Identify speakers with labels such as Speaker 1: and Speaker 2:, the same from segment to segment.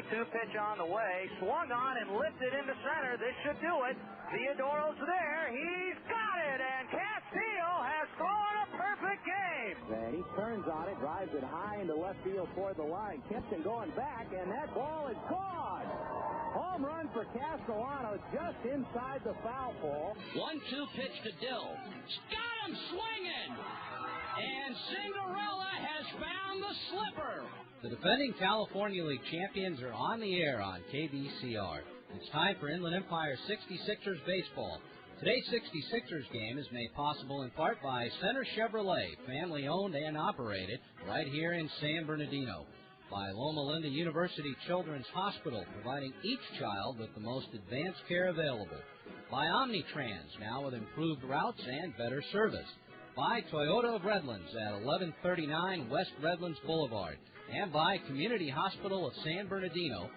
Speaker 1: 2-2 pitch on the way. Swung on and lifted into center. This should do it. Theodore's there. He's got it. And Castillo has thrown a perfect game.
Speaker 2: And he turns on it, drives it high into left field toward the line. Kempton going back, and that ball is gone. Home run for Castellano just inside the foul pole.
Speaker 3: 1-2 pitch to Dill. Got him swinging. And Cinderella has found the slipper.
Speaker 4: The defending California League champions are on the air on KBCR. It's time for Inland Empire 66ers baseball. Today's 66ers game is made possible in part by Center Chevrolet, family-owned and operated, right here in San Bernardino. By Loma Linda University Children's Hospital, providing each child with the most advanced care available. By Omnitrans, now with improved routes and better service. By Toyota of Redlands at 1139 West Redlands Boulevard. And by Community Hospital of San Bernardino.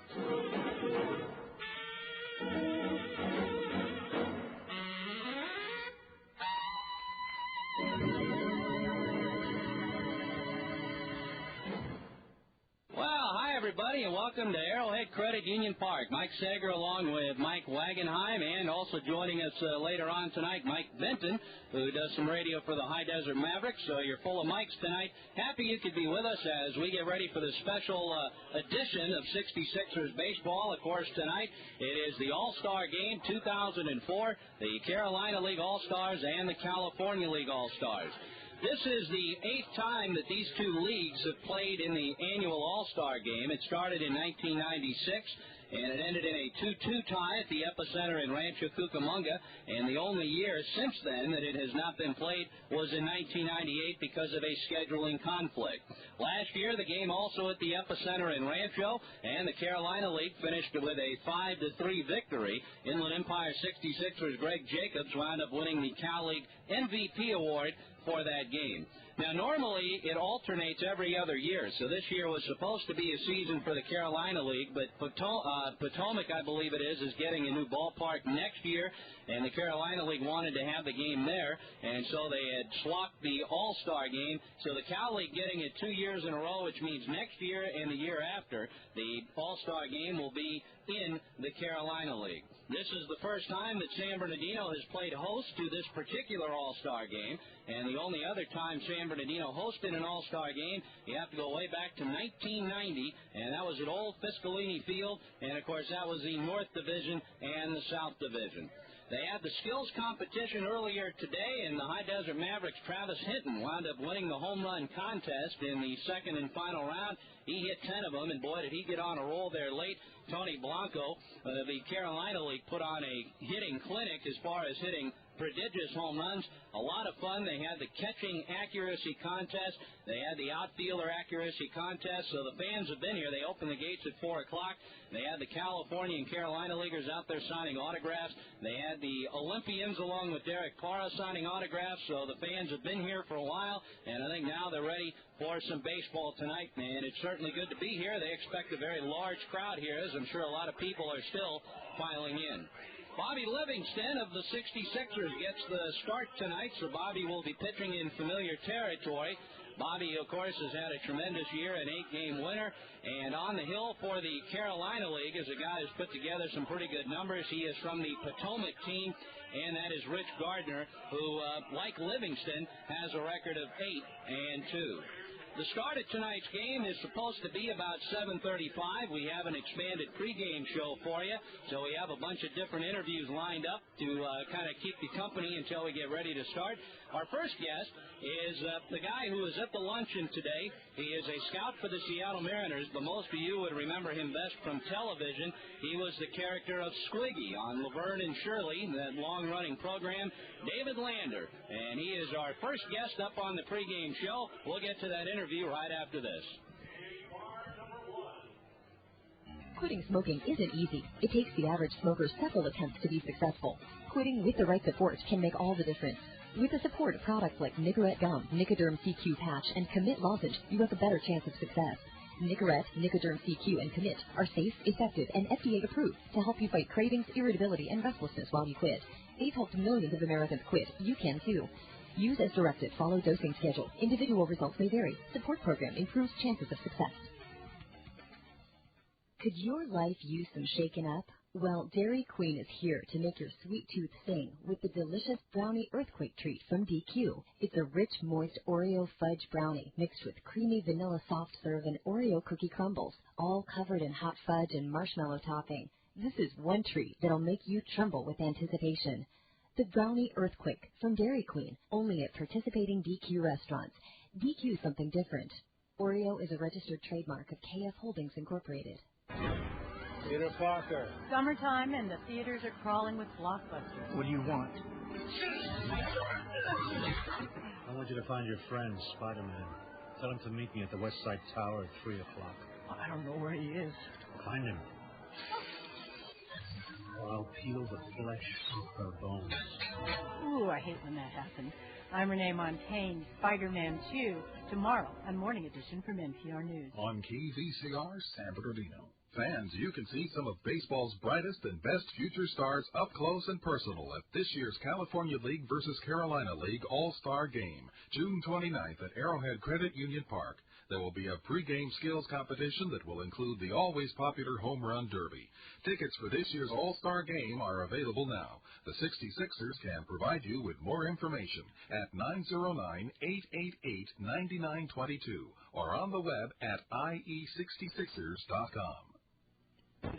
Speaker 3: Everybody, and welcome to Arrowhead Credit Union Park. Mike Sager along with Mike Wagenheim, and also joining us later on tonight, Mike Benton, who does some radio for the High Desert Mavericks. So you're full of Mikes tonight. Happy you could be with us as we get ready for the special edition of 66ers baseball. Of course, tonight it is the All-Star Game 2004, the Carolina League All-Stars and the California League All-Stars. This is the 8th time that these two leagues have played in the annual All-Star Game. It started in 1996, and it ended in a 2-2 tie at the Epicenter in Rancho Cucamonga, and the only year since then that it has not been played was in 1998 because of a scheduling conflict. Last year, the game also at the Epicenter in Rancho, and the Carolina League finished with a 5-3 victory. Inland Empire 66ers Greg Jacobs wound up winning the Cal League MVP award for that game. Now, normally it alternates every other year, so this year was supposed to be a season for the Carolina League, but Potomac, I believe it is getting a new ballpark next year, and the Carolina League wanted to have the game there, and so they had swapped the All-Star Game, so the Cal League getting it 2 years in a row, which means next year and the year after, the All-Star Game will be in the Carolina League. This is the first time that San Bernardino has played host to this particular All-Star Game, and the only other time San Bernardino hosted an All-Star Game, you have to go way back to 1990, and that was at Old Fiscalini Field, and of course that was the North Division and the South Division. They had the skills competition earlier today, and the High Desert Mavericks' Travis Hinton wound up winning the home run contest in the second and final round. He hit 10 of them, and boy, did he get on a roll there late. Tony Blanco, the Carolina League, put on a hitting clinic as far as hitting prodigious home runs. A lot of fun. They had the catching accuracy contest. They had the outfielder accuracy contest. So the fans have been here. They opened the gates at 4 o'clock. They had the California and Carolina Leaguers out there signing autographs. They had the Olympians along with Derek Parra signing autographs. So the fans have been here for a while, and I think now they're ready for some baseball tonight, man. It's certainly good to be here. They expect a very large crowd here, as I'm sure a lot of people are still filing in. Bobby Livingston of the 66ers gets the start tonight, so Bobby will be pitching in familiar territory. Bobby, of course, has had a tremendous year, an 8-game winner, and on the hill for the Carolina League is a guy who's put together some pretty good numbers. He is from the Potomac team, and that is Rich Gardner, who, like Livingston, has a record of 8-2. The start of tonight's game is supposed to be about 7:35. We have an expanded pregame show for you, so we have a bunch of different interviews lined up to kind of keep you company until we get ready to start. Our first guest is the guy who was at the luncheon today. He is a scout for the Seattle Mariners, but most of you would remember him best from television. He was the character of Squiggy on Laverne and Shirley, that long-running program. David Lander, and he is our first guest up on the pregame show. We'll get to that interview right after this.
Speaker 5: Quitting smoking isn't easy. It takes the average smoker several attempts to be successful. Quitting with the right support can make all the difference. With the support of products like Nicorette Gum, Nicoderm CQ Patch, and Commit Lozenge, you have a better chance of success. Nicorette, Nicoderm CQ, and Commit are safe, effective, and FDA approved to help you fight cravings, irritability, and restlessness while you quit. They've helped millions of Americans quit. You can too. Use as directed. Follow dosing schedule. Individual results may vary. Support program improves chances of success. Could your life use some shaken up? Well, Dairy Queen is here to make your sweet tooth sing with the delicious Brownie Earthquake treat from DQ. It's a rich, moist Oreo fudge brownie mixed with creamy vanilla soft serve and Oreo cookie crumbles, all covered in hot fudge and marshmallow topping. This is one treat that'll make you tremble with anticipation. The Brownie Earthquake from Dairy Queen, only at participating DQ restaurants. DQ something different. Oreo is a registered trademark of KF Holdings Incorporated.
Speaker 6: Peter Parker.
Speaker 7: Summertime and the theaters are crawling with blockbusters.
Speaker 6: What do you want?
Speaker 8: I want you to find your friend, Spider-Man. Tell him to meet me at the West Side Tower at 3 o'clock.
Speaker 6: I don't know where he is.
Speaker 8: Find him. Or I'll peel the flesh off her bones.
Speaker 7: Ooh, I hate when that happens. I'm Renee Montaigne, Spider-Man 2, tomorrow on Morning Edition from NPR News.
Speaker 9: On KVCR San Bernardino. Fans, you can see some of baseball's brightest and best future stars up close and personal at this year's California League versus Carolina League All-Star Game, June 29th at Arrowhead Credit Union Park. There will be a pregame skills competition that will include the always popular Home Run Derby. Tickets for this year's All-Star Game are available now. The 66ers can provide you with more information at 909-888-9922 or on the web at ie66ers.com.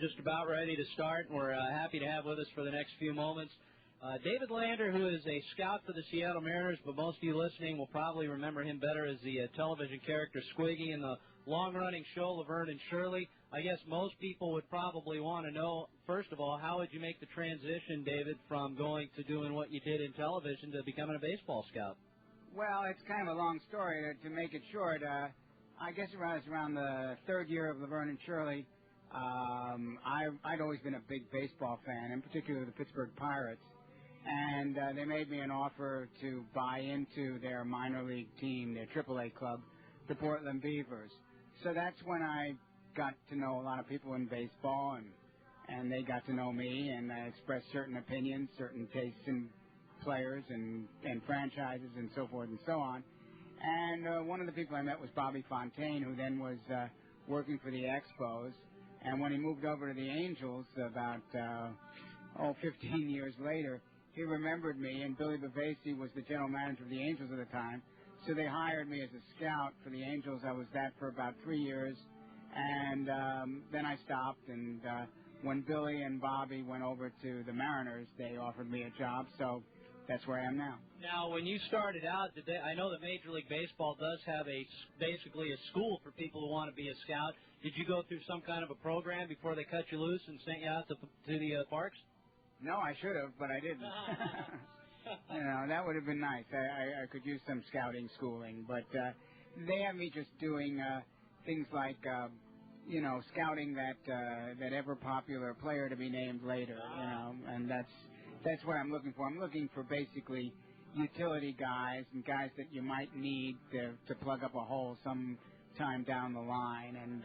Speaker 3: Just about ready to start, and we're happy to have with us for the next few moments David Lander, who is a scout for the Seattle Mariners, but most of you listening will probably remember him better as the television character Squiggy in the long-running show Laverne and Shirley. I guess most people would probably want to know, first of all, how would you make the transition, David, from going to doing what you did in television to becoming a baseball scout?
Speaker 10: Well, it's kind of a long story. To make it short, I guess it was around the third year of Laverne and Shirley. I'd always been a big baseball fan, in particular the Pittsburgh Pirates, and they made me an offer to buy into their minor league team, their AAA club, the Portland Beavers. So that's when I got to know a lot of people in baseball, and they got to know me, and I expressed certain opinions, certain tastes in players and franchises and so forth and so on. And one of the people I met was Bobby Fontaine, who then was working for the Expos. And when he moved over to the Angels about 15 years later, he remembered me, and Billy Bavasi was the general manager of the Angels at the time. So they hired me as a scout for the Angels. I was that for about 3 years, and then I stopped. And when Billy and Bobby went over to the Mariners, they offered me a job. So that's where I am now.
Speaker 3: Now, when you started out, I know that Major League Baseball does have basically a school for people who want to be a scout. Did you go through some kind of a program before they cut you loose and sent you out to the parks?
Speaker 10: No, I should have, but I didn't. You know, that would have been nice. I could use some scouting schooling, but they have me just doing things like, scouting that ever popular player to be named later, and that's what I'm looking for. I'm looking for basically utility guys and guys that you might need to plug up a hole sometime down the line, and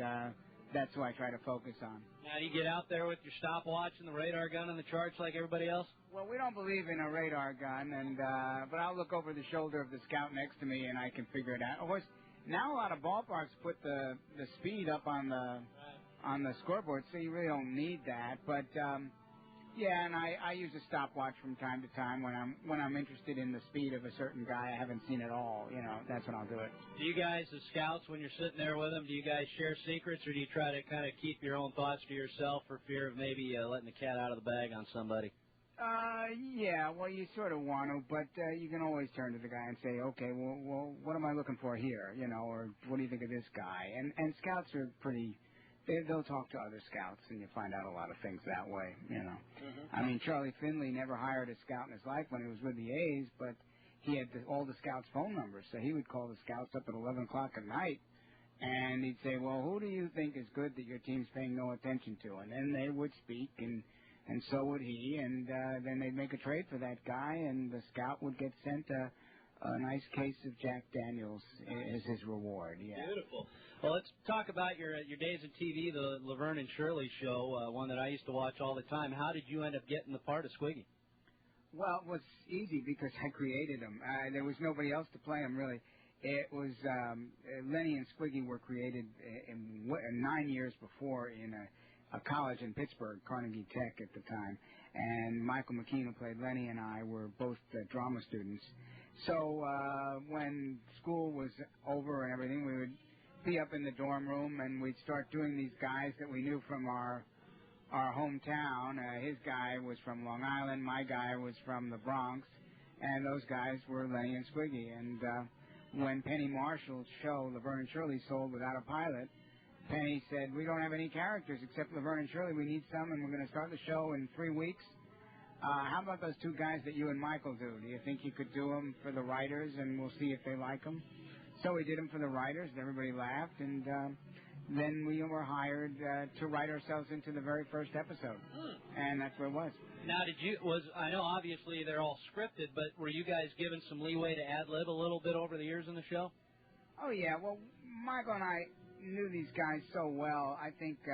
Speaker 10: that's what I try to focus on.
Speaker 3: Now, do you get out there with your stopwatch and the radar gun and the charts like everybody else?
Speaker 10: Well, we don't believe in a radar gun, but I'll look over the shoulder of the scout next to me, and I can figure it out. Of course, now a lot of ballparks put the speed up on the scoreboard, so you really don't need that, but... Yeah, and I use a stopwatch from time to time when I'm interested in the speed of a certain guy I haven't seen at all. That's when I'll do it.
Speaker 3: Do you guys, as scouts, when you're sitting there with them, do you guys share secrets, or do you try to kind of keep your own thoughts to yourself for fear of maybe letting the cat out of the bag on somebody?
Speaker 10: Yeah, well, you sort of want to, but you can always turn to the guy and say, okay, well, what am I looking for here? Or what do you think of this guy? And scouts are pretty... They'll talk to other scouts, and you find out a lot of things that way,
Speaker 3: Mm-hmm.
Speaker 10: I mean, Charlie Finley never hired a scout in his life when he was with the A's, but he had all the scouts' phone numbers, so he would call the scouts up at 11 o'clock at night, and he'd say, well, who do you think is good that your team's paying no attention to? And then they would speak, and so would he, and then they'd make a trade for that guy, and the scout would get sent a nice case of Jack Daniels as his reward. Yeah.
Speaker 3: Beautiful. Well, let's talk about your days in TV, the Laverne and Shirley show, one that I used to watch all the time. How did you end up getting the part of Squiggy?
Speaker 10: Well, it was easy because I created him. There was nobody else to play him, really. It was Lenny and Squiggy were created 9 years before in a college in Pittsburgh, Carnegie Tech at the time. And Michael McKean, who played Lenny, and I were both drama students. So when school was over and everything, we would be up in the dorm room, and we'd start doing these guys that we knew from our hometown. His guy was from Long Island, my guy was from the Bronx, and those guys were Lenny and Squiggy. And when Penny Marshall's show, Laverne and Shirley, sold without a pilot, Penny said, we don't have any characters except Laverne and Shirley. We need some, and we're going to start the show in 3 weeks. How about those two guys that you and Michael do? Do you think you could do them for the writers, and we'll see if they like them? So we did them for the writers, and everybody laughed, and then we were hired to write ourselves into the very first episode, and that's where it was.
Speaker 4: Now, I know obviously they're all scripted, but were you guys given some leeway to ad-lib a little bit over the years in the show?
Speaker 10: Oh, yeah. Well, Michael and I knew these guys so well. I think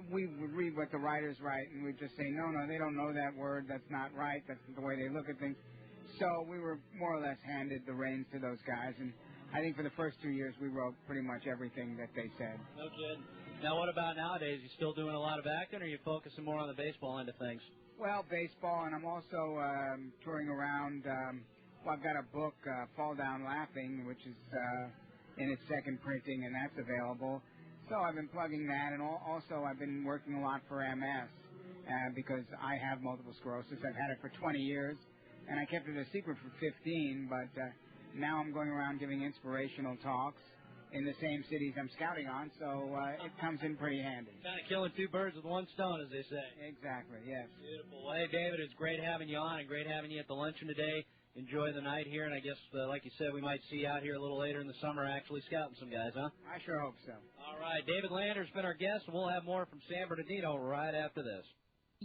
Speaker 10: we would read what the writers write, and we'd just say, no, they don't know that word. That's not right. That's the way they look at things. So we were more or less handed the reins to those guys, and I think for the first 2 years we wrote pretty much everything that they said.
Speaker 4: No kidding. Now, what about nowadays? You still doing a lot of acting, or are you focusing more on the baseball end of things?
Speaker 10: Well, baseball, and I'm also touring around. I've got a book, Fall Down Laughing, which is in its second printing, and that's available. So I've been plugging that, and also I've been working a lot for MS because I have multiple sclerosis. I've had it for 20 years, and I kept it a secret for 15, but now I'm going around giving inspirational talks in the same cities I'm scouting on, so it comes in pretty handy.
Speaker 4: Kind of killing two birds with one stone, as they say.
Speaker 10: Exactly, yes.
Speaker 4: Beautiful. Well, hey, David, it's great having you on and great having you at the luncheon today. Enjoy the night here, and I guess, like you said, we might see you out here a little later in the summer actually scouting some guys, huh?
Speaker 10: I sure hope so.
Speaker 4: All right, David Lander's been our guest, and we'll have more from San Bernardino right after this.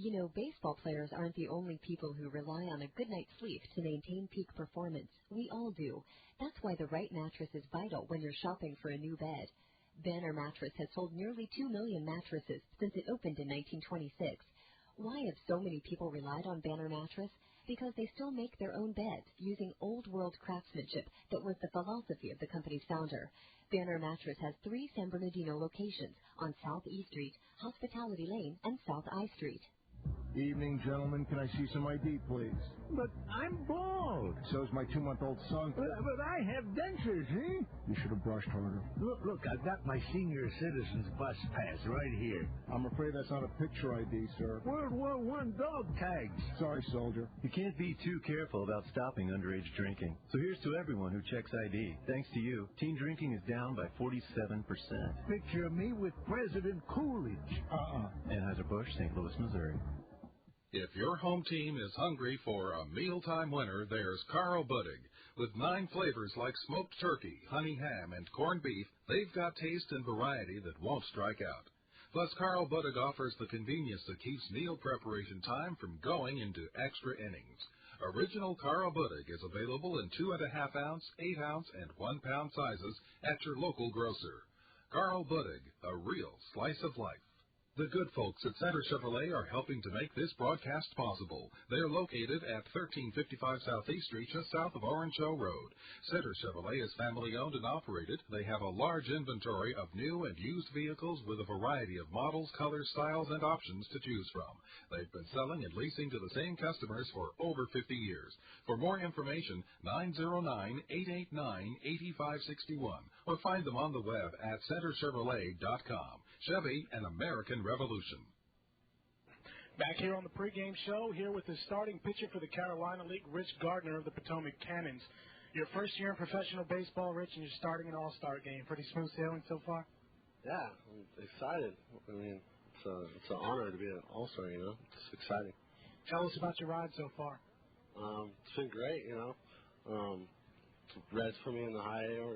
Speaker 5: You know, baseball players aren't the only people who rely on a good night's sleep to maintain peak performance. We all do. That's why the right mattress is vital when you're shopping for a new bed. Banner Mattress has sold nearly 2 million mattresses since it opened in 1926. Why have so many people relied on Banner Mattress? Because they still make their own beds using old-world craftsmanship that was the philosophy of the company's founder. Banner Mattress has 3 San Bernardino locations on South E Street, Hospitality Lane, and South I Street.
Speaker 11: Evening, gentlemen. Can I see some ID, please?
Speaker 6: But I'm bald.
Speaker 11: So's my 2-month-old son.
Speaker 6: But I have dentures, eh?
Speaker 11: You should have brushed harder.
Speaker 6: Look, I've got my senior citizen's bus pass right here.
Speaker 11: I'm afraid that's not a picture ID, sir.
Speaker 6: World War I dog tags.
Speaker 11: Sorry, soldier.
Speaker 12: You can't be too careful about stopping underage drinking. So here's to everyone who checks ID. Thanks to you, teen drinking is down by 47%.
Speaker 6: Picture of me with President Coolidge.
Speaker 12: Anheuser-Busch, St. Louis, Missouri.
Speaker 9: If your home team is hungry for a mealtime winner, there's Carl Buddig. With 9 flavors like smoked turkey, honey ham, and corned beef, they've got taste and variety that won't strike out. Plus, Carl Buddig offers the convenience that keeps meal preparation time from going into extra innings. Original Carl Buddig is available in 2.5-ounce, 8-ounce, and 1-pound sizes at your local grocer. Carl Buddig, a real slice of life. The good folks at Center Chevrolet are helping to make this broadcast possible. They're located at 1355 Southeast Street, just south of Orange Show Road. Center Chevrolet is family-owned and operated. They have a large inventory of new and used vehicles with a variety of models, colors, styles, and options to choose from. They've been selling and leasing to the same customers for over 50 years. For more information, 909-889-8561, or find them on the web at centerchevrolet.com. Chevy, an American revolution.
Speaker 13: Back here on the pregame show, here with the starting pitcher for the Carolina League, Rich Gardner of the Potomac Cannons. Your first year in professional baseball, Rich, and you're starting an all-star game. Pretty smooth sailing so far?
Speaker 14: Yeah, I'm excited. I mean, it's an honor to be an all-star, you know. It's exciting.
Speaker 13: Tell us about your ride so far.
Speaker 14: It's been great, you know. Reds for me in the high A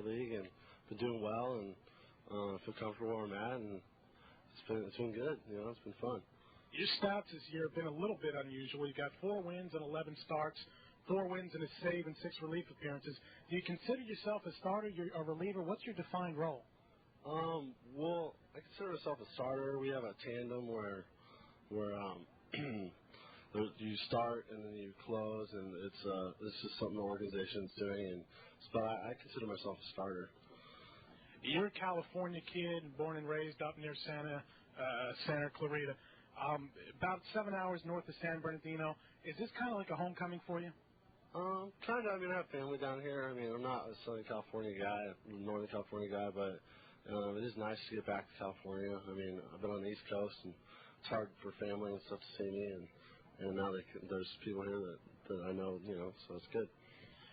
Speaker 14: league, and been doing well, and feel comfortable where I'm at, and it's been good. You know, it's been fun.
Speaker 13: Your stats this year have been a little bit unusual. You got 4 wins and 11 starts, 4 wins and a save, and 6 relief appearances. Do you consider yourself a starter, a reliever? What's your defined role?
Speaker 14: Well, I consider myself a starter. We have a tandem where you start and then you close, and it's just something the organization's doing. But I consider myself a starter.
Speaker 13: You're a California kid, born and raised up near Santa Santa Clarita. About 7 hours north of San Bernardino. Is this kind of like a homecoming for you?
Speaker 14: Kind of. I mean, I have family down here. I mean, I'm not a Southern California guy, Northern California guy, but it is nice to get back to California. I mean, I've been on the East Coast, and it's hard for family and stuff to see me, and now there's people here that I know, so it's good.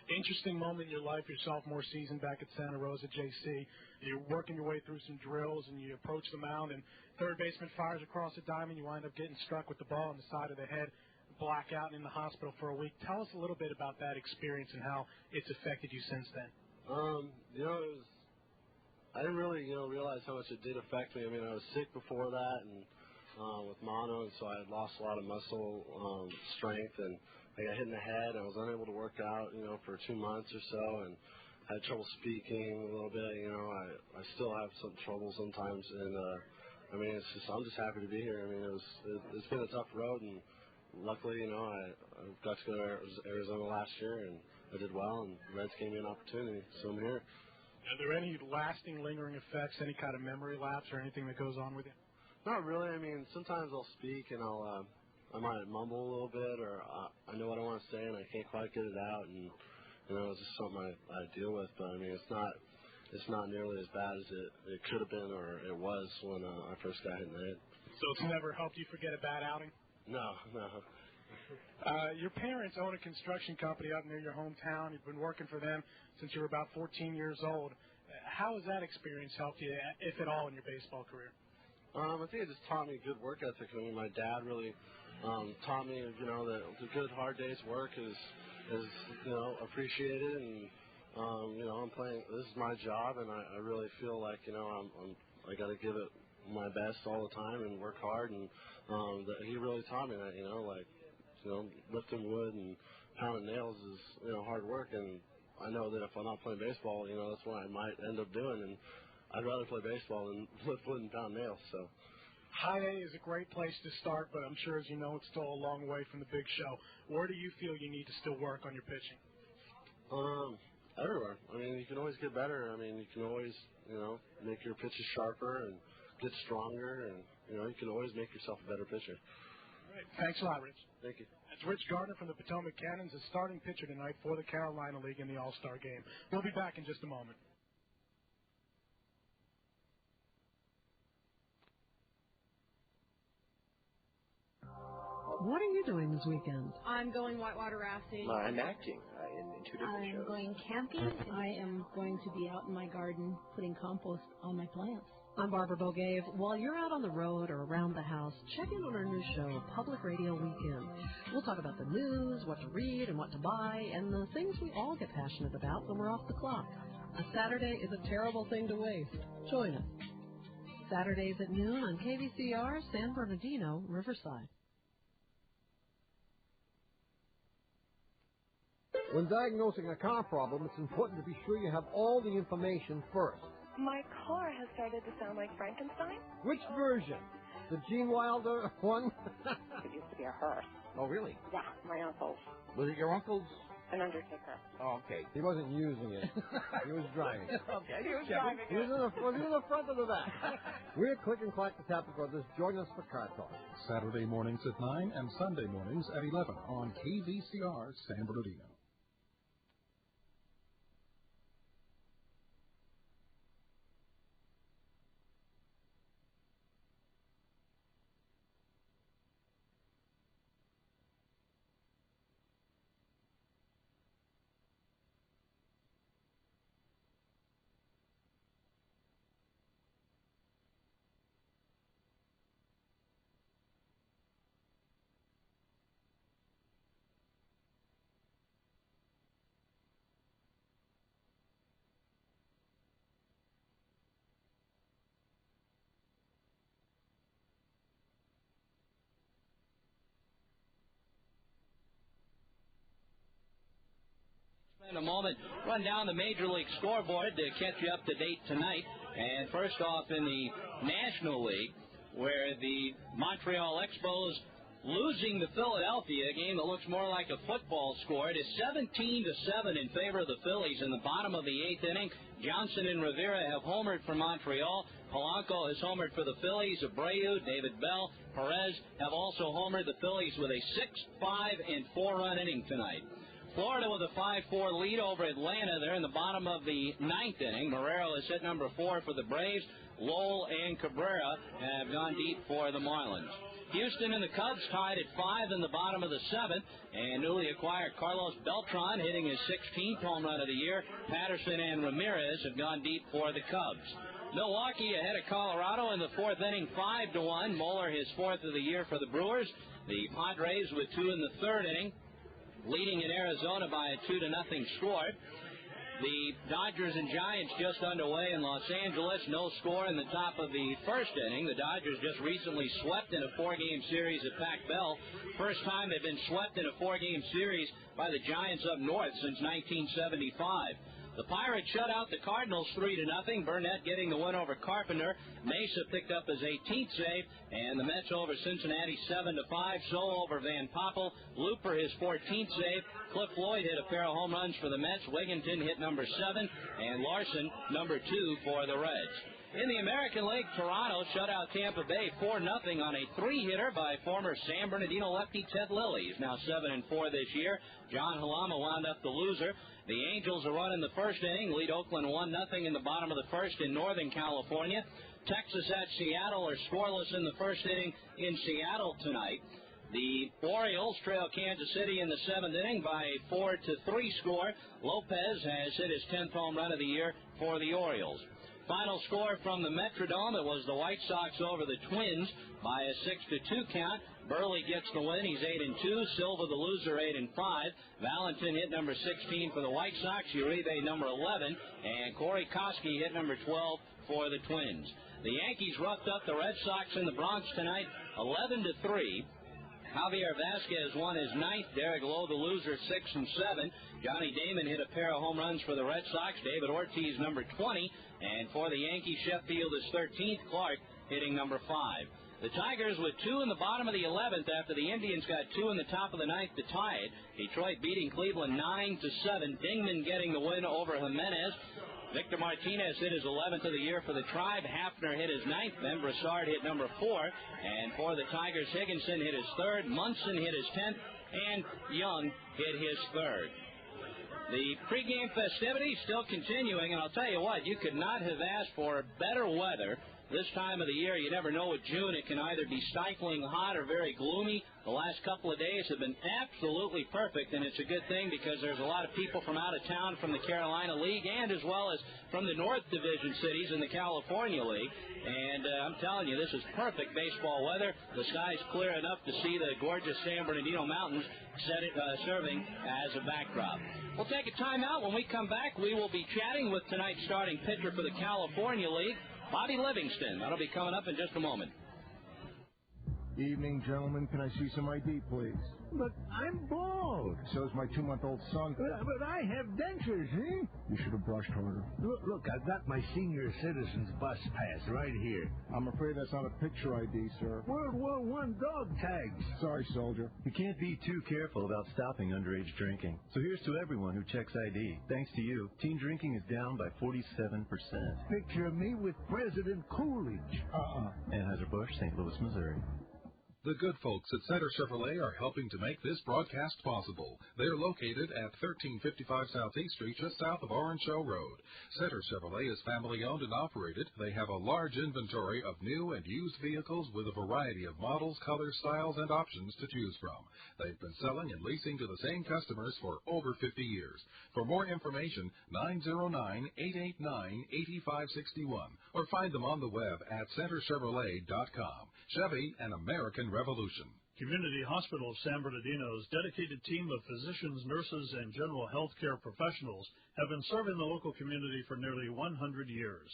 Speaker 13: Interesting moment in your life, your sophomore season back at Santa Rosa JC. You're working your way through some drills, and you approach the mound, and third baseman fires across the diamond. You wind up getting struck with the ball on the side of the head, blackout, and in the hospital for a week. Tell us a little bit about that experience and how it's affected you since then.
Speaker 14: I didn't really, realize how much it did affect me. I mean, I was sick before that, and with mono, and so I had lost a lot of muscle strength, and I got hit in the head. I was unable to work out, for 2 months or so, and I had trouble speaking a little bit. I still have some trouble sometimes, and I mean, I'm just happy to be here. I mean, it's been a tough road, and luckily, I got to go to Arizona last year, and I did well, and the Reds gave me an opportunity, so I'm here.
Speaker 13: Are there any lasting, lingering effects, any kind of memory lapse or anything that goes on with you?
Speaker 14: Not really. I mean, sometimes I'll speak, and I might mumble a little bit, or I know what I want to say, and I can't quite get it out, and it's just something I deal with. But I mean, it's not nearly as bad as it could have been, or it was when I first got hit in the head.
Speaker 13: So it's never helped you forget a bad outing?
Speaker 14: No.
Speaker 13: Your parents own a construction company up near your hometown. You've been working for them since you were about 14 years old. How has that experience helped you, if at all, in your baseball career?
Speaker 14: I think it just taught me good work ethic. I mean, my dad really taught me, that the good, hard day's work is appreciated, and I'm playing. This is my job, and I really feel like I got to give it my best all the time and work hard, and he really taught me that, lifting wood and pounding nails is hard work, and I know that if I'm not playing baseball, that's what I might end up doing, and I'd rather play baseball than lift wood and pound nails. So
Speaker 13: High A is a great place to start, but I'm sure, as you know, it's still a long way from the big show. Where do you feel you need to still work on your pitching?
Speaker 14: Everywhere. I mean, you can always get better. I mean, you can always, make your pitches sharper and get stronger, and, you can always make yourself a better pitcher.
Speaker 13: All right. Thanks a lot, Rich.
Speaker 14: Thank you.
Speaker 13: That's Rich Gardner from the Potomac Cannons, the starting pitcher tonight for the Carolina League in the All-Star game. We'll be back in just a moment.
Speaker 15: What are you doing this weekend?
Speaker 16: I'm going whitewater rafting.
Speaker 17: I'm acting in 2 different shows.
Speaker 16: I'm going camping. I am going to be out in my garden putting compost on my plants.
Speaker 15: I'm Barbara Bogave. While you're out on the road or around the house, check in on our new show, Public Radio Weekend. We'll talk about the news, what to read and what to buy, and the things we all get passionate about when we're off the clock. A Saturday is a terrible thing to waste. Join us. Saturdays at noon on KVCR, San Bernardino, Riverside.
Speaker 18: When diagnosing a car problem, it's important to be sure you have all the information first.
Speaker 19: My car has started to sound like Frankenstein.
Speaker 18: Which version? The Gene Wilder one?
Speaker 19: It used to be a hearse.
Speaker 18: Oh, really?
Speaker 19: Yeah, my uncle's.
Speaker 18: Was it your uncle's?
Speaker 19: An undertaker.
Speaker 18: Oh, okay. He wasn't using it. He was driving it.
Speaker 19: Okay, he was driving it.
Speaker 18: Was he in the front or the back? We're Click and Clack the Tapper Brothers. Join us for Car Talk.
Speaker 9: Saturday mornings at 9 and Sunday mornings at 11 on KVCR San Bernardino.
Speaker 3: In a moment, run down the Major League scoreboard to catch you up to date tonight. And first off, in the National League, where the Montreal Expos losing to Philadelphia, a game that looks more like a football score. It is 17-7 in favor of the Phillies in the bottom of the 8th inning. Johnson and Rivera have homered for Montreal. Polanco has homered for the Phillies. Abreu, David Bell, Perez have also homered the Phillies with a 6-5 and 4-run inning tonight. Florida with a 5-4 lead over Atlanta. They're in the bottom of the ninth inning. Marrero has hit number 4 for the Braves. Lowell and Cabrera have gone deep for the Marlins. Houston and the Cubs tied at 5 in the bottom of the 7th, and newly acquired Carlos Beltran hitting his 16th home run of the year. Patterson and Ramirez have gone deep for the Cubs. Milwaukee ahead of Colorado in the 4th inning, 5-1. Moeller his 4th of the year for the Brewers. The Padres with 2 in the 3rd inning, leading in Arizona by a 2-0 score. The Dodgers and Giants just underway in Los Angeles. No score in the top of the 1st inning. The Dodgers just recently swept in a 4-game series at Pac-Bell. First time they've been swept in a 4-game series by the Giants up north since 1975. The Pirates shut out the Cardinals 3-0. Burnett getting the win over Carpenter. Mesa picked up his 18th save, and the Mets over Cincinnati 7-5. Solo over Van Poppel. Looper his 14th save. Cliff Floyd hit a pair of home runs for the Mets. Wigginton hit number 7, and Larson number 2 for the Reds. In the American League, Toronto shut out Tampa Bay 4-0 on a 3-hitter by former San Bernardino lefty Ted Lilly. He's now 7-4 this year. John Halama wound up the loser. The Angels are running the 1st inning, lead Oakland 1-0 in the bottom of the 1st in Northern California. Texas at Seattle are scoreless in the 1st inning in Seattle tonight. The Orioles trail Kansas City in the 7th inning by a 4-3 score. Lopez has hit his 10th home run of the year for the Orioles. Final score from the Metrodome, it was the White Sox over the Twins by a 6-2 count. Burley gets the win. He's 8-2. Silva, the loser, 8-5. Valentin hit number 16 for the White Sox. Uribe, number 11. And Corey Kosky hit number 12 for the Twins. The Yankees roughed up the Red Sox in the Bronx tonight, 11-3. Javier Vasquez won his 9th. Derek Lowe, the loser, 6-7. Johnny Damon hit a pair of home runs for the Red Sox. David Ortiz, number 20. And for the Yankees, Sheffield is 13th. Clark hitting number 5. The Tigers with 2 in the bottom of the 11th after the Indians got 2 in the top of the 9th to tie it. Detroit beating Cleveland 9-7. Dingman getting the win over Jimenez. Victor Martinez hit his 11th of the year for the Tribe. Hafner hit his 9th. Then Broussard hit number 4. And for the Tigers, Higginson hit his 3rd. Munson hit his 10th. And Young hit his 3rd. The pregame festivities still continuing. And I'll tell you what, you could not have asked for better weather this time of the year. You never know with June. It can either be stifling hot or very gloomy. The last couple of days have been absolutely perfect, and it's a good thing because there's a lot of people from out of town from the Carolina League and as well as from the North Division cities in the California League. And I'm telling you, this is perfect baseball weather. The sky's clear enough to see the gorgeous San Bernardino Mountains serving as a backdrop. We'll take a timeout. When we come back, we will be chatting with tonight's starting pitcher for the California League, Bobby Livingston. That'll be coming up in just a moment.
Speaker 11: Evening, gentlemen. Can I see some ID, please?
Speaker 6: But I'm bald.
Speaker 11: So's my 2-month-old son.
Speaker 6: But I have dentures, eh?
Speaker 11: You should have brushed harder.
Speaker 6: Look, I've got my senior citizen's bus pass right here.
Speaker 11: I'm afraid that's not a picture ID, sir.
Speaker 6: World War I dog tags.
Speaker 11: Sorry, soldier.
Speaker 12: You can't be too careful about stopping underage drinking. So here's to everyone who checks ID. Thanks to you, teen drinking is down by 47%.
Speaker 6: Picture of me with President Coolidge.
Speaker 12: Anheuser-Busch, St. Louis, Missouri.
Speaker 9: The good folks at Center Chevrolet are helping to make this broadcast possible. They're located at 1355 Southeast Street, just south of Orange Show Road. Center Chevrolet is family-owned and operated. They have a large inventory of new and used vehicles with a variety of models, colors, styles, and options to choose from. They've been selling and leasing to the same customers for over 50 years. For more information, 909-889-8561, or find them on the web at centerchevrolet.com. Chevy, an American revolution.
Speaker 20: Community Hospital of San Bernardino's dedicated team of physicians, nurses, and general health care professionals have been serving the local community for nearly 100 years.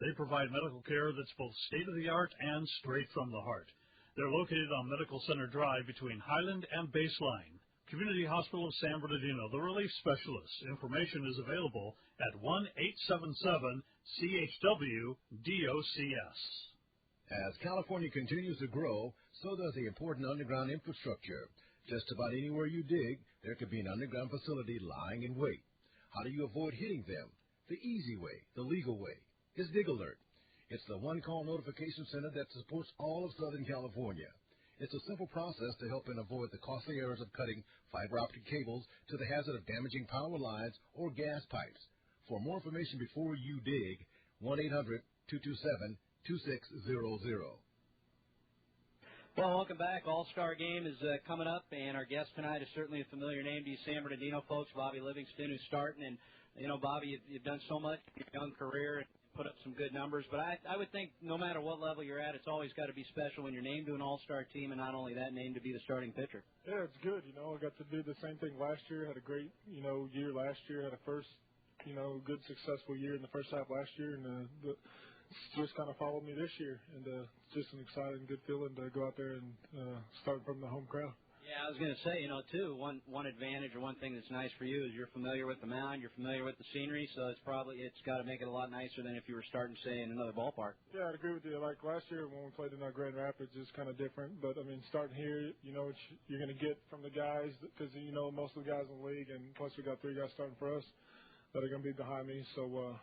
Speaker 20: They provide medical care that's both state-of-the-art and straight from the heart. They're located on Medical Center Drive between Highland and Baseline. Community Hospital of San Bernardino, the relief specialist. Information is available at 1-877-CHW-DOCS.
Speaker 21: As California continues to grow, so does the important underground infrastructure. Just about anywhere you dig, there could be an underground facility lying in wait. How do you avoid hitting them? The easy way, the legal way, is Dig Alert. It's the one-call notification center that supports all of Southern California. It's a simple process to help avoid the costly errors of cutting fiber optic cables to the hazard of damaging power lines or gas pipes. For more information before you dig, 1-800-227-2600.
Speaker 4: Well, welcome back. All-Star Game is coming up, and our guest tonight is certainly a familiar name to you San Bernardino folks, Bobby Livingston, who's starting. And, you know, Bobby, you've done so much in your young career and put up some good numbers. But I would think no matter what level you're at, it's always got to be special when you're named to an All-Star team, and not only that, named to be the starting pitcher.
Speaker 1: Yeah, it's good. You know, I got to do the same thing last year. Had a great, year last year. Had a first, good successful year in the first half last year, and just kind of followed me this year, and it's just an exciting, good feeling to go out there and start from the home crowd.
Speaker 4: Yeah, I was going to say, too, one advantage or one thing that's nice for you is you're familiar with the mound, you're familiar with the scenery, so it's got to make it a lot nicer than if you were starting, say, in another ballpark.
Speaker 1: Yeah, I'd agree with you. Like last year when we played in our Grand Rapids, it's kind of different, but I mean, starting here, what you're going to get from the guys, because most of the guys in the league, and plus we got 3 guys starting for us that are going to be behind me, so I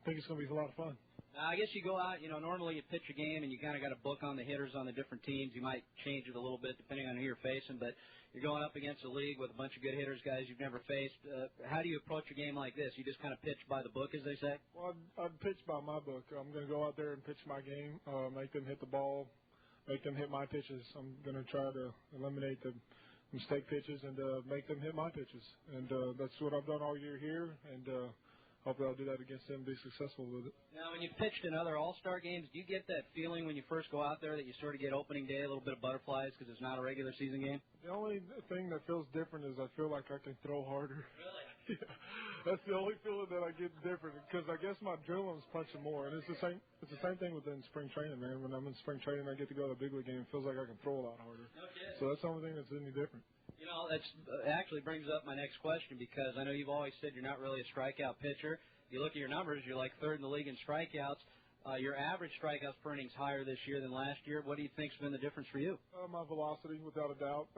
Speaker 1: think it's going to be a lot of fun.
Speaker 4: I guess you go out, normally you pitch a game and you kind of got a book on the hitters on the different teams. You might change it a little bit depending on who you're facing, but you're going up against a league with a bunch of good hitters, guys you've never faced. How do you approach a game like this? You just kind of pitch by the book, as they say?
Speaker 1: Well, I'd pitch by my book. I'm going to go out there and pitch my game, make them hit the ball, make them hit my pitches. I'm going to try to eliminate the mistake pitches and make them hit my pitches. And that's what I've done all year here, and hopefully I'll do that against them and be successful with it.
Speaker 4: Now, when you've pitched in other All-Star games, do you get that feeling when you first go out there that you sort of get opening day, a little bit of butterflies because it's not a regular season game?
Speaker 1: The only thing that feels different is I feel like I can throw harder.
Speaker 4: Really?
Speaker 1: Yeah, that's the only feeling that I get different, because I guess my adrenaline's punching more, and it's the same thing within spring training, man. When I'm in spring training, I get to go to the big league game. It feels like I can throw a lot harder.
Speaker 4: Okay.
Speaker 1: So that's the only thing that's any different.
Speaker 4: That actually brings up my next question, because I know you've always said you're not really a strikeout pitcher. You look at your numbers, you're like 3rd in the league in strikeouts. Your average strikeouts per inning's higher this year than last year. What do you think's been the difference for you?
Speaker 1: My velocity, without a doubt.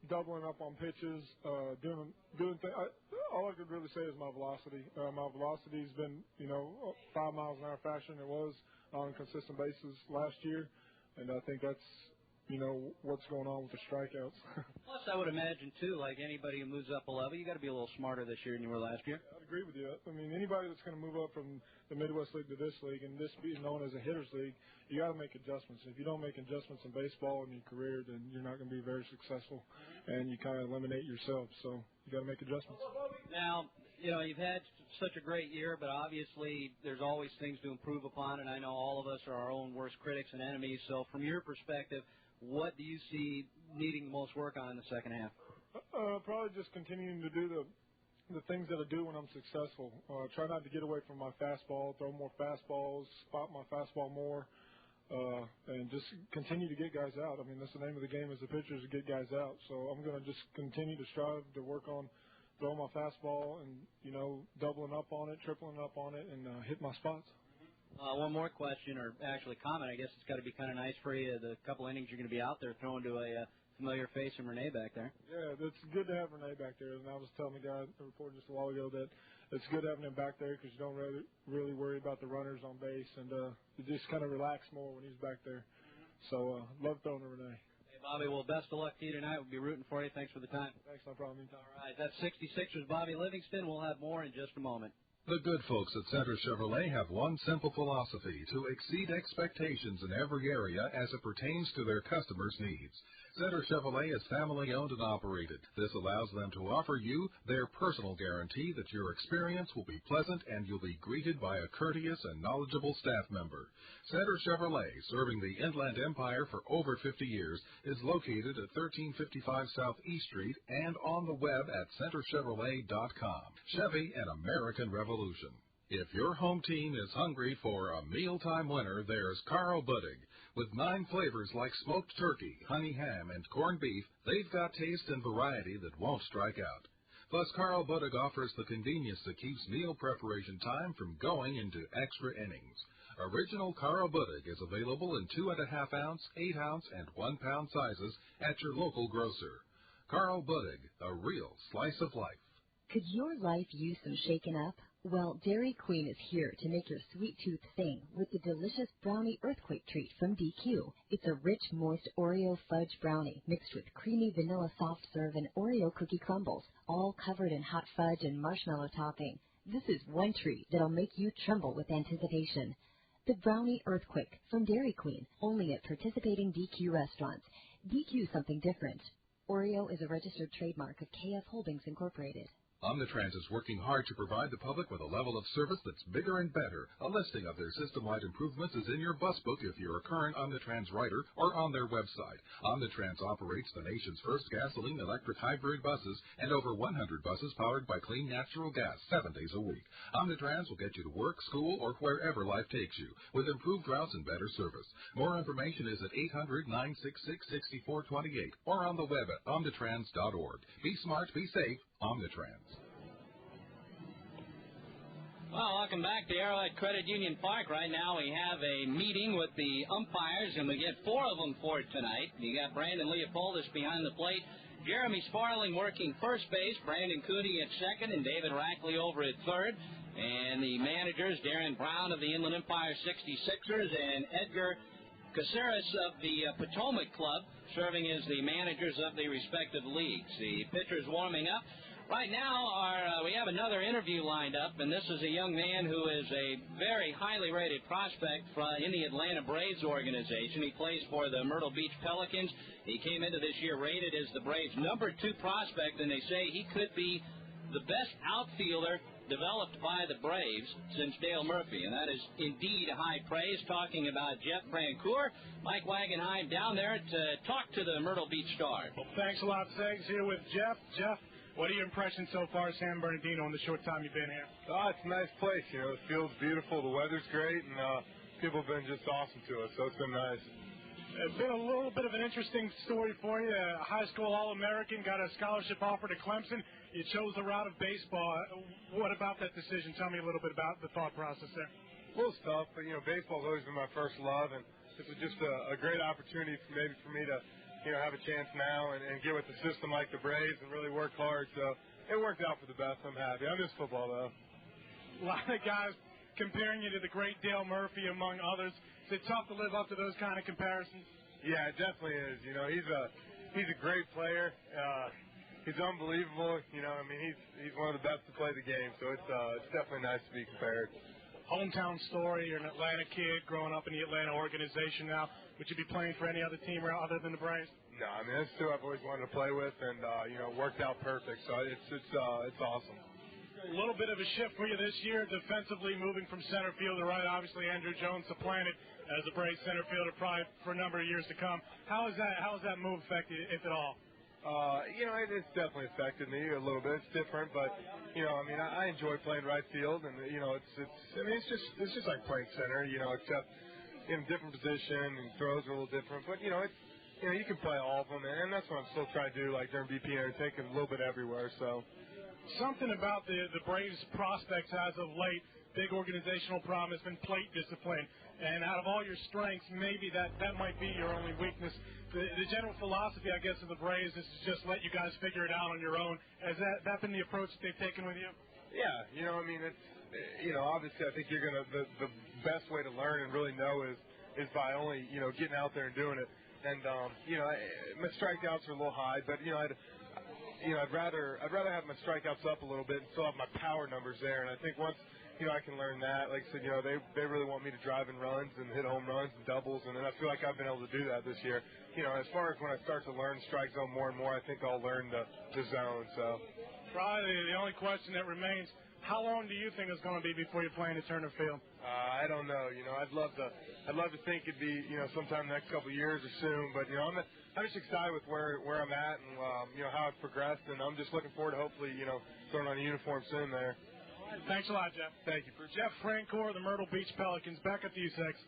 Speaker 1: Doubling up on pitches, doing things. All I could really say is my velocity. My velocity's been, 5 miles an hour faster than it was on a consistent basis last year, and I think that's, what's going on with the strikeouts.
Speaker 4: Plus, I would imagine, too, like anybody who moves up a level, you got to be a little smarter this year than you were last year.
Speaker 1: I'd agree with you. I mean, anybody that's going to move up from the Midwest League to this league, and this being known as a hitters league, you got to make adjustments. If you don't make adjustments in baseball in your career, then you're not going to be very successful, and you kind of eliminate yourself. So you got to make adjustments.
Speaker 4: Now, you've had such a great year, but obviously there's always things to improve upon, and I know all of us are our own worst critics and enemies. So from your perspective, what do you see needing the most work on in the second half?
Speaker 1: Probably just continuing to do the things that I do when I'm successful. Try not to get away from my fastball, throw more fastballs, spot my fastball more, and just continue to get guys out. I mean, that's the name of the game as a pitcher, is to get guys out. So I'm going to just continue to strive to work on throwing my fastball and, doubling up on it, tripling up on it, and hit my spots.
Speaker 4: One more question, or actually comment. I guess it's got to be kind of nice for you, the couple innings you're going to be out there throwing to a familiar face in Renee back there.
Speaker 1: Yeah, it's good to have Renee back there. And I was telling the guy, the reporter just a while ago, that it's good having him back there because you don't really worry about the runners on base, and you just kind of relax more when he's back there. So love throwing to Renee.
Speaker 4: Hey, Bobby, well, best of luck to you tonight. We'll be rooting for you. Thanks for the time.
Speaker 1: Thanks, no problem.
Speaker 4: All right, that's 66ers Bobby Livingston. We'll have more in just a moment.
Speaker 9: The good folks at Center Chevrolet have one simple philosophy: to exceed expectations in every area as it pertains to their customers' needs. Center Chevrolet is family-owned and operated. This allows them to offer you their personal guarantee that your experience will be pleasant and you'll be greeted by a courteous and knowledgeable staff member. Center Chevrolet, serving the Inland Empire for over 50 years, is located at 1355 South East Street and on the web at centerchevrolet.com. Chevy, an American Revolution. If your home team is hungry for a mealtime winner, there's Carl Buddig. With 9 flavors like smoked turkey, honey ham, and corned beef, they've got taste and variety that won't strike out. Plus, Carl Buddig offers the convenience that keeps meal preparation time from going into extra innings. Original Carl Buddig is available in 2.5-ounce, 8-ounce, and 1-pound sizes at your local grocer. Carl Buddig, a real slice of life.
Speaker 5: Could your life use some shaking up? Well, Dairy Queen is here to make your sweet tooth sing with the delicious brownie earthquake treat from DQ. It's a rich, moist Oreo fudge brownie mixed with creamy vanilla soft serve and Oreo cookie crumbles, all covered in hot fudge and marshmallow topping. This is one treat that'll make you tremble with anticipation. The Brownie Earthquake from Dairy Queen, only at participating DQ restaurants. DQ something different. Oreo is a registered trademark of KF Holdings Incorporated.
Speaker 9: Omnitrans is working hard to provide the public with a level of service that's bigger and better. A listing of their system-wide improvements is in your bus book if you're a current Omnitrans rider or on their website. Omnitrans operates the nation's first gasoline-electric hybrid buses and over 100 buses powered by clean natural gas 7 days a week. Omnitrans will get you to work, school, or wherever life takes you with improved routes and better service. More information is at 800-966-6428 or on the web at omnitrans.org. Be smart, be safe. Omnitrans.
Speaker 3: Well, welcome back to Arrowhead Credit Union Park. Right now we have a meeting with the umpires, and we get 4 of them for tonight. You got Brandon Leopoldis behind the plate, Jeremy Sparling working first base, Brandon Cooney at second, and David Rackley over at third. And the managers, Darren Brown of the Inland Empire 66ers and Edgar Caceres of the Potomac Club, serving as the managers of the respective leagues. The pitchers warming up. Right now, we have another interview lined up, and this is a young man who is a very highly rated prospect in the Atlanta Braves organization. He plays for the Myrtle Beach Pelicans. He came into this year rated as the Braves' number 2 prospect, and they say he could be the best outfielder developed by the Braves since Dale Murphy, and that is indeed high praise. Talking about Jeff Francoeur, Mike Wagenheim down there to talk to the Myrtle Beach Star.
Speaker 13: Well, thanks a lot, Segs, here with Jeff. Jeff, what are your impressions so far, San Bernardino, in the short time you've been here?
Speaker 2: Oh, it's a nice place. You know, the field's beautiful, the weather's great, and people have been just awesome to us, so it's been nice.
Speaker 13: It's been a little bit of an interesting story for you. A high school All-American, got a scholarship offer to Clemson. You chose the route of baseball. What about that decision? Tell me a little bit about the thought process there.
Speaker 2: Well, it's tough, but, you know, baseball's always been my first love, and this is just a great opportunity for me to, you know, have a chance now and get with the system like the Braves and really work hard. So it worked out for the best. I'm happy. I miss football, though.
Speaker 13: A lot of guys comparing you to the great Dale Murphy, among others. Is it tough to live up to those kind of comparisons?
Speaker 2: Yeah, it definitely is. You know, he's a great player. He's unbelievable. You know, I mean, he's one of the best to play the game. So it's definitely nice to be compared.
Speaker 13: Hometown story. You're an Atlanta kid growing up in the Atlanta organization now. Would you be playing for any other team other than the Braves?
Speaker 2: No, I mean, that's who I've always wanted to play with, and, you know, it worked out perfect. So it's awesome.
Speaker 13: A little bit of a shift for you this year, defensively moving from center field to right. Obviously, Andrew Jones supplanted as a Braves center fielder probably for a number of years to come. How has that move affected you, if at all?
Speaker 2: You know, it's definitely affected me a little bit. It's different, but, you know, I mean, I enjoy playing right field, and, you know, it's just like playing center, you know, except in a different position, and throws are a little different, but, you know, you can play all of them, and that's what I'm still trying to do, like during BP, and take it a little bit everywhere, so.
Speaker 13: Something about the Braves prospects as of late, big organizational problem has been plate discipline. And out of all your strengths, maybe that might be your only weakness. The general philosophy, I guess, of the Braves is to just let you guys figure it out on your own. Has that been the approach that they've taken with you?
Speaker 2: Yeah, you know, I mean, it's, you know, obviously I think you're going to, the best way to learn and really know is by only, you know, getting out there and doing it. And, you know, my strikeouts are a little high, but, you know, I'd rather have my strikeouts up a little bit and still have my power numbers there. And I think once, you know, I can learn that, like I said, you know, they really want me to drive in runs and hit home runs and doubles, and then I feel like I've been able to do that this year. You know, as far as when I start to learn strike zone more and more, I think I'll learn the zone. So
Speaker 13: probably the only question that remains, how long do you think it's going to be before you're playing at Turner Field?
Speaker 2: I don't know. You know, I'd love to think it'd be, you know, sometime the next couple of years or soon. But, you know, I'm just excited with where I'm at and, you know, how I've progressed. And I'm just looking forward to hopefully, you know, throwing on a uniform soon there.
Speaker 13: All right, thanks a lot, Jeff.
Speaker 2: Thank you.
Speaker 13: Jeff Francoeur, the Myrtle Beach Pelicans. Back up to you, Sex.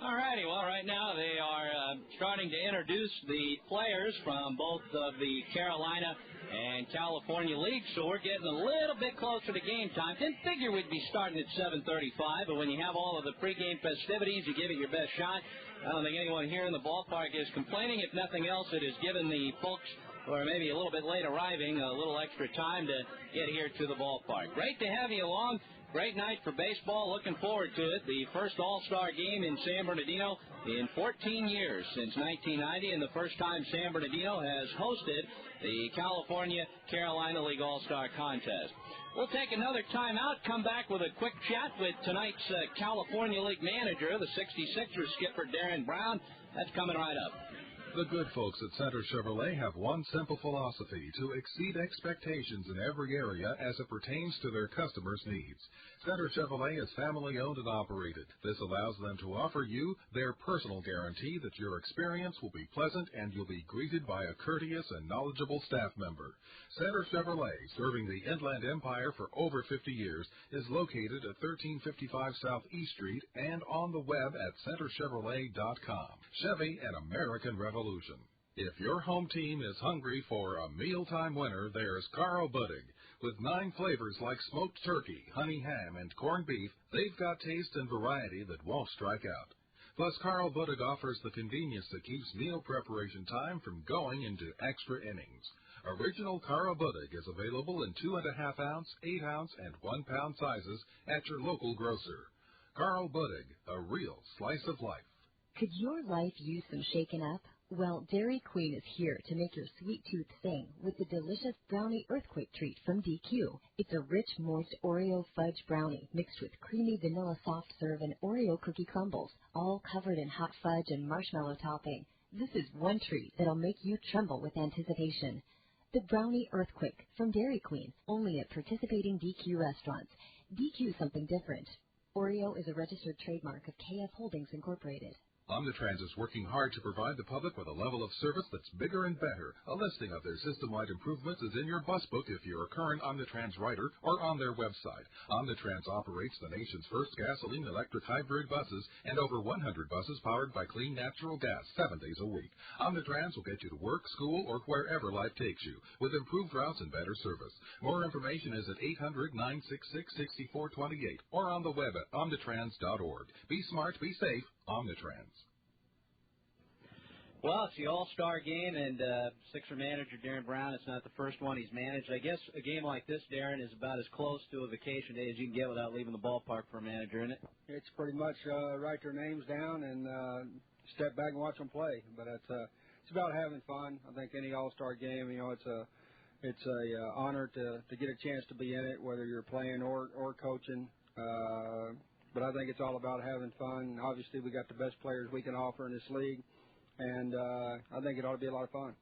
Speaker 3: All righty. Well, right now they are starting to introduce the players from both of the Carolina and California leagues, so we're getting a little bit closer to game time. Didn't figure we'd be starting at 7:35, but when you have all of the pregame festivities, you give it your best shot. I don't think anyone here in the ballpark is complaining. If nothing else, it has given the folks or maybe a little bit late arriving, a little extra time to get here to the ballpark. Great to have you along. Great night for baseball. Looking forward to it. The first All-Star game in San Bernardino in 14 years since 1990, and the first time San Bernardino has hosted the California-Carolina League All-Star Contest. We'll take another timeout, come back with a quick chat with tonight's California League manager, the 66ers skipper Darren Brown. That's coming right up.
Speaker 9: The good folks at Center Chevrolet have one simple philosophy: to exceed expectations in every area as it pertains to their customers' needs. Center Chevrolet is family-owned and operated. This allows them to offer you their personal guarantee that your experience will be pleasant and you'll be greeted by a courteous and knowledgeable staff member. Center Chevrolet, serving the Inland Empire for over 50 years, is located at 1355 South East Street and on the web at centerchevrolet.com. Chevy, an American revolution. If your home team is hungry for a mealtime winner, there's Carl Buddig. With 9 flavors like smoked turkey, honey ham, and corned beef, they've got taste and variety that won't strike out. Plus, Carl Buddig offers the convenience that keeps meal preparation time from going into extra innings. Original Carl Buddig is available in 2.5-ounce, 8-ounce, and 1-pound sizes at your local grocer. Carl Buddig, a real slice of life.
Speaker 5: Could your life use some shaken up? Well, Dairy Queen is here to make your sweet tooth sing with the delicious Brownie Earthquake treat from DQ. It's a rich, moist Oreo fudge brownie mixed with creamy vanilla soft serve and Oreo cookie crumbles, all covered in hot fudge and marshmallow topping. This is one treat that'll make you tremble with anticipation. The Brownie Earthquake from Dairy Queen, only at participating DQ restaurants. DQ something different. Oreo is a registered trademark of KF Holdings Incorporated.
Speaker 9: Omnitrans is working hard to provide the public with a level of service that's bigger and better. A listing of their system-wide improvements is in your bus book if you're a current Omnitrans rider or on their website. Omnitrans operates the nation's first gasoline-electric hybrid buses and over 100 buses powered by clean natural gas 7 days a week. Omnitrans will get you to work, school, or wherever life takes you with improved routes and better service. More information is at 800-966-6428 or on the web at omnitrans.org. Be smart, be safe. Omnitrans.
Speaker 4: Well, it's the All-Star game, and Sixer manager Darren Brown, it's not the first one he's managed. I guess a game like this, Darren, is about as close to a vacation day as you can get without leaving the ballpark for a manager, isn't it?
Speaker 8: It's pretty much write their names down and step back and watch them play. But it's about having fun. I think any All-Star game, it's a honor to get a chance to be in it, whether you're playing or coaching. But I think it's all about having fun. Obviously, we got the best players we can offer in this league, and I think it ought to be a lot of fun.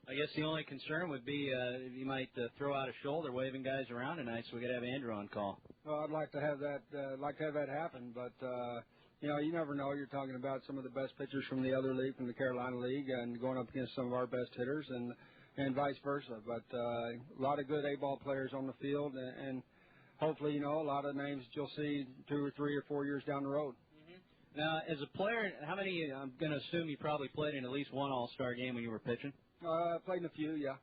Speaker 4: I guess the only concern would be you might throw out a shoulder waving guys around tonight, so we could have Andrew on call.
Speaker 8: Well, I'd like to have that happen, but you never know. You're talking about some of the best pitchers from the other league, from the Carolina League, and going up against some of our best hitters, and vice versa. But a lot of good A-ball players on the field, and hopefully, a lot of names that you'll see 2 or 3 or 4 years down the road.
Speaker 4: Now, as a player, how many, I'm going to assume you probably played in at least one All-Star game when you were pitching?
Speaker 8: Played in a few, yeah.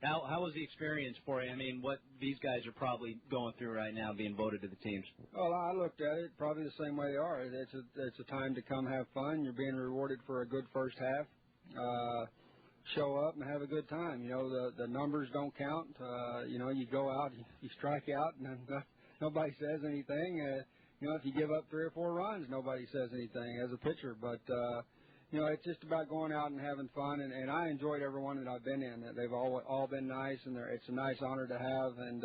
Speaker 4: How was the experience for you? I mean, what these guys are probably going through right now, being voted to the teams?
Speaker 8: Well, I looked at it probably the same way they are. It's a time to come have fun. You're being rewarded for a good first half. Show up and have a good time. The numbers don't count. You go out, you strike out, and nobody says anything. If you give up 3 or 4 runs, nobody says anything as a pitcher. But it's just about going out and having fun. And I enjoyed every one that I've been in. They've all been nice, and it's a nice honor to have. And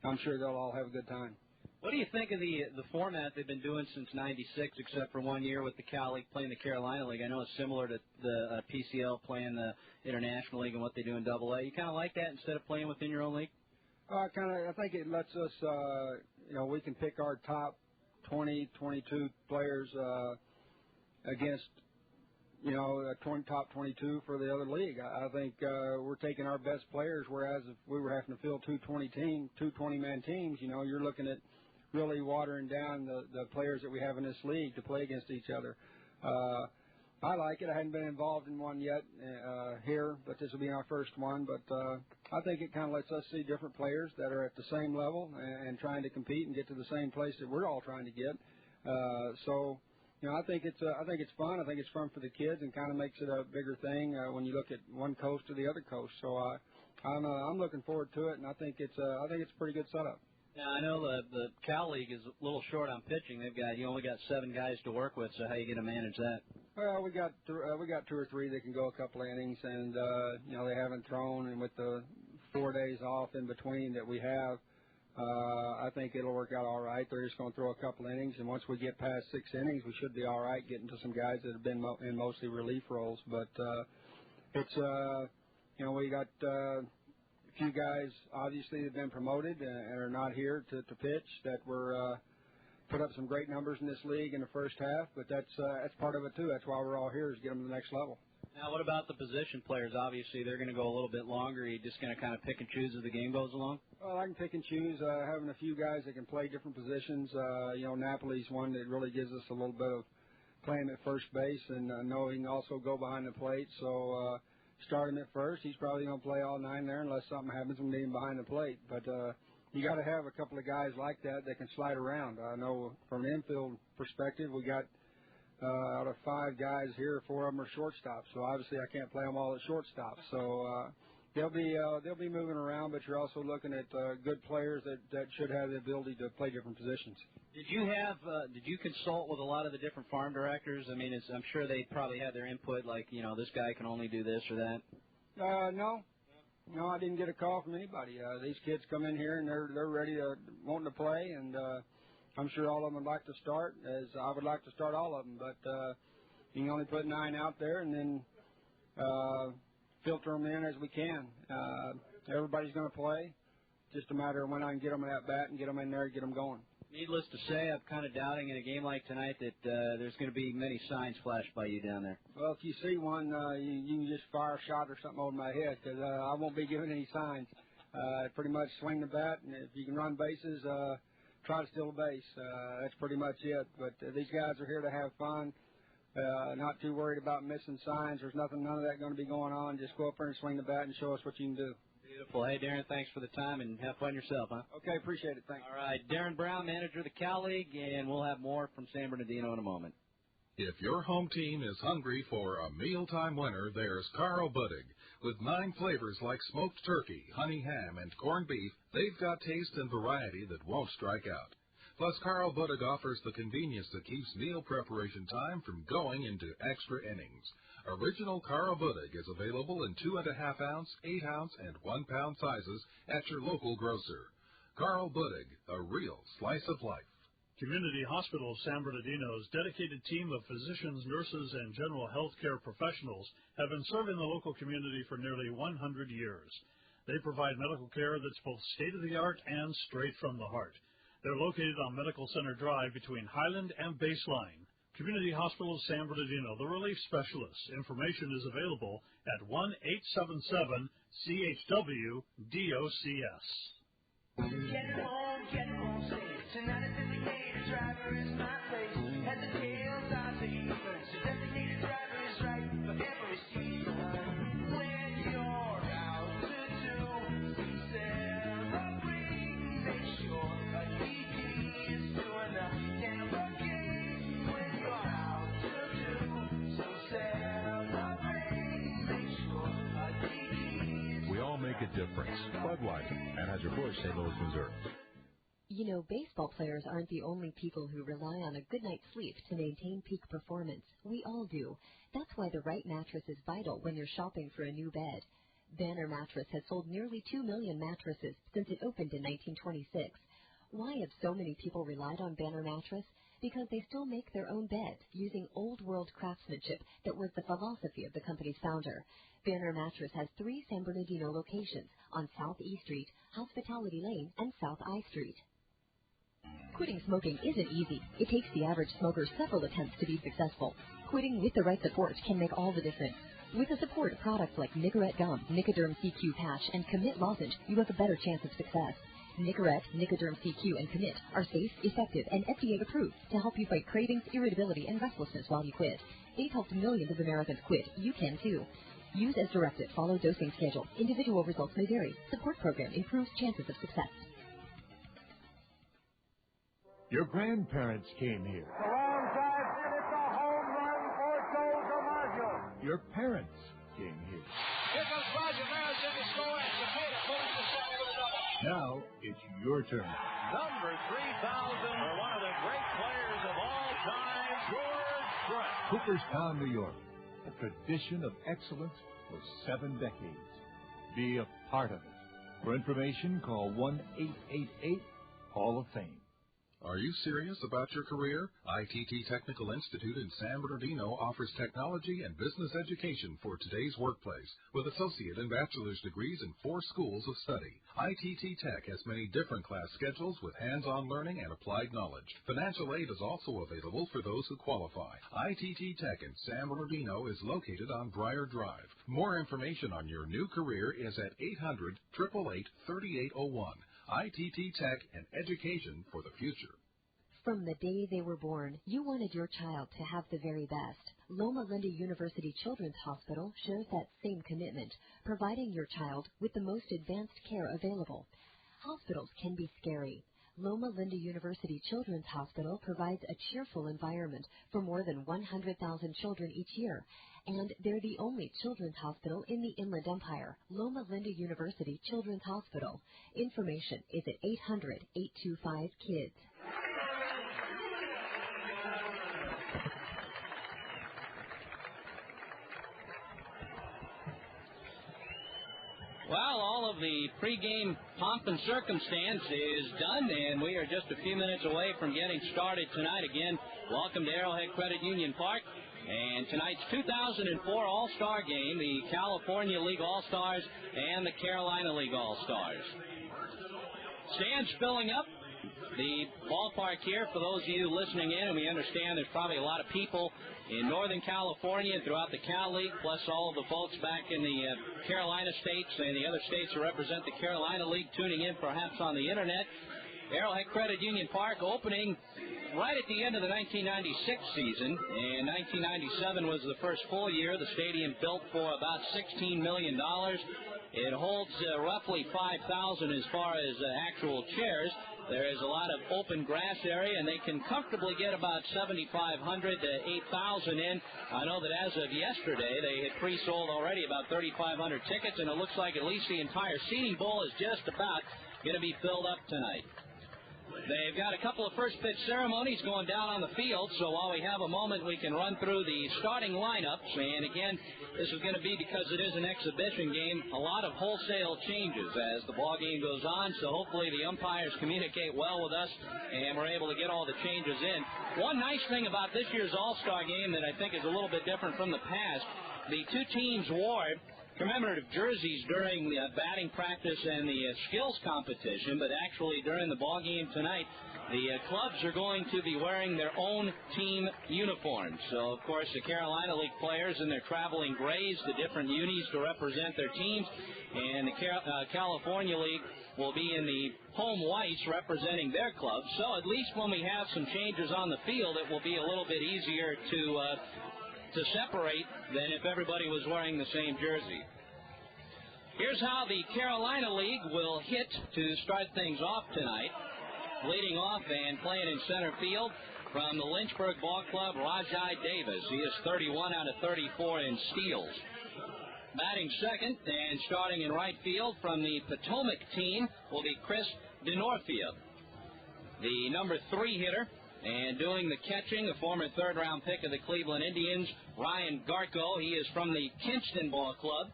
Speaker 8: I'm sure they'll all have a good time.
Speaker 4: What do you think of the format they've been doing since '96, except for 1 year with the Cal League playing the Carolina League? I know it's similar to the PCL playing the International League and what they do in AA. You kind of like that instead of playing within your own league?
Speaker 8: I think it lets us, we can pick our top 20, 22 players against, top 22 for the other league. I think we're taking our best players, whereas if we were having to field two 20-man teams, you're looking at really watering down the players that we have in this league to play against each other. I like it. I hadn't been involved in one yet here, but this will be our first one. But I think it kind of lets us see different players that are at the same level and trying to compete and get to the same place that we're all trying to get. So I think it's fun. I think it's fun for the kids and kind of makes it a bigger thing when you look at one coast to the other coast. So I'm looking forward to it, and I think it's a pretty good setup.
Speaker 4: Now, I know the Cal League is a little short on pitching. You only got 7 guys to work with, so how are you going to manage that?
Speaker 8: Well, we got 2 or 3 that can go a couple of innings, and they haven't thrown, and with the 4 days off in between that we have, I think it'll work out all right. They're just going to throw a couple innings, and once we get past 6 innings, we should be all right getting to some guys that have been in mostly relief roles. But it's we got a few guys obviously that have been promoted and are not here to pitch that were put up some great numbers in this league in the first half. But that's part of it too. That's why we're all here, is get them to the next level.
Speaker 4: Now, what about the position players? Obviously, they're going to go a little bit longer. Are you just going to kind of pick and choose as the game goes along?
Speaker 8: Well, I can pick and choose. Having a few guys that can play different positions. Napoli's one that really gives us a little bit of playing at first base, and know he can also go behind the plate. So start him at first. He's probably going to play all 9 there unless something happens when we need him behind the plate. But you got to have a couple of guys like that can slide around. I know from an infield perspective, we got out of 5 guys here, 4 of them are shortstops. So obviously I can't play them all at shortstop. So they'll be moving around, but you're also looking at good players that should have the ability to play different positions.
Speaker 4: Did you consult with a lot of the different farm directors? I mean, I'm sure they probably had their input, like, this guy can only do this or that.
Speaker 8: No, I didn't get a call from anybody. These kids come in here and they're ready wanting to play, and I'm sure all of them would like to start, as I would like to start all of them. But you can only put 9 out there, and then filter them in as we can. Everybody's going to play. Just a matter of when I can get them at bat and get them in there and get them going.
Speaker 4: Needless to say, I'm kind of doubting in a game like tonight that there's going to be many signs flashed by you down there.
Speaker 8: Well, if you see one, you can just fire a shot or something over my head, because I won't be giving any signs. Pretty much swing the bat, and if you can run bases, try to steal a base. That's pretty much it. But these guys are here to have fun. Not too worried about missing signs. There's none of that going to be going on. Just go up there and swing the bat and show us what you can do.
Speaker 4: Beautiful. Hey, Darren, thanks for the time, and have fun yourself, huh?
Speaker 8: Okay, appreciate it. Thanks.
Speaker 4: All right, Darren Brown, manager of the Cal League, and we'll have more from San Bernardino in a moment.
Speaker 9: If your home team is hungry for a mealtime winner, there's Carl Buddig. With 9 flavors like smoked turkey, honey ham, and corned beef, they've got taste and variety that won't strike out. Plus, Carl Buddig offers the convenience that keeps meal preparation time from going into extra innings. Original Carl Buddig is available in 2.5-ounce, 8-ounce, and 1-pound sizes at your local grocer. Carl Buddig, a real slice of life.
Speaker 20: Community Hospital San Bernardino's dedicated team of physicians, nurses, and general health care professionals have been serving the local community for nearly 100 years. They provide medical care that's both state-of-the-art and straight from the heart. They're located on Medical Center Drive between Highland and Baseline. Community Hospital San Bernardino, the relief specialists. Information is available at 1-877-CHW-DOCS.
Speaker 7: Get home safe. Tonight a designated driver is my place. And the tails are the difference. A designated driver is right for every season. When you're out to do, celebrate. Make sure a DD is doing the tailgate. When you're out to do, so celebrate. Make sure a DD is.
Speaker 22: We all make a difference. Budweiser, Anheuser-Busch, St. Louis, Missouri.
Speaker 5: You know, baseball players aren't the only people who rely on a good night's sleep to maintain peak performance. We all do. That's why the right mattress is vital when you're shopping for a new bed. Banner Mattress has sold nearly 2 million mattresses since it opened in 1926. Why have so many people relied on Banner Mattress? Because they still make their own beds using old-world craftsmanship that was the philosophy of the company's founder. Banner Mattress has 3 San Bernardino locations on South E Street, Hospitality Lane, and South I Street. Quitting smoking isn't easy. It takes the average smoker several attempts to be successful. Quitting with the right support can make all the difference. With the support of products like Nicorette Gum, Nicoderm CQ Patch, and Commit Lozenge, you have a better chance of success. Nicorette, Nicoderm CQ, and Commit are safe, effective, and FDA approved to help you fight cravings, irritability, and restlessness while you quit. They've helped millions of Americans quit. You can too. Use as directed. Follow dosing schedule. Individual results may vary. Support program improves chances of success.
Speaker 11: Your grandparents came here.
Speaker 7: The long drive,
Speaker 10: your parents came here.
Speaker 7: Here comes Roger Maris in to score, and Cepeda pulling the shot for the double.
Speaker 10: Now it's your turn.
Speaker 14: Number 3,000 for one of the great players of all time, George Brett.
Speaker 10: Cooperstown, New York, a tradition of excellence for 7 decades. Be a part of it. For information, call 1-888-Hall of Fame.
Speaker 9: Are you serious about your career? ITT Technical Institute in San Bernardino offers technology and business education for today's workplace with associate and bachelor's degrees in 4 schools of study. ITT Tech has many different class schedules with hands-on learning and applied knowledge. Financial aid is also available for those who qualify. ITT Tech in San Bernardino is located on Briar Drive. More information on your new career is at 800-888-3801. ITT Tech and education for the future.
Speaker 5: From the day they were born, you wanted your child to have the very best. Loma Linda University Children's Hospital shares that same commitment, providing your child with the most advanced care available. Hospitals can be scary. Loma Linda University Children's Hospital provides a cheerful environment for more than 100,000 children each year. And they're the only children's hospital in the Inland Empire. Loma Linda University Children's Hospital. Information is at 800-825-KIDS.
Speaker 3: Well, all of the pregame pomp and circumstance is done, and we are just a few minutes away from getting started tonight. Again, welcome to Arrowhead Credit Union Park. And tonight's 2004 All-Star game, the California League All-Stars and the Carolina League All-Stars. Stands filling up the ballpark here for those of you listening in, and we understand there's probably a lot of people in Northern California and throughout the Cal League, plus all of the folks back in the Carolina states and the other states that represent the Carolina League tuning in perhaps on the Internet. Arrowhead Credit Union Park opening right at the end of the 1996 season, and 1997 was the first full year. The stadium built for about $16 million. It holds roughly 5,000 as far as actual chairs. There is a lot of open grass area, and they can comfortably get about 7,500 to 8,000 in. I know that as of yesterday, they had pre-sold already about 3,500 tickets, and it looks like at least the entire seating bowl is just about going to be filled up tonight. They've got a couple of first-pitch ceremonies going down on the field, so while we have a moment, we can run through the starting lineups. And again, this is going to be, because it is an exhibition game, a lot of wholesale changes as the ball game goes on, so hopefully the umpires communicate well with us, and we're able to get all the changes in. One nice thing about this year's All-Star game that I think is a little bit different from the past, the two teams wore commemorative jerseys during the batting practice and the skills competition, but actually during the ball game tonight, the clubs are going to be wearing their own team uniforms. So, of course, the Carolina League players in their traveling grays, the different unis to represent their teams, and the California League will be in the home whites representing their clubs. So at least when we have some changes on the field, it will be a little bit easier to separate than if everybody was wearing the same jersey. Here's how the Carolina League will hit to start things off tonight. Leading off and playing in center field from the Lynchburg Ball Club, Rajai Davis. He is 31 out of 34 in steals. Batting second and starting in right field from the Potomac team will be Chris DeNorfia. The number 3 hitter and doing the catching, a former third-round pick of the Cleveland Indians, Ryan Garko. He is from the Kinston Ball Club.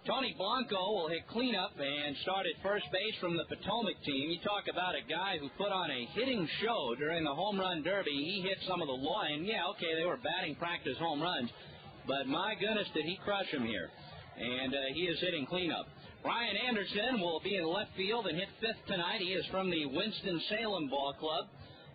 Speaker 3: Tony Blanco will hit cleanup and start at first base from the Potomac team. You talk about a guy who put on a hitting show during the home run derby. He hit some of the line. Yeah, okay, they were batting practice home runs, but my goodness, did he crush him here. And he is hitting cleanup. Ryan Anderson will be in left field and hit fifth tonight. He is from the Winston-Salem Ball Club.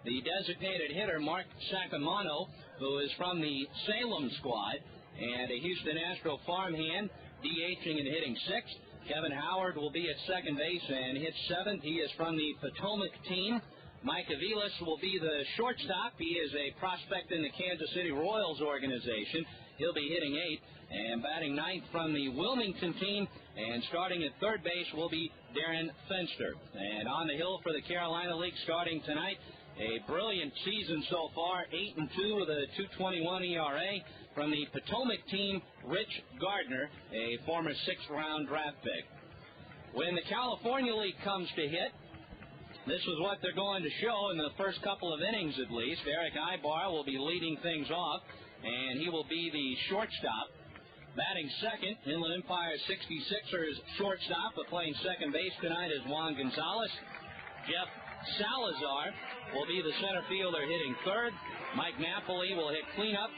Speaker 3: The designated hitter, Mark Sacamano, who is from the Salem squad, and a Houston Astro farmhand, DHing and hitting sixth. Kevin Howard will be at second base and hit seventh. He is from the Potomac team. Mike Aviles will be the shortstop. He is a prospect in the Kansas City Royals organization. He'll be hitting eighth. And batting ninth from the Wilmington team, and starting at third base will be Darren Fenster. And on the hill for the Carolina League starting tonight A brilliant season so far, 8-2 with a 2.21 ERA from the Potomac team, Rich Gardner, a former sixth-round draft pick. When the California League comes to hit, this is what they're going to show in the first couple of innings at least. Eric Ibar will be leading things off, and he will be the shortstop. Batting second, Inland Empire 66ers shortstop, but playing second base tonight is Juan Gonzalez. Jeff Salazar will be the center fielder hitting third. Mike Napoli will hit cleanup.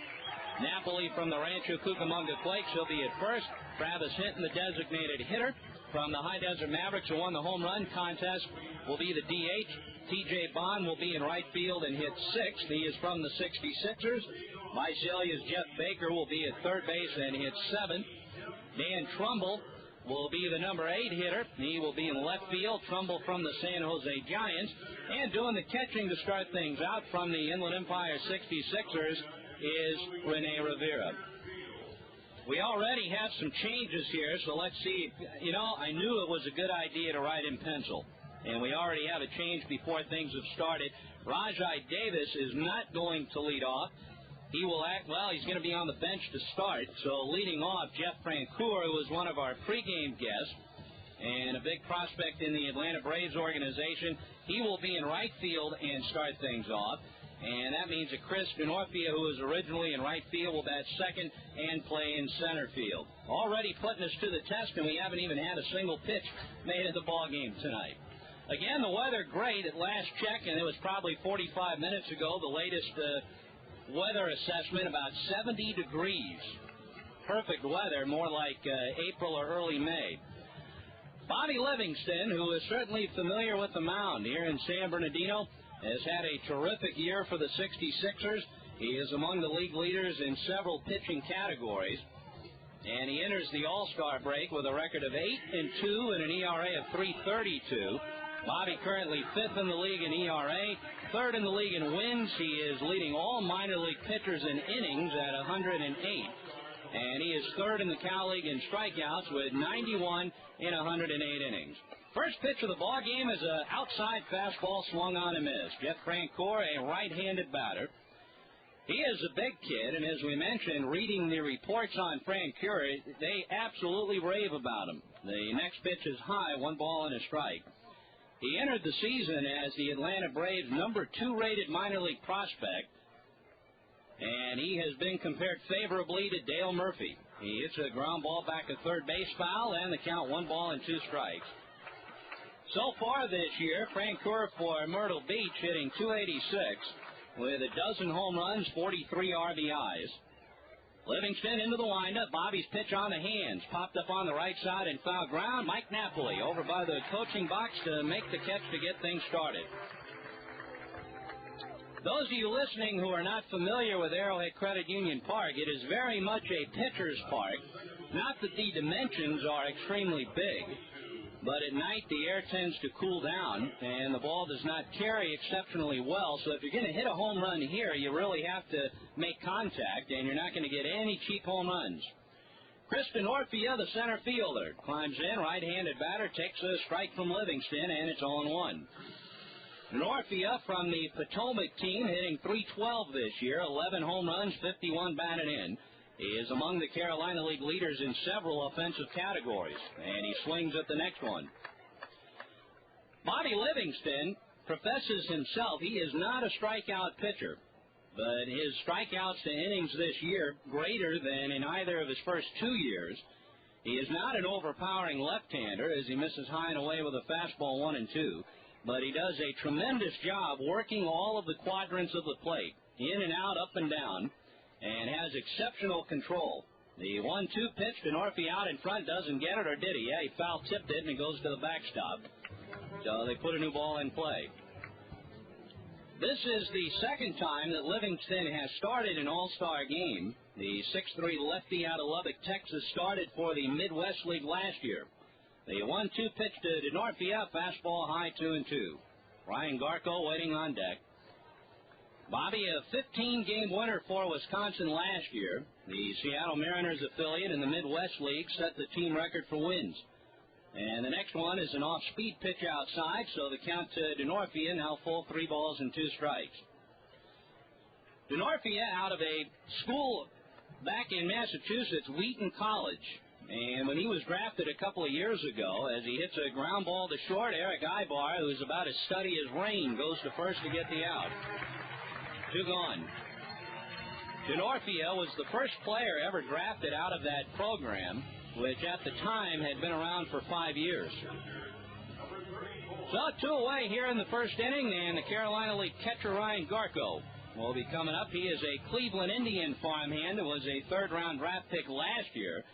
Speaker 3: Napoli from the Rancho Cucamonga Quakes, he'll be at first. Travis Hinton, the designated hitter from the High Desert Mavericks, who won the home run contest, will be the DH. T.J. Bond will be in right field and hit sixth. He is from the 66ers. Visalia's Jeff Baker will be at third base and hit seventh. Dan Trumbull will be the number 8 hitter. He will be in left field. Trumbull from the San Jose Giants. And doing the catching to start things out from the Inland Empire 66ers is Rene Rivera. We already have some changes here, so let's see. You know, I knew it was a good idea to write in pencil, and we already have a change before things have started. Rajai Davis is not going to lead off. He will act, well, he's going to be on the bench to start. So leading off, Jeff Francoeur, who was one of our pregame guests and a big prospect in the Atlanta Braves organization. He will be in right field and start things off. And that means that Chris Denorfia, who was originally in right field, will bat second and play in center field. Already putting us to the test, and we haven't even had a single pitch made at the ball game tonight. Again, the weather great at last check, and it was probably 45 minutes ago, the latest weather assessment, about 70 degrees. Perfect weather, more like April or early May. Bobby Livingston, who is certainly familiar with the mound here in San Bernardino, has had a terrific year for the 66ers. He is among the league leaders in several pitching categories. And he enters the All-Star break with a record of 8-2 and an ERA of .332. Bobby currently 5th in the league in ERA, 3rd in the league in wins. He is leading all minor league pitchers in innings at 108. And he is 3rd in the Cal League in strikeouts with 91 in 108 innings. First pitch of the ball game is an outside fastball swung on and missed. Jeff Francoeur, a right-handed batter. He is a big kid, and as we mentioned, reading the reports on Francoeur, they absolutely rave about him. The next pitch is high, 1 ball and a strike. He entered the season as the Atlanta Braves' number 2 rated minor league prospect, and he has been compared favorably to Dale Murphy. He hits a ground ball back at third base foul, and the count 1 ball and 2 strikes. So far this year, Francoeur for Myrtle Beach hitting .286 with a dozen home runs, 43 RBIs. Livingston into the windup. Bobby's pitch on the hands. Popped up on the right side and foul ground. Mike Napoli over by the coaching box to make the catch to get things started. Those of you listening who are not familiar with Arrowhead Credit Union Park, it is very much a pitcher's park. Not that the dimensions are extremely big, but at night the air tends to cool down and the ball does not carry exceptionally well. So if you're going to hit a home run here, you really have to make contact, and you're not going to get any cheap home runs. Chris Denorfia, the center fielder, climbs in, right-handed batter, takes a strike from Livingston, and it's 0-1. Denorfia from the Potomac team hitting .312 this year, 11 home runs, 51 batted in. He is among the Carolina League leaders in several offensive categories, and he swings at the next one. Bobby Livingston professes himself he is not a strikeout pitcher, but his strikeouts to innings this year greater than in either of his first 2 years. He is not an overpowering left-hander as he misses high and away with a fastball 1 and 2, but he does a tremendous job working all of the quadrants of the plate, in and out, up and down, and has exceptional control. The 1-2 pitch to Denorfia out in front, doesn't get it, or did he? Yeah, he foul-tipped it, and it goes to the backstop. So they put a new ball in play. This is the second time that Livingston has started an all-star game. The 6'3 lefty out of Lubbock, Texas, started for the Midwest League last year. The 1-2 pitch to Denorfia, fastball high 2-2. Ryan Garco waiting on deck. Bobby, a 15-game winner for Wisconsin last year. The Seattle Mariners affiliate in the Midwest League set the team record for wins. And the next one is an off-speed pitch outside, so the count to DeNorfia, now full 3 balls and 2 strikes. DeNorfia out of a school back in Massachusetts, Wheaton College. And when he was drafted a couple of years ago, as he hits a ground ball to short, Eric Ibar, who's about as steady as rain, goes to first to get the out. 2 gone. DeNorfia was the first player ever drafted out of that program, which at the time had been around for 5 years. So 2 away here in the first inning, and the Carolina League catcher Ryan Garko will be coming up. He is a Cleveland Indian farmhand who was a third-round draft pick last year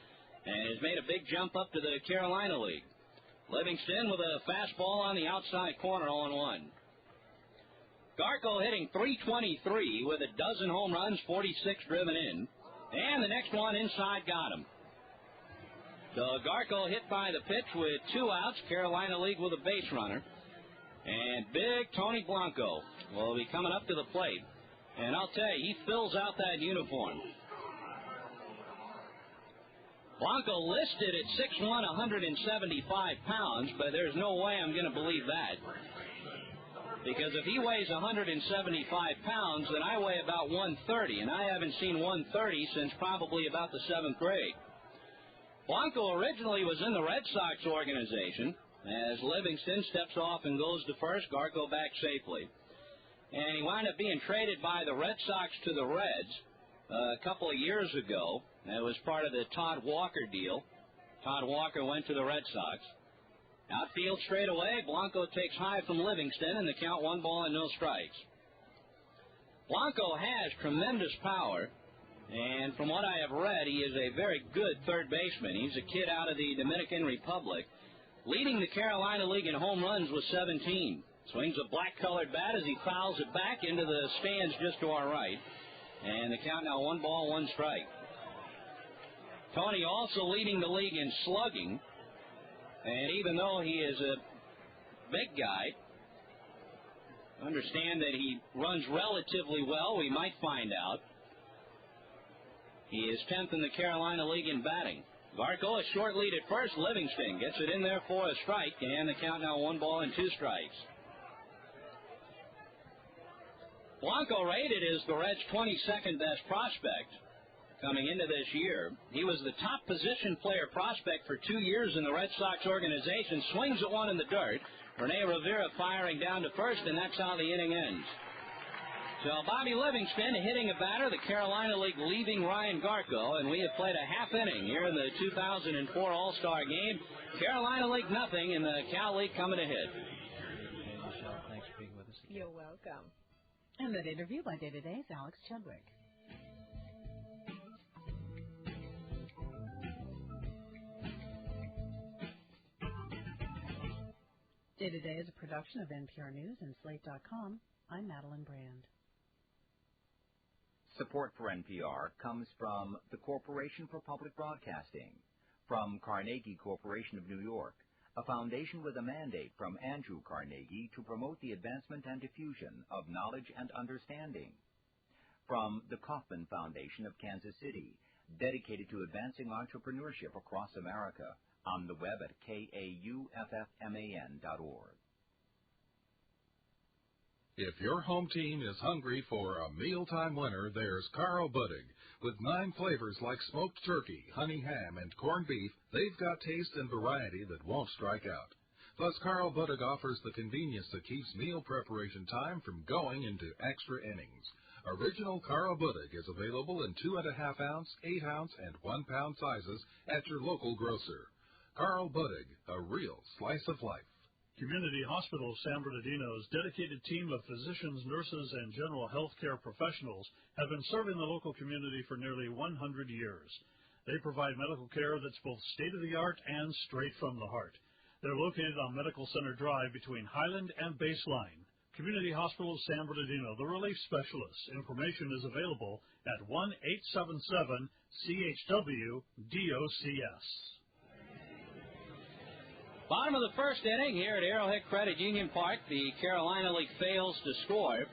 Speaker 3: and has made a big jump up to the Carolina League. Livingston with a fastball on the outside corner, 0-1. Garko hitting .323 with a dozen home runs, 46 driven in. And the next one inside got him. So Garko hit by the pitch with 2 outs. Carolina League with a base runner. And big Tony Blanco will be coming up to the plate. And I'll tell you, he fills out that uniform. Blanco listed at 6'1", 175 pounds, but there's no way I'm going to believe that. Because if he weighs 175 pounds, then I weigh about 130, and I haven't seen 130 since probably about the 7th grade. Blanco originally was in the Red Sox organization. As Livingston steps off and goes to first, Garko back safely. And he wound up being traded by the Red Sox to the Reds a couple of years ago. That was part of the Todd Walker deal. Todd Walker went to the Red Sox. Outfield straight away, Blanco takes high from Livingston, and the count 1 ball and no strikes. Blanco has tremendous power, and from what I have read, he is a very good third baseman. He's a kid out of the Dominican Republic, leading the Carolina League in home runs with 17. Swings a black-colored bat as he fouls it back into the stands just to our right. And the count now 1 ball, 1 strike. Tony also leading the league in slugging. And even though he is a big guy, understand that he runs relatively well. We might find out. He is 10th in the Carolina League in batting. Garko, a short lead at first. Livingston gets it in there for a strike. And the count now 1 ball and 2 strikes. Blanco rated as the Reds' 22nd best prospect coming into this year. He was the top position player prospect for 2 years in the Red Sox organization. Swings at one in the dirt. Rene Rivera firing down to first, and that's how the inning ends. So Bobby Livingston hitting a batter, the Carolina League leaving Ryan Garko, and we have played a half inning here in the 2004 All-Star Game. Carolina League nothing, and the Cal League coming ahead.
Speaker 4: Michelle, thanks for being with us again.
Speaker 16: You're welcome. And that interview by Day Today's Alex Chudwick. Day Today is a production of NPR News and Slate.com. I'm Madeline Brand.
Speaker 17: Support for NPR comes from the Corporation for Public Broadcasting, from Carnegie Corporation of New York, a foundation with a mandate from Andrew Carnegie to promote the advancement and diffusion of knowledge and understanding, from the Kauffman Foundation of Kansas City, dedicated to advancing entrepreneurship across America, on the web at kauffman.org.
Speaker 9: If your home team is hungry for a mealtime winner, there's Carl Buddig. With 9 flavors like smoked turkey, honey ham, and corned beef, they've got taste and variety that won't strike out. Plus, Carl Buddig offers the convenience that keeps meal preparation time from going into extra innings. Original Carl Buddig is available in 2.5-ounce, 8-ounce, and 1-pound sizes at your local grocer. Carl Buddig, a real slice of life.
Speaker 20: Community Hospital San Bernardino's dedicated team of physicians, nurses, and general health care professionals have been serving the local community for nearly 100 years. They provide medical care that's both state-of-the-art and straight from the heart. They're located on Medical Center Drive between Highland and Baseline. Community Hospital San Bernardino, the relief specialists. Information is available at 1-877-CHW-DOCS.
Speaker 3: Bottom of the first inning here at Arrowhead Credit Union Park. The Carolina League fails to score.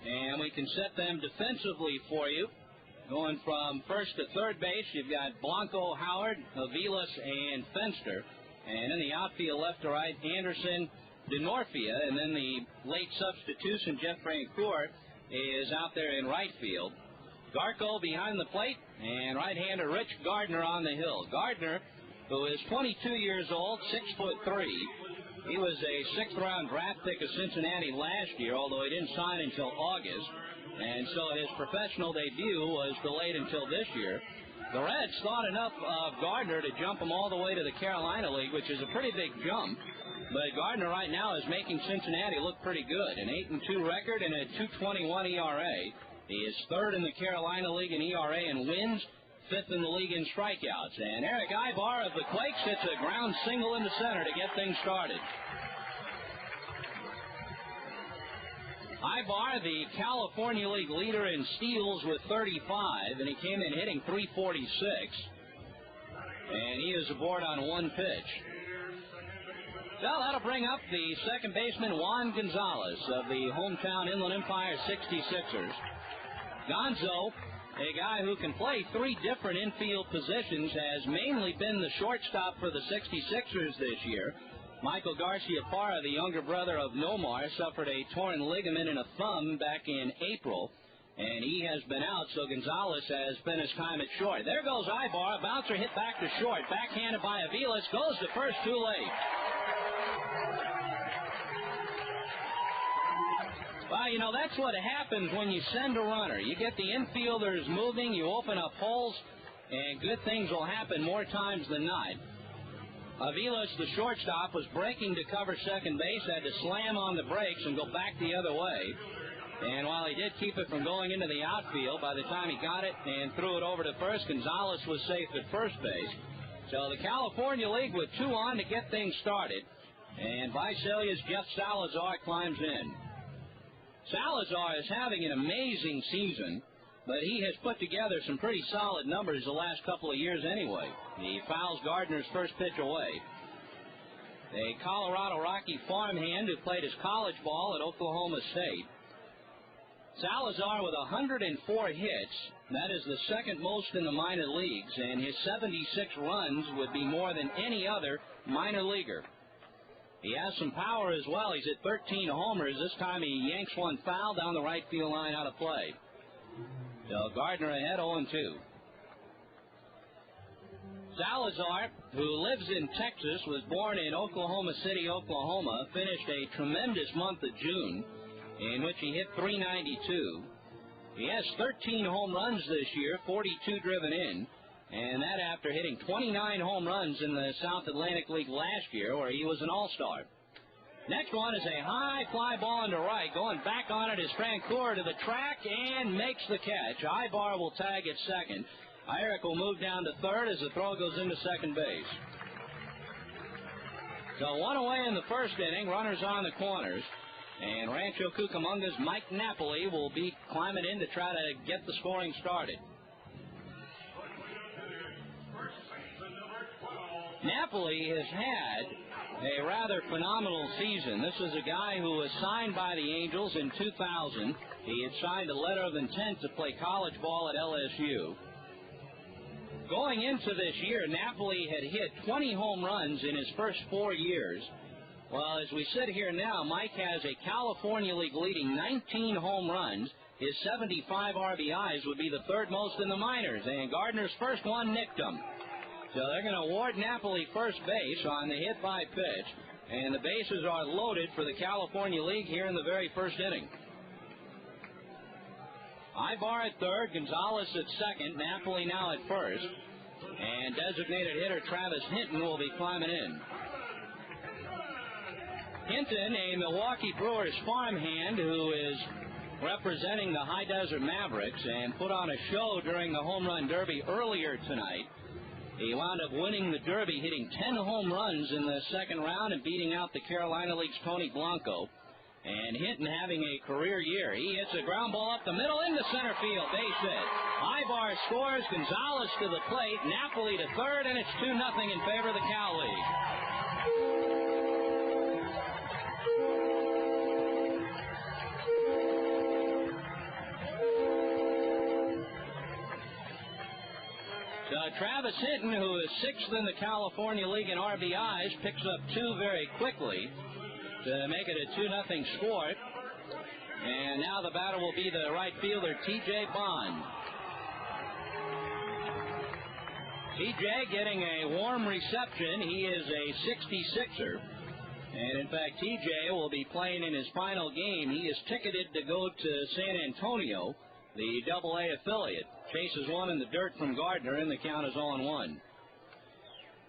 Speaker 3: And we can set them defensively for you. Going from first to third base, you've got Blanco, Howard, Aviles, and Fenster. And in the outfield, left to right, Anderson, DeNorfia, and then the late substitution, Jeff Francoeur, is out there in right field. Garco behind the plate, and right-hander Rich Gardner on the hill. Gardner, who is 22 years old, 6'3". He was a sixth-round draft pick of Cincinnati last year, although he didn't sign until August. And so his professional debut was delayed until this year. The Reds thought enough of Gardner to jump him all the way to the Carolina League, which is a pretty big jump. But Gardner right now is making Cincinnati look pretty good. An 8-2 record and a 2.21 ERA. He is third in the Carolina League in ERA and wins, fifth in the league in strikeouts. And Eric Ibar of the Quakes hits a ground single into center to get things started. Ibar, the California League leader in steals with 35, and he came in hitting .346. And he is aboard on one pitch. Well, that'll bring up the second baseman, Juan Gonzalez of the hometown Inland Empire 66ers. Gonzo, a guy who can play three different infield positions, has mainly been the shortstop for the 66ers this year. Michael Garcia Parra, the younger brother of Nomar, suffered a torn ligament in a thumb back in April, and he has been out, so Gonzalez has spent his time at short. There goes Ibar, a bouncer hit back to short, backhanded by Aviles, goes to first too late. Well, you know, that's what happens when you send a runner. You get the infielders moving, you open up holes, and good things will happen more times than not. Aviles, the shortstop, was breaking to cover second base, had to slam on the brakes and go back the other way. And while he did keep it from going into the outfield, by the time he got it and threw it over to first, Gonzalez was safe at first base. So the California League with two on to get things started. And Visalia's Jeff Salazar climbs in. Salazar is having an amazing season, but he has put together some pretty solid numbers the last couple of years anyway. He fouls Gardner's first pitch away. A Colorado Rocky farmhand who played his college ball at Oklahoma State. Salazar with 104 hits. That is the second most in the minor leagues, and his 76 runs would be more than any other minor leaguer. He has some power as well. He's at 13 homers. This time he yanks one foul down the right field line out of play. So Gardner ahead 0-2. Salazar, who lives in Texas, was born in Oklahoma City, Oklahoma, finished a tremendous month of June in which he hit .392. He has 13 home runs this year, 42 driven in, and that after hitting 29 home runs in the South Atlantic League last year, where he was an all-star. Next one is a high fly ball into right. Going back on it is Francoeur to the track and makes the catch. Ibar will tag at second. Irick will move down to third as the throw goes into second base. So one away in the first inning, runners on the corners. And Rancho Cucamonga's Mike Napoli will be climbing in to try to get the scoring started. Napoli has had a rather phenomenal season. This is a guy who was signed by the Angels in 2000. He had signed a letter of intent to play college ball at LSU. Going into this year, Napoli had hit 20 home runs in his first 4 years. Well, as we sit here now, Mike has a California League leading 19 home runs. His 75 RBIs would be the third most in the minors, and Gardner's first one nicked him. So they're going to award Napoli first base on the hit by pitch, and the bases are loaded for the California League here in the very first inning. Ibar at third, Gonzalez at second, Napoli now at first, and designated hitter Travis Hinton will be climbing in. Hinton, a Milwaukee Brewers farmhand who is representing the High Desert Mavericks and put on a show during the Home Run Derby earlier tonight. He wound up winning the Derby, hitting 10 home runs in the second round and beating out the Carolina League's Tony Blanco. And Hinton having a career year. He hits a ground ball up the middle into center field. Base hit. Ibar scores. Gonzalez to the plate. Napoli to third, and it's 2-0 in favor of the Cal League. So Travis Hinton, who is 6th in the California League in RBIs, picks up 2 very quickly to make it a 2-0 score. And now the batter will be the right fielder, T.J. Bond. T.J. getting a warm reception. He is a 66er. And, in fact, T.J. will be playing in his final game. He is ticketed to go to San Antonio, the Double-A affiliate. Chases one in the dirt from Gardner, and the count is 0-1.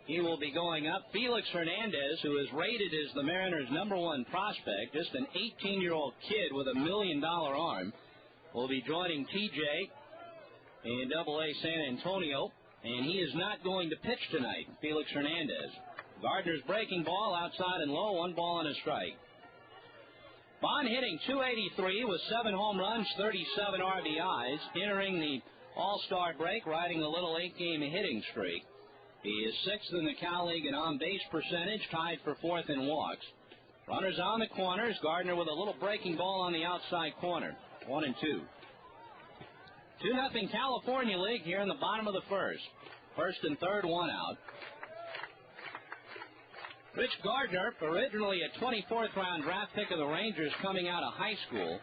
Speaker 3: He will be going up. Felix Hernandez, who is rated as the Mariners' #1 prospect, just an 18-year-old kid with a $1 million arm, will be joining T.J. in Double-A San Antonio, and he is not going to pitch tonight, Felix Hernandez. Gardner's breaking ball outside and low, 1 ball and a strike. Bond hitting .283 with 7 home runs, 37 RBIs, entering the All-Star break, riding a little 8-game hitting streak. He is 6th in the Cal League in on-base percentage, tied for 4th in walks. Runners on the corners. Gardner with a little breaking ball on the outside corner. 1-2. 2-0 California League here in the bottom of the first. First and third, 1 out. Rich Gardner, originally a 24th round draft pick of the Rangers coming out of high school.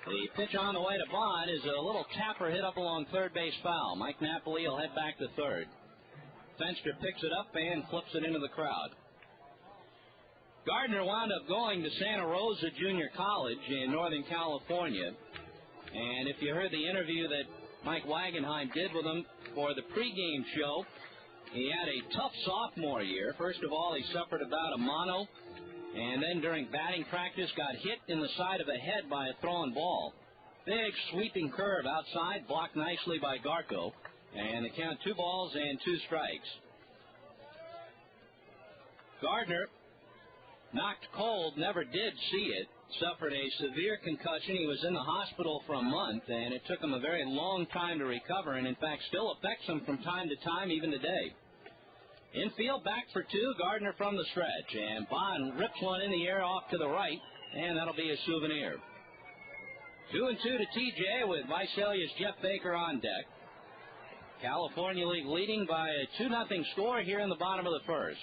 Speaker 3: The pitch on the way to Bond is a little tapper hit up along third base foul. Mike Napoli will head back to third. Fenster picks it up and flips it into the crowd. Gardner wound up going to Santa Rosa Junior College in Northern California. And if you heard the interview that Mike Wagenheim did with him for the pregame show, he had a tough sophomore year. First of all, he suffered about a mono, and then during batting practice got hit in the side of the head by a thrown ball. Big sweeping curve outside, blocked nicely by Garco, and they count 2 balls and 2 strikes. Gardner, knocked cold, never did see it, suffered a severe concussion. He was in the hospital for a month, and it took him a very long time to recover, and in fact still affects him from time to time, even today. Infield back for 2, Gardner from the stretch, and Bond rips one in the air off to the right, and that'll be a souvenir. 2-2 to T.J. with Visalia's Jeff Baker on deck. California League leading by a 2-0 score here in the bottom of the first.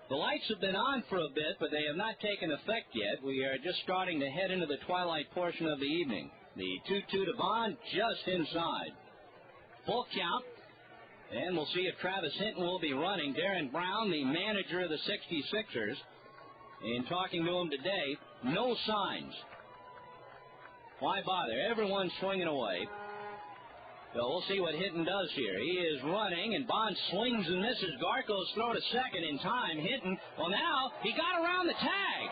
Speaker 3: The lights have been on for a bit, but they have not taken effect yet. We are just starting to head into the twilight portion of the evening. The 2-2 to Bond just inside. Full count. And we'll see if Travis Hinton will be running. Darren Brown, the manager of the 66ers, in talking to him today, no signs. Why bother? Everyone's swinging away. So we'll see what Hinton does here. He is running, and Bond swings and misses. Garco's throw to second in time. Hinton, well, now he got around the tag.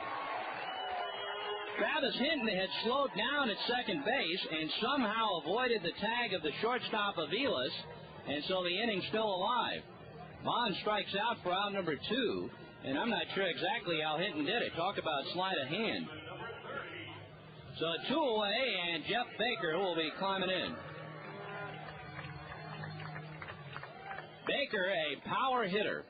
Speaker 3: Travis Hinton had slowed down at second base and somehow avoided the tag of the shortstop Aviles, and so the inning's still alive. Bond strikes out for out number 2, and I'm not sure exactly how Hinton did it. Talk about sleight of hand. So 2 away, and Jeff Baker will be climbing in. Baker, a power hitter.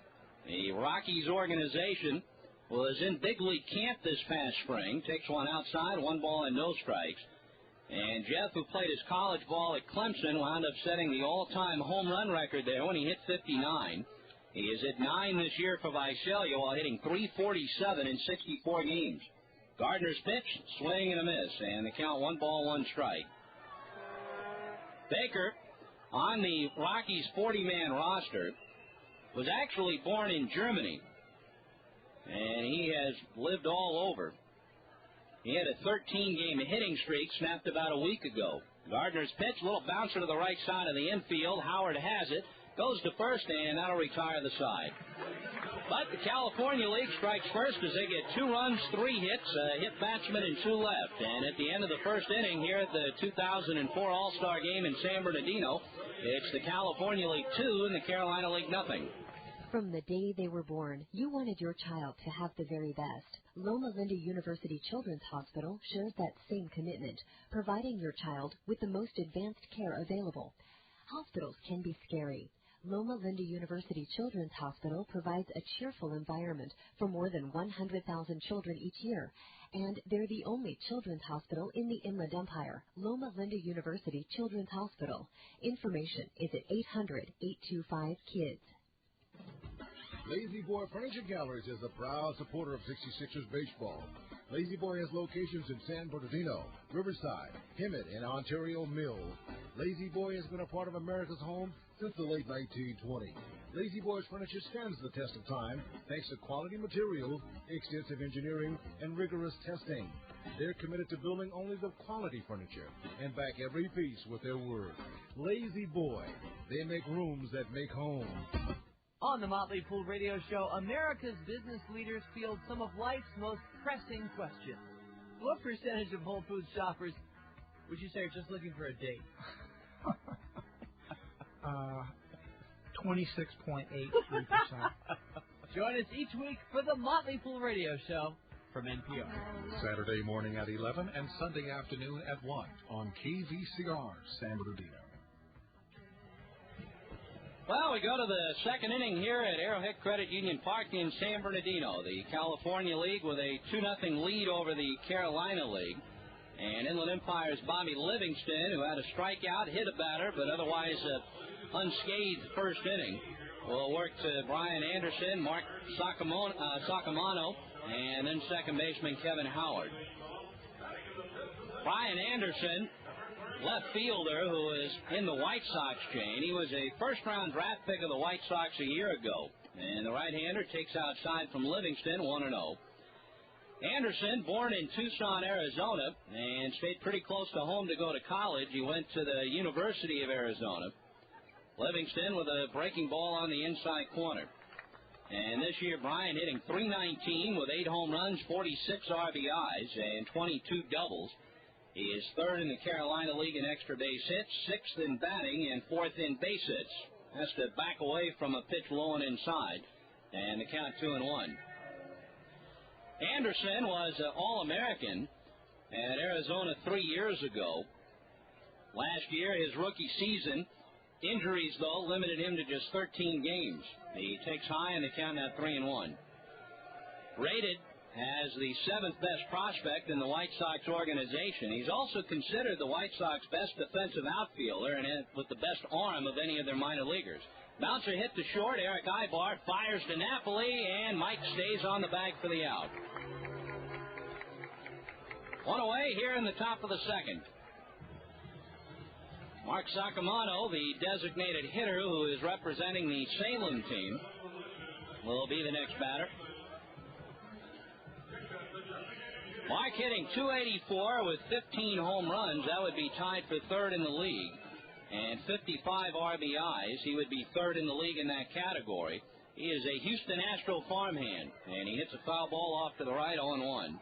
Speaker 3: The Rockies organization was in big league camp this past spring. Takes one outside, 1 ball and no strikes. And Jeff, who played his college ball at Clemson, wound up setting the all-time home run record there when he hit 59. He is at 9 this year for Visalia while hitting .347 in 64 games. Gardner's pitch, swing and a miss, and the count 1 ball, 1 strike. Baker, on the Rockies' 40-man roster, was actually born in Germany, and he has lived all over. He had a 13-game hitting streak snapped about a week ago. Gardner's pitch, little bouncer to the right side of the infield. Howard has it, goes to first, and that'll retire the side. But the California League strikes first as they get 2 runs, 3 hits, a hit batsman, and 2 left. And at the end of the first inning here at the 2004 All-Star Game in San Bernardino, it's the California League 2 and the Carolina League nothing.
Speaker 5: From the day they were born, you wanted your child to have the very best. Loma Linda University Children's Hospital shares that same commitment, providing your child with the most advanced care available. Hospitals can be scary. Loma Linda University Children's Hospital provides a cheerful environment for more than 100,000 children each year, and they're the only children's hospital in the Inland Empire. Loma Linda University Children's Hospital. Information is at 800-825-KIDS.
Speaker 21: Lazy Boy Furniture Galleries is a proud supporter of 66ers baseball. Lazy Boy has locations in San Bernardino, Riverside, Hemet, and Ontario Mills. Lazy Boy has been a part of America's home since the late 1920s. Lazy Boy's furniture stands the test of time thanks to quality materials, extensive engineering, and rigorous testing. They're committed to building only the quality furniture and back every piece with their word. Lazy Boy. They make rooms that make homes.
Speaker 15: On the Motley Fool Radio Show, America's business leaders field some of life's most pressing questions. What percentage of Whole Foods shoppers would you say are just looking for a date?
Speaker 19: 26.83%.
Speaker 15: Join us each week for the Motley Fool Radio Show from NPR.
Speaker 9: Saturday morning at 11 and Sunday afternoon at 1 on KVCR San Bernardino.
Speaker 3: Well, we go to the second inning here at Arrowhead Credit Union Park in San Bernardino. The California League with a 2-0 lead over the Carolina League. And Inland Empire's Bobby Livingston, who had a strikeout, hit a batter, but otherwise unscathed first inning, will work to Brian Anderson, Mark Sacamano, and then second baseman Kevin Howard. Brian Anderson, left fielder who is in the White Sox chain. He was a first-round draft pick of the White Sox a year ago. And the right-hander takes outside from Livingston, 1-0. Anderson, born in Tucson, Arizona, and stayed pretty close to home to go to college. He went to the University of Arizona. Livingston with a breaking ball on the inside corner. And this year, Brian hitting .319 with 8 home runs, 46 RBIs, and 22 doubles. He is third in the Carolina League in extra base hits, sixth in batting, and fourth in base hits. Has to back away from a pitch low and inside, and the count 2-1. Anderson was an All-American at Arizona 3 years ago. Last year, his rookie season, injuries, though, limited him to just 13 games. He takes high in the count now 3-1. Rated as the 7th best prospect in the White Sox organization. He's also considered the White Sox best defensive outfielder and with the best arm of any of their minor leaguers. Bouncer hit to short. Eric Ibar fires to Napoli, and Mike stays on the bag for the out. One away here in the top of the second. Mark Sacamano, the designated hitter who is representing the Salem team, will be the next batter. Mark hitting .284 with 15 home runs. That would be tied for third in the league. And 55 RBIs. He would be third in the league in that category. He is a Houston Astro farmhand, and he hits a foul ball off to the right, 0-1.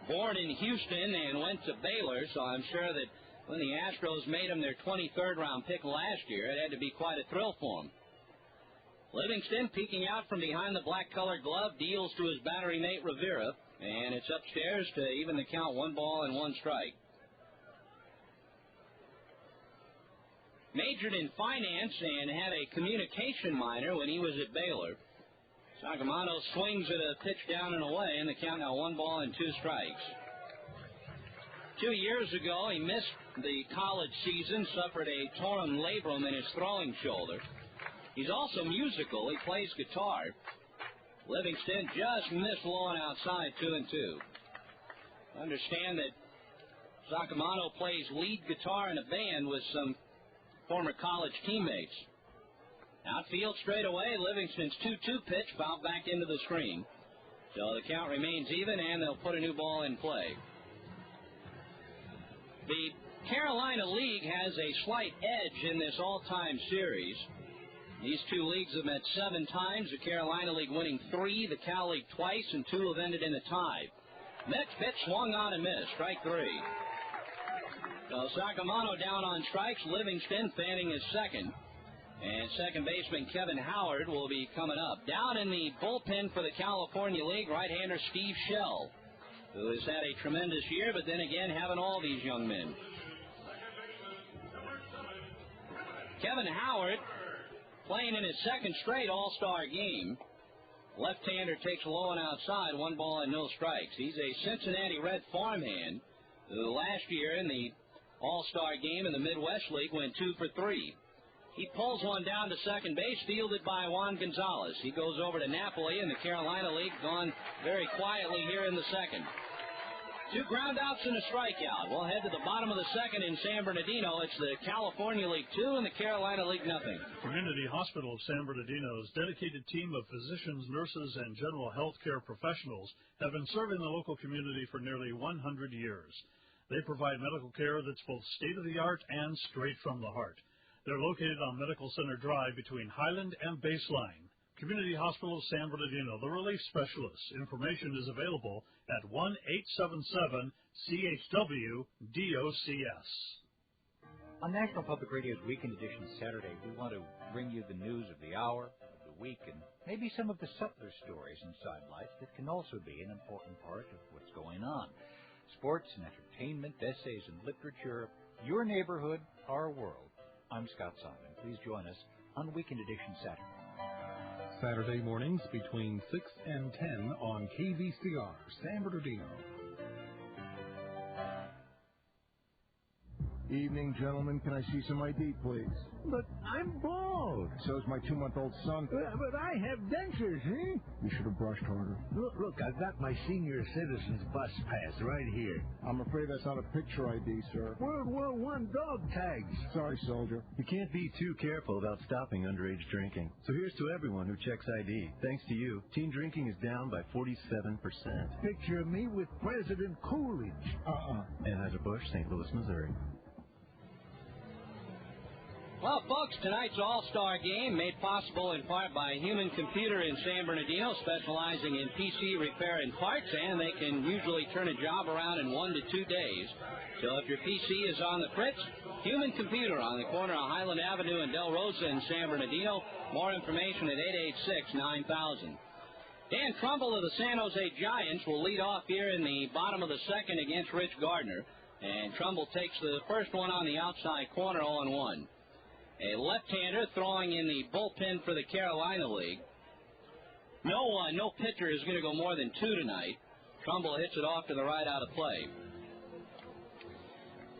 Speaker 3: Born in Houston and went to Baylor, so I'm sure that when the Astros made him their 23rd round pick last year, it had to be quite a thrill for him. Livingston, peeking out from behind the black-colored glove, deals to his battery mate Rivera. And it's upstairs to even the count, 1 ball and 1 strike. Majored in finance and had a communication minor when he was at Baylor. Sacamano swings at a pitch down and away, and the count now 1 ball and 2 strikes. 2 years ago, he missed the college season, suffered a torn labrum in his throwing shoulder. He's also musical. He plays guitar. Livingston just missed low and outside, 2-2. Understand that Sacamano plays lead guitar in a band with some former college teammates. Outfield straight away, Livingston's 2-2 pitch fouled back into the screen. So the count remains even, and they'll put a new ball in play. The Carolina League has a slight edge in this all-time series. These two leagues have met 7 times, the Carolina League winning 3, the Cal League twice, and 2 have ended in a tie. Next pitch swung on and missed, strike 3. So Sacamano down on strikes, Livingston fanning his second. And second baseman Kevin Howard will be coming up. Down in the bullpen for the California League, right-hander Steve Shell, who has had a tremendous year, but then again having all these young men. Kevin Howard Playing in his second straight All-Star game. Left-hander takes low and outside, 1 ball and no strikes. He's a Cincinnati Red farmhand who last year in the All-Star game in the Midwest League went 2 for 3. He pulls one down to second base, fielded by Juan Gonzalez. He goes over to Napoli in the Carolina League, gone very quietly here in the second. 2 groundouts and a strikeout. We'll head to the bottom of the second in San Bernardino. It's the California League 2 and the Carolina League nothing.
Speaker 20: Community Hospital of San Bernardino's dedicated team of physicians, nurses, and general health care professionals have been serving the local community for nearly 100 years. They provide medical care that's both state-of-the-art and straight from the heart. They're located on Medical Center Drive between Highland and Baseline. Community Hospital of San Bernardino, the relief specialists. Information is available at 1-877-CHW-DOCS.
Speaker 18: On National Public Radio's Weekend Edition Saturday, we want to bring you the news of the hour, of the week, and maybe some of the subtler stories and sidelights that can also be an important part of what's going on. Sports and entertainment, essays and literature, your neighborhood, our world. I'm Scott Simon. Please join us on Weekend Edition Saturday.
Speaker 9: Saturday mornings between 6 and 10 on KVCR, San Bernardino.
Speaker 11: Evening, gentlemen. Can I see some ID, please?
Speaker 6: But I'm bald.
Speaker 11: So's my 2-month-old son.
Speaker 6: But I have dentures, eh?
Speaker 11: You should have brushed harder.
Speaker 6: Look, I've got my senior citizen's bus pass right here.
Speaker 11: I'm afraid that's not a picture ID, sir.
Speaker 6: World War I dog tags.
Speaker 11: Sorry, soldier.
Speaker 12: You can't be too careful about stopping underage drinking. So here's to everyone who checks ID. Thanks to you, teen drinking is down by 47%.
Speaker 6: Picture me with President Coolidge.
Speaker 12: Anheuser-Busch, St. Louis, Missouri.
Speaker 3: Well, folks, tonight's All-Star game made possible in part by Human Computer in San Bernardino, specializing in PC repair and parts, and they can usually turn a job around in 1 to 2 days. So if your PC is on the fritz, Human Computer on the corner of Highland Avenue and Del Rosa in San Bernardino. More information at 886-9000. Dan Trumbull of the San Jose Giants will lead off here in the bottom of the second against Rich Gardner, and Trumbull takes the first one on the outside corner, 0-1. A left-hander throwing in the bullpen for the Carolina League. No pitcher is going to go more than 2 tonight. Trumbull hits it off to the right out of play.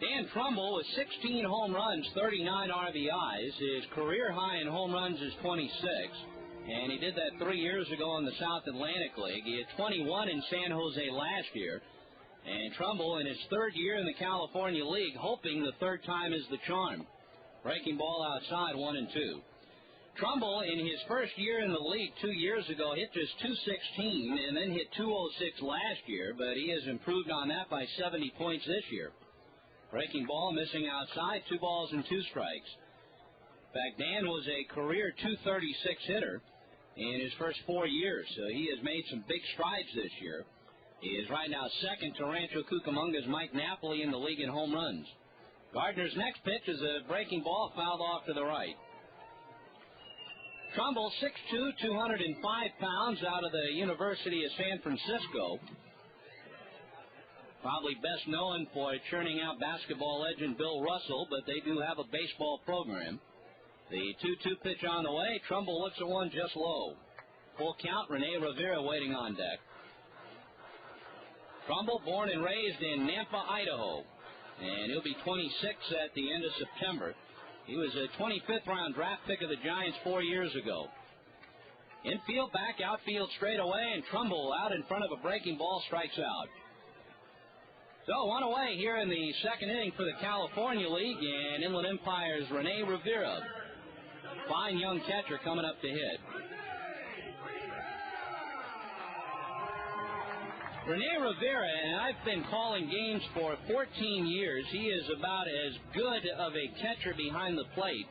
Speaker 3: Dan Trumbull with 16 home runs, 39 RBIs. His career high in home runs is 26, and he did that 3 years ago in the South Atlantic League. He had 21 in San Jose last year. And Trumbull in his 3rd year in the California League, hoping the 3rd time is the charm. Breaking ball outside, 1-2. Trumbull, in his first year in the league 2 years ago, hit just .216 and then hit .206 last year, but he has improved on that by 70 points this year. Breaking ball, missing outside, 2 balls and 2 strikes. In fact, Dan was a career .236 hitter in his first 4 years, so he has made some big strides this year. He is right now second to Rancho Cucamonga's Mike Napoli in the league in home runs. Gardner's next pitch is a breaking ball fouled off to the right. Trumbull, 6'2", 205 pounds, out of the University of San Francisco. Probably best known for churning out basketball legend Bill Russell, but they do have a baseball program. The 2-2 pitch on the way. Trumbull looks at one just low. Full count, Rene Rivera waiting on deck. Trumbull, born and raised in Nampa, Idaho. And he'll be 26 at the end of September. He was a 25th round draft pick of the Giants 4 years ago. Infield back, outfield straight away, and Trumbull out in front of a breaking ball strikes out. So 1 away here in the second inning for the California League, and Inland Empire's Rene Rivera. Fine young catcher coming up to hit. Rene Rivera, and I've been calling games for 14 years. He is about as good of a catcher behind the plate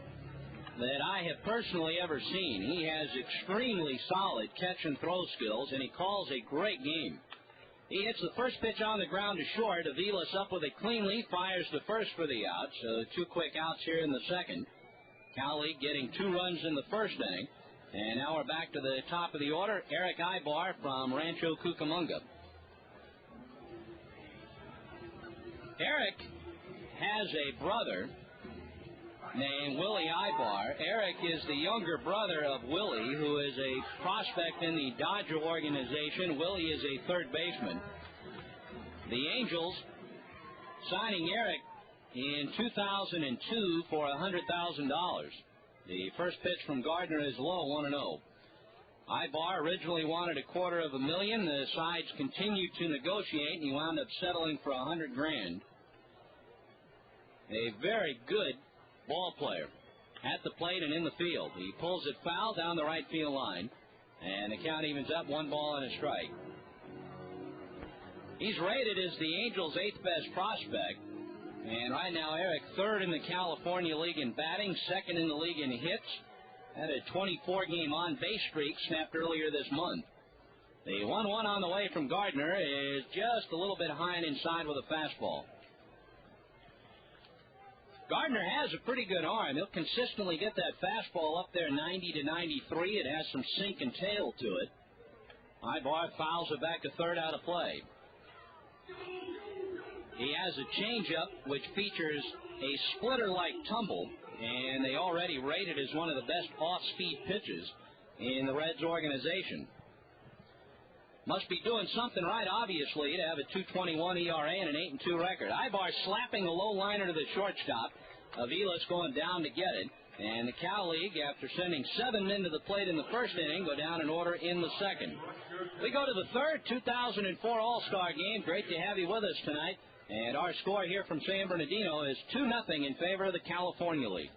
Speaker 3: that I have personally ever seen. He has extremely solid catch and throw skills, and he calls a great game. He hits the first pitch on the ground to short. Aviles up with a clean lead, fires the first for the out. So 2 quick outs here in the second. Cal League getting 2 runs in the first inning. And now we're back to the top of the order. Eric Ibar from Rancho Cucamonga. Eric has a brother named Willie Ibar. Eric is the younger brother of Willie, who is a prospect in the Dodger organization. Willie is a third baseman. The Angels signing Eric in 2002 for $100,000. The first pitch from Gardner is low, 1-0. Ibar originally wanted $250,000. The sides continued to negotiate, and he wound up settling for $100,000. A very good ball player at the plate and in the field. He pulls it foul down the right field line, and the count evens up, 1 ball and a strike. He's rated as the Angels' 8th best prospect, and right now Eric 3rd in the California League in batting, 2nd in the league in hits. Had a 24-game on-base streak snapped earlier this month. The 1-1 on the way from Gardner is just a little bit high and inside with a fastball. Gardner has a pretty good arm. He'll consistently get that fastball up there 90 to 93. It has some sink and tail to it. Ibar fouls it back to third, out of play. He has a changeup which features a splitter-like tumble, and they already rate it as one of the best off-speed pitches in the Reds organization. Must be doing something right, obviously, to have a 2.21 ERA and an 8-2 record. Ibar slapping a low liner to the shortstop. Aviles going down to get it. And the Cal League, after sending 7 men to the plate in the first inning, go down in order in the second. We go to the third 2004 All-Star game. Great to have you with us tonight. And our score here from San Bernardino is 2-0 in favor of the California League.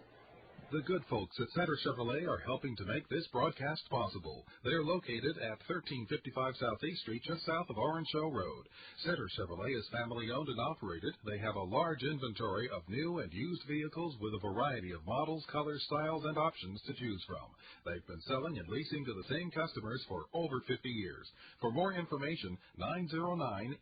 Speaker 9: The good folks at Center Chevrolet are helping to make this broadcast possible. They are located at 1355 Southeast Street, just south of Orange Show Road. Center Chevrolet is family-owned and operated. They have a large inventory of new and used vehicles with a variety of models, colors, styles, and options to choose from. They've been selling and leasing to the same customers for over 50 years. For more information,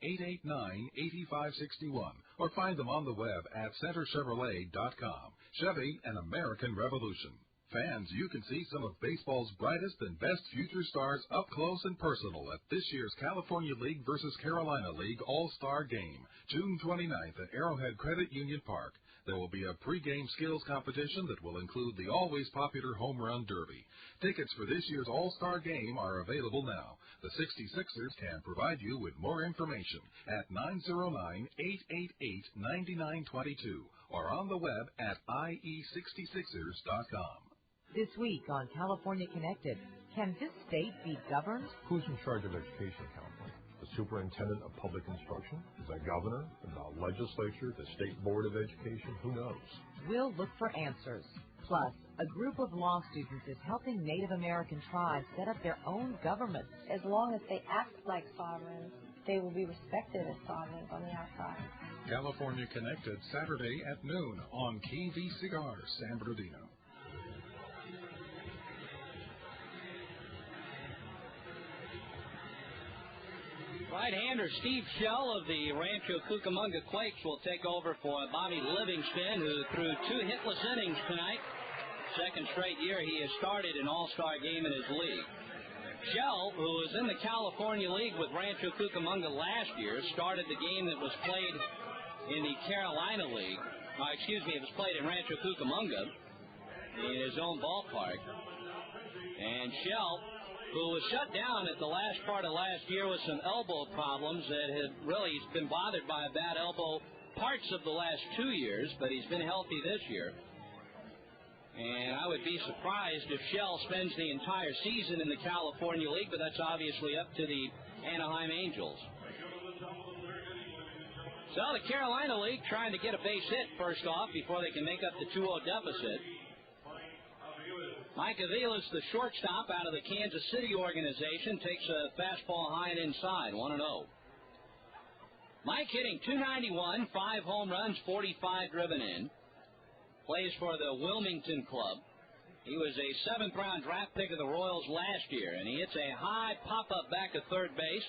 Speaker 9: 909-889-8561, or find them on the web at centerchevrolet.com. Chevy, an American revolution. Fans, you can see some of baseball's brightest and best future stars up close and personal at this year's California League versus Carolina League All-Star Game, June 29th at Arrowhead Credit Union Park. There will be a pregame skills competition that will include the always popular Home Run Derby. Tickets for this year's All-Star Game are available now. The 66ers can provide you with more information at 909-888-9922 or on the web at ie66ers.com.
Speaker 1: This week on California Connected, can this state be governed?
Speaker 11: Who's in charge of education in California? The superintendent of public instruction? Is that governor? The legislature? The state board of education? Who knows?
Speaker 1: We'll look for answers. Plus, a group of law students is helping Native American tribes set up their own governments.
Speaker 19: As long as they act like sovereigns, they will be respected as sovereigns on the outside.
Speaker 9: California Connected, Saturday at noon on KVCR, San Bernardino.
Speaker 3: Right-hander Steve Shell of the Rancho Cucamonga Quakes will take over for Bobby Livingston, who threw 2 hitless innings tonight. Second straight year he has started an all-star game in his league. Shell, who was in the California League with Rancho Cucamonga last year, started the game that was played in the Carolina League. It was played in Rancho Cucamonga in his own ballpark. And Shell, who was shut down at the last part of last year with some elbow problems that had really been bothered by a bad elbow parts of the last 2 years, but he's been healthy this year. And I would be surprised if Shell spends the entire season in the California League, but that's obviously up to the Anaheim Angels. So the Carolina League trying to get a base hit first off before they can make up the 2-0 deficit. Mike Aviles, the shortstop out of the Kansas City organization, takes a fastball high and inside, 1-0. Mike hitting .291, 5 home runs, 45 driven in. Plays for the Wilmington Club. He was a 7th-round draft pick of the Royals last year, and he hits a high pop-up back at third base.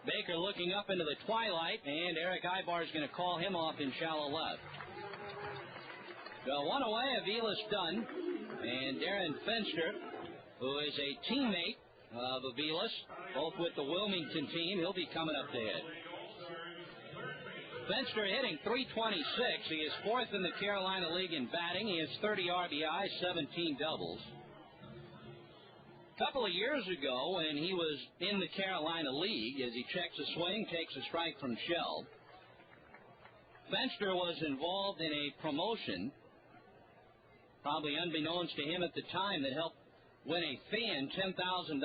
Speaker 3: Baker looking up into the twilight, and Eric Ibar is going to call him off in shallow left. So 1 away, Aviles done, and Darren Fenster, who is a teammate of Aviles, both with the Wilmington team, he'll be coming up to hit. Fenster hitting .326. He is fourth in the Carolina League in batting. He has 30 RBIs, 17 doubles. A couple of years ago, when he was in the Carolina League, as he checks a swing, takes a strike from Shell, Fenster was involved in a promotion, probably unbeknownst to him at the time, that helped win a fan $10,000.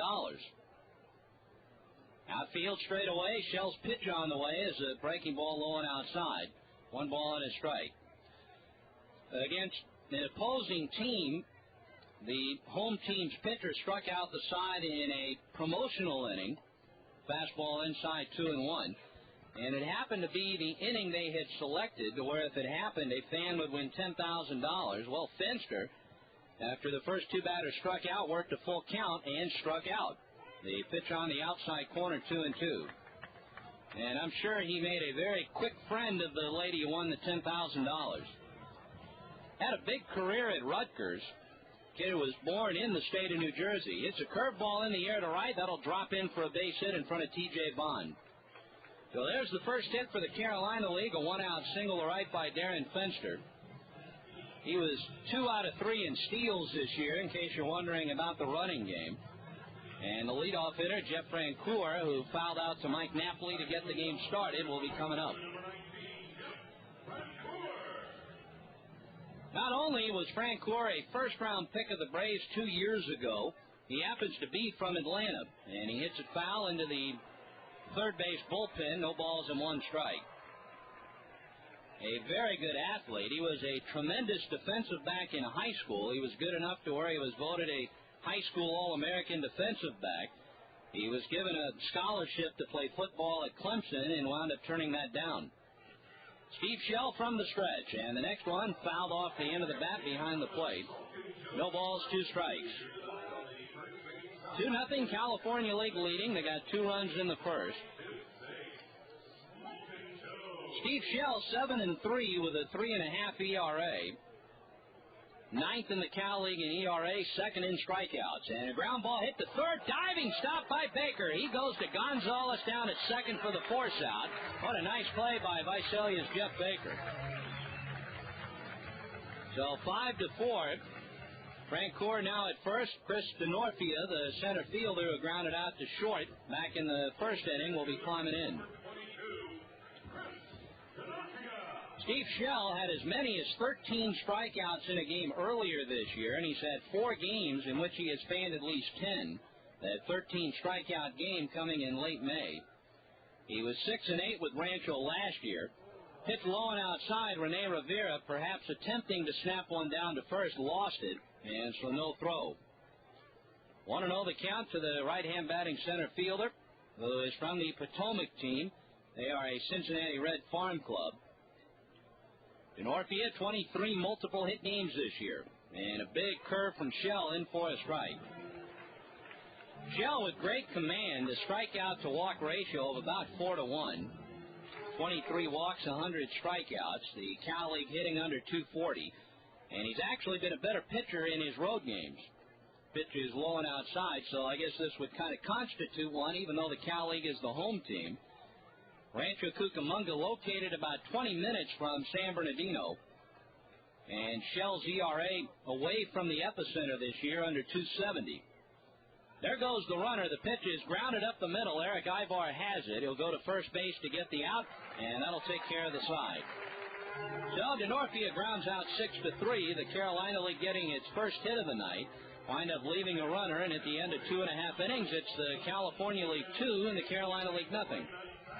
Speaker 3: Outfield straight away. Shell's pitch on the way is a breaking ball low and outside. 1 ball and a strike. Against an opposing team, the home team's pitcher struck out the side in a promotional inning. Fastball inside 2-1. And it happened to be the inning they had selected to where if it happened, a fan would win $10,000. Well, Fenster, after the first 2 batters struck out, worked a full count and struck out. The pitch on the outside corner, 2-2. And I'm sure he made a very quick friend of the lady who won the $10,000. Had a big career at Rutgers. Kid was born in the state of New Jersey. It's a curveball in the air to right. That'll drop in for a base hit in front of T.J. Bond. So there's the first hit for the Carolina League, a 1-out single to right by Darren Fenster. He was 2 out of 3 in steals this year, in case you're wondering about the running game. And the leadoff hitter, Jeff Francoeur, who fouled out to Mike Napoli to get the game started, will be coming up. Not only was Francoeur a first-round pick of the Braves 2 years ago, he happens to be from Atlanta, and he hits it foul into the third base bullpen, no balls and 1 strike. A very good athlete. He was a tremendous defensive back in high school. He was good enough to where he was voted a high school All-American defensive back. He was given a scholarship to play football at Clemson and wound up turning that down. Steve Shell from the stretch, and the next one fouled off the end of the bat behind the plate. No balls, 2 strikes. 2-0 California League leading. They got 2 runs in the first. Steve Shell 7-3 with a 3.5 ERA. 9th in the Cal League in ERA, 2nd in strikeouts. And a ground ball hit the third, diving stop by Baker. He goes to Gonzalez down at second for the force out. What a nice play by Visalia's Jeff Baker. So 5-4. Francoeur now at first. Chris DeNorfia, the center fielder who grounded out to short back in the first inning, will be climbing in. Steve Shell had as many as 13 strikeouts in a game earlier this year, and he's had 4 games in which he has fanned at least 10. That 13 strikeout game coming in late May. He was 6-8 with Rancho last year. Hit low and outside. Rene Rivera, perhaps attempting to snap one down to first, lost it, and so no throw. 1-0 the count to the right-hand batting center fielder, who is from the Potomac team. They are a Cincinnati Red farm club. DeNorfia, 23 multiple hit games this year. And a big curve from Shell in for a strike. Shell with great command, a strikeout to walk ratio of about 4-1. 23 walks, 100 strikeouts. The Cal League hitting under 240. And he's actually been a better pitcher in his road games. Pitch is low and outside, so I guess this would kind of constitute one, even though the Cal League is the home team. Rancho Cucamonga located about 20 minutes from San Bernardino. And Shell's ERA away from the epicenter this year, under 270. There goes the runner. The pitch is grounded up the middle. Eric Ivar has it. He'll go to first base to get the out, and that'll take care of the side. So DeNorfia grounds out 6-3. The Carolina League getting its first hit of the night. Wind up leaving a runner, and at the end of 2.5 innings, it's the California League 2 and the Carolina League nothing.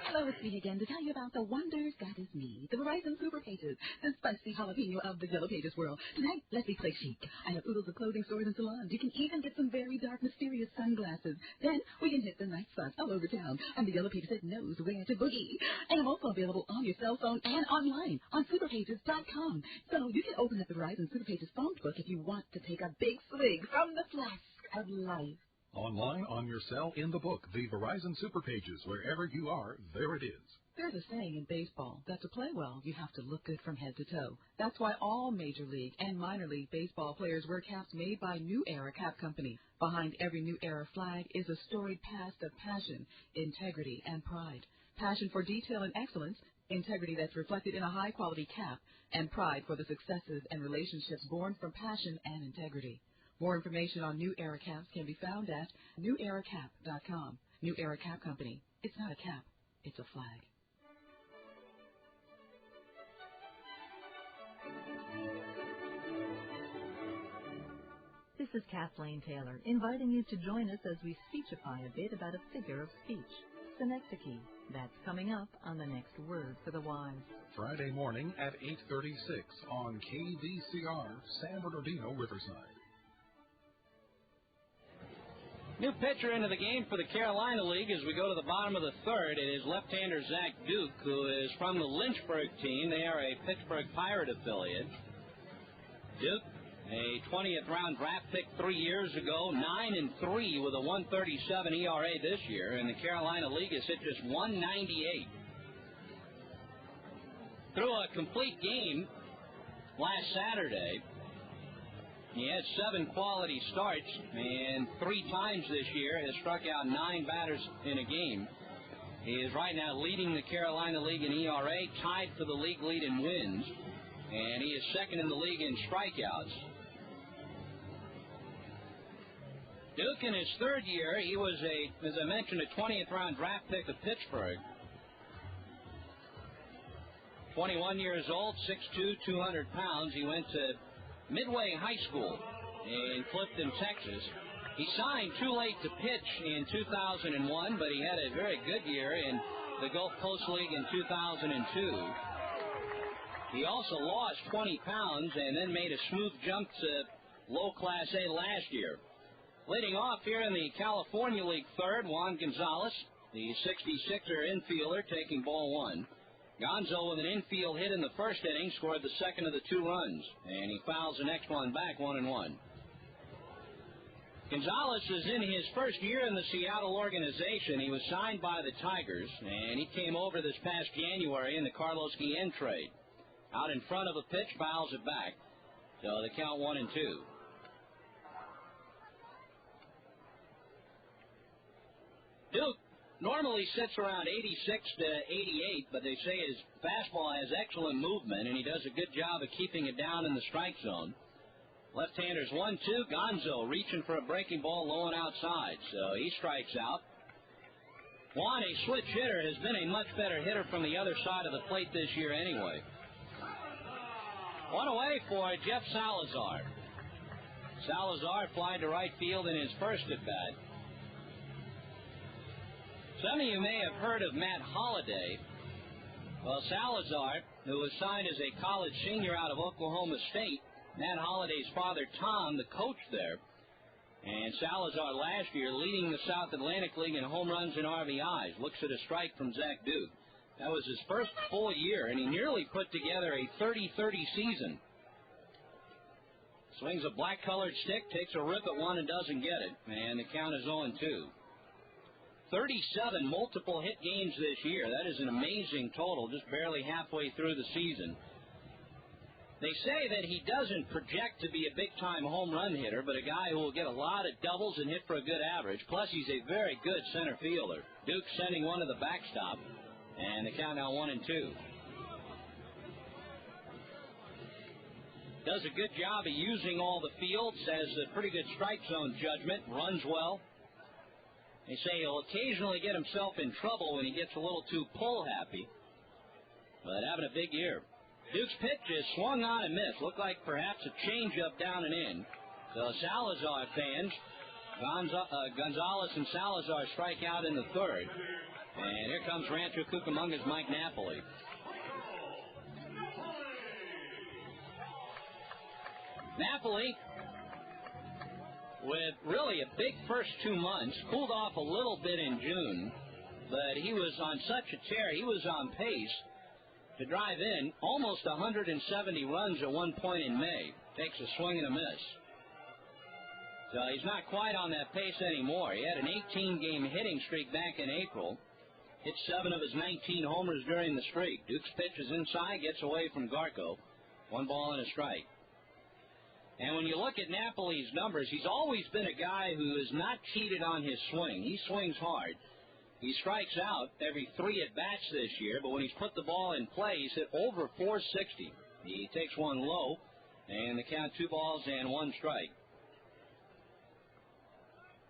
Speaker 2: Hello, it's me again to tell you about the wonders that is me, the Verizon Super Pages, the spicy jalapeno of the Yellow Pages world. Tonight, let's play chic. I have oodles of clothing stores and salons. You can even get some very dark, mysterious sunglasses. Then we can hit the night spots all over town. I'm the Yellow Pages that knows where to boogie. And I'm also available on your cell phone and online on superpages.com. So you can open up the Verizon Super Pages phone book if you want to take a big swig from the flask of life.
Speaker 9: Online, on your cell, in the book, the Verizon Super Pages. Wherever you are, there it is.
Speaker 1: There's a saying in baseball that to play well, you have to look good from head to toe. That's why all Major League and Minor League Baseball players wear caps made by New Era Cap Company. Behind every New Era flag is a storied past of passion, integrity, and pride. Passion for detail and excellence, Integrity that's reflected in a high-quality cap, and pride for the successes and relationships born from passion and integrity. More information on New Era caps can be found at neweracap.com. New Era Cap Company. It's not a cap, it's a flag.
Speaker 8: This is Kathleen Taylor, inviting you to join us as we speechify a bit about a figure of speech, synecdoche. That's coming up on the next Word for the Wise.
Speaker 9: Friday morning at 8:36 on KVCR, San Bernardino, Riverside.
Speaker 3: New pitcher into the game for the Carolina League as we go to the bottom of the third. It is left-hander Zach Duke, who is from the Lynchburg team. They are a Pittsburgh Pirate affiliate. Duke, a 20th-round draft pick 3 years ago, 9-3 with a 1.37 ERA this year, and the Carolina League has hit just 198. Through a complete game last Saturday, he had 7 quality starts, and 3 times this year has struck out 9 batters in a game. He is right now leading the Carolina League in ERA, tied for the league lead in wins, and he is second in the league in strikeouts. Duke, in his third year, he was as I mentioned, a 20th-round draft pick of Pittsburgh. 21 years old, 6'2", 200 pounds. He went to Midway High School in Clifton, Texas. He signed too late to pitch in 2001, but he had a very good year in the Gulf Coast League in 2002. He also lost 20 pounds and then made a smooth jump to low Class A last year. Leading off here in the California League third, Juan Gonzalez, the 66er infielder, taking ball 1. Gonzo with an infield hit in the first inning, scored the second of the 2 runs, and he fouls the next one back, 1-1. Gonzalez is in his first year in the Seattle organization. He was signed by the Tigers, and he came over this past January in the Carlos Guillen trade. Out in front of a pitch, fouls it back. So the count 1-2. Duke normally sits around 86 to 88, but they say his fastball has excellent movement, and he does a good job of keeping it down in the strike zone. Left-handers 1-2. Gonzo reaching for a breaking ball low and outside, so he strikes out. Juan, a switch hitter, has been a much better hitter from the other side of the plate this year anyway. 1 away for Jeff Salazar. Salazar flied to right field in his first at-bat. Some of you may have heard of Matt Holliday. Well, Salazar, who was signed as a college senior out of Oklahoma State, Matt Holliday's father, Tom, the coach there. And Salazar last year leading the South Atlantic League in home runs and RBIs. Looks at a strike from Zach Duke. That was his first full year, and he nearly put together a 30-30 season. Swings a black-colored stick, takes a rip at one and doesn't get it. And the count is 0-2. 37 multiple hit games this year. That is an amazing total, just barely halfway through the season. They say that he doesn't project to be a big-time home run hitter, but a guy who will get a lot of doubles and hit for a good average. Plus, he's a very good center fielder. Duke sending one to the backstop, and the count now 1-2. Does a good job of using all the fields, has a pretty good strike zone judgment, runs well. They say he'll occasionally get himself in trouble when he gets a little too pull-happy, but having a big year. Duke's pitch is swung on and missed. Looked like perhaps a changeup down and in. So Salazar fans, Gonzalez and Salazar strike out in the third. And here comes Rancho Cucamonga's Mike Napoli. Napoli, with really a big first 2 months, cooled off a little bit in June, but he was on such a tear, he was on pace to drive in almost 170 runs at one point in May. Takes a swing and a miss. So he's not quite on that pace anymore. He had an 18-game hitting streak back in April. Hit 7 of his 19 homers during the streak. Duke's pitch is inside, gets away from Garco. 1 ball and a strike. And when you look at Napoli's numbers, he's always been a guy who has not cheated on his swing. He swings hard. He strikes out every 3 at-bats this year, but when he's put the ball in play, he's hit over 460. He takes one low, and the count 2 balls and 1 strike.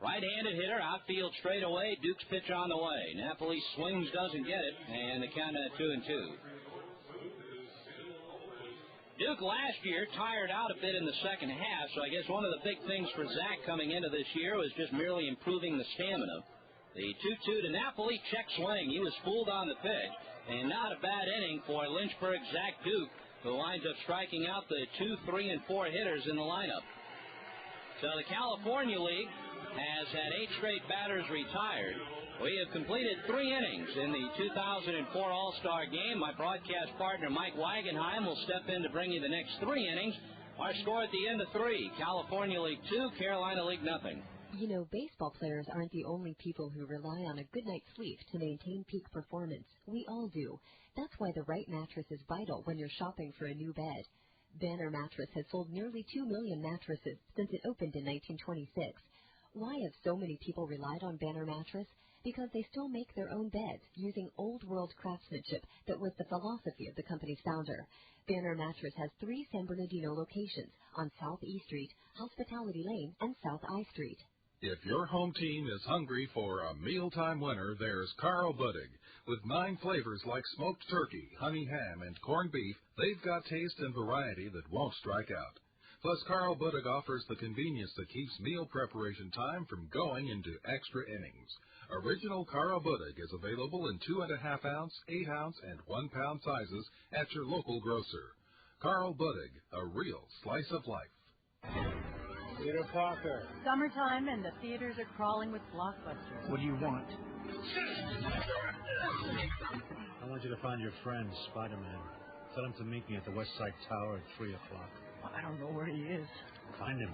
Speaker 3: Right-handed hitter, outfield straight away. Duke's pitch on the way. Napoli swings, doesn't get it, and the count at 2-2. Duke last year tired out a bit in the second half, so I guess one of the big things for Zach coming into this year was just merely improving the stamina. The 2-2 to Napoli, check swing. He was fooled on the pitch, and not a bad inning for Lynchburg's Zach Duke, who winds up striking out the 2, 3, and 4 hitters in the lineup. So the California League has had 8 straight batters retired. We have completed 3 innings in the 2004 All-Star Game. My broadcast partner, Mike Wagenheim, will step in to bring you the next 3 innings. Our score at the end of 3, California League 2, Carolina League nothing.
Speaker 5: You know, baseball players aren't the only people who rely on a good night's sleep to maintain peak performance. We all do. That's why the right mattress is vital when you're shopping for a new bed. Banner Mattress has sold nearly 2 million mattresses since it opened in 1926. Why have so many people relied on Banner Mattress? Because they still make their own beds using old-world craftsmanship that was the philosophy of the company's founder. Banner Mattress has 3 San Bernardino locations on South E Street, Hospitality Lane, and South I Street.
Speaker 9: If your home team is hungry for a mealtime winner, there's Carl Buddig. With 9 flavors like smoked turkey, honey ham, and corned beef, they've got taste and variety that won't strike out. Plus, Carl Buddig offers the convenience that keeps meal preparation time from going into extra innings. Original Carl Buddig is available in 2.5-ounce, 8-ounce, and 1-pound sizes at your local grocer. Carl Buddig, a real slice of life.
Speaker 13: Peter Parker.
Speaker 16: Summertime and the theaters are crawling with blockbusters.
Speaker 13: What do you want? I want you to find your friend, Spider-Man. Tell him to meet me at the West Side Tower at 3 o'clock.
Speaker 16: I don't know where he is.
Speaker 13: Find him.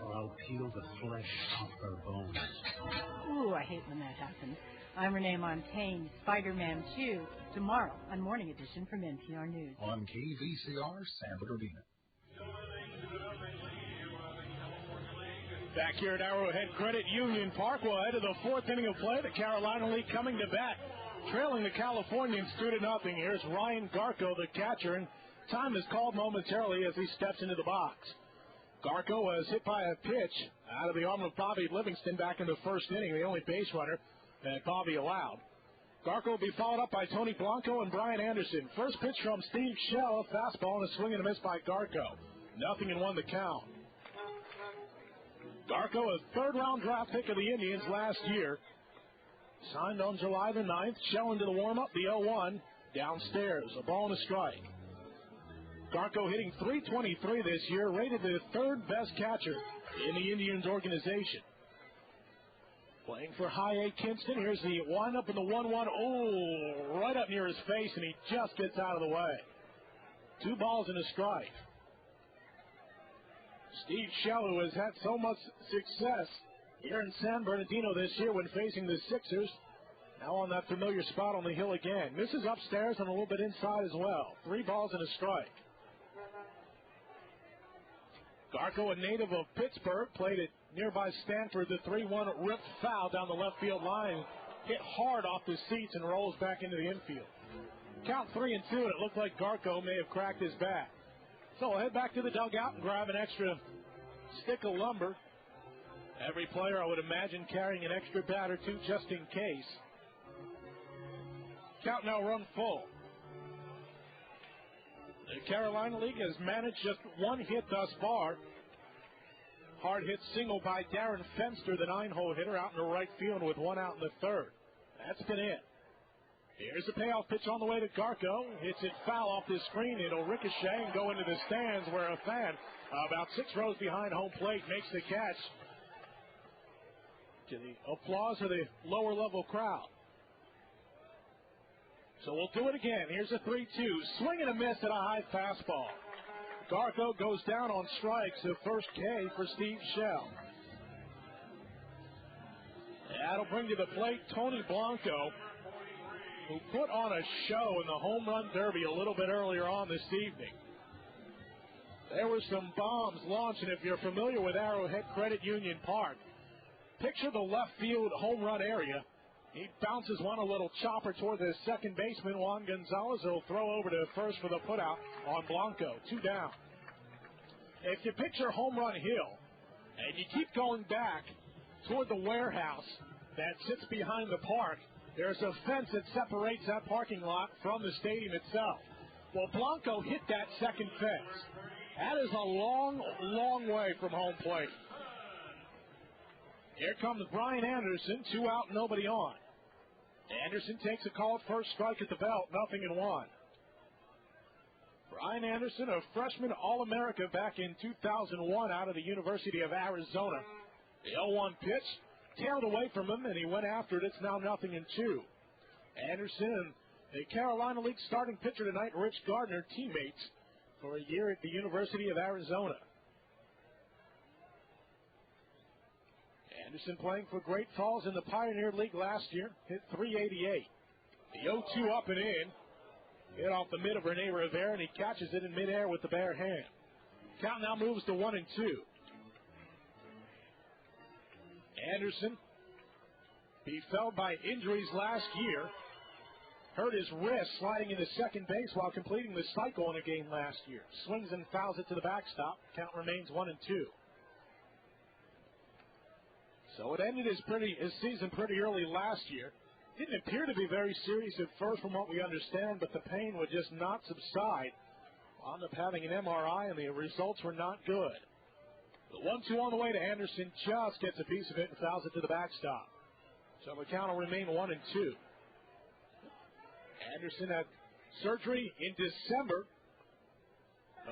Speaker 13: Or I'll peel the flesh off her bones.
Speaker 16: Ooh, I hate when that happens. I'm Renee Montaigne, Spider-Man 2, tomorrow on Morning Edition from NPR News.
Speaker 9: On KVCR, San Bernardino.
Speaker 13: Back here at Arrowhead Credit Union Park, we'll head to the 4th inning of play. The Carolina League coming to bat. Trailing the Californians 2-0. Here's Ryan Garko, the catcher, and time is called momentarily as he steps into the box. Garko was hit by a pitch out of the arm of Bobby Livingston back in the 1st inning, the only base runner that Bobby allowed. Garko will be followed up by Tony Blanco and Brian Anderson. First pitch from Steve Shell, a fastball and a swing and a miss by Garko. 0-1 the count. Garko, a 3rd-round draft pick of the Indians last year. Signed on July the 9th. Shell into the warm-up, the 0-1. Downstairs, a ball and a strike. Garko hitting .323 this year, rated the 3rd best catcher in the Indians organization. Playing for High A Kinston. Here's the windup in the 1-1. Oh, right up near his face, and he just gets out of the way. 2 balls and a strike. Steve Shell, who has had so much success here in San Bernardino this year when facing the Sixers, now on that familiar spot on the hill again. Misses upstairs and a little bit inside as well. 3 balls and a strike. Garko, a native of Pittsburgh, played at nearby Stanford. The 3-1 ripped foul down the left field line. Hit hard off the seats and rolls back into the infield. Count 3-2, and it looked like Garko may have cracked his bat. So we'll head back to the dugout and grab an extra stick of lumber. Every player, I would imagine, carrying an extra bat or 2 just in case. Count now run full. The Carolina League has managed just 1 hit thus far. Hard hit single by Darren Fenster, the 9-hole hitter, out in the right field with 1 out in the 3rd. That's been it. Here's the payoff pitch on the way to Garko. Hits it foul off the screen. It'll ricochet and go into the stands where a fan about 6 rows behind home plate makes the catch. To the applause of the lower level crowd. So we'll do it again. Here's a 3-2. Swing and a miss at a high fastball. Garko goes down on strikes. The first K for Steve Shell. That'll bring to the plate Tony Blanco, who put on a show in the home run derby a little bit earlier on this evening. There were some bombs launched, and if you're familiar with Arrowhead Credit Union Park, Picture the left field home run area. He bounces one, a little chopper toward the second baseman, Juan Gonzalez. He'll throw over to first for the putout on Blanco. 2 down. If you picture Home Run Hill, and you keep going back toward the warehouse that sits behind the park, there's a fence that separates that parking lot from the stadium itself. Well, Blanco hit that second fence. That is a long, long way from home plate. Here comes Brian Anderson, 2 out, nobody on. Anderson takes a call at first, strike at the belt, 0-1. Brian Anderson, a freshman All-America back in 2001 out of the University of Arizona. The 0-1 pitch tailed away from him, and he went after it. It's now 0-2. Anderson, the Carolina League starting pitcher tonight, Rich Gardner, teammates for a year at the University of Arizona. Anderson playing for Great Falls in the Pioneer League last year, hit .388. The 0-2 up and in. Hit off the mid of Rene Rivera, and he catches it in midair with the bare hand. Count now moves to 1-2. Anderson, befell by injuries last year, hurt his wrist sliding into second base while completing the cycle in a game last year. Swings and fouls it to the backstop. Count remains 1-2. So it ended his season pretty early last year. Didn't appear to be very serious at first from what we understand, but the pain would just not subside. Wound up having an MRI, and the results were not good. The 1-2 on the way to Anderson just gets a piece of it and fouls it to the backstop. So the count will remain 1-2. Anderson had surgery in December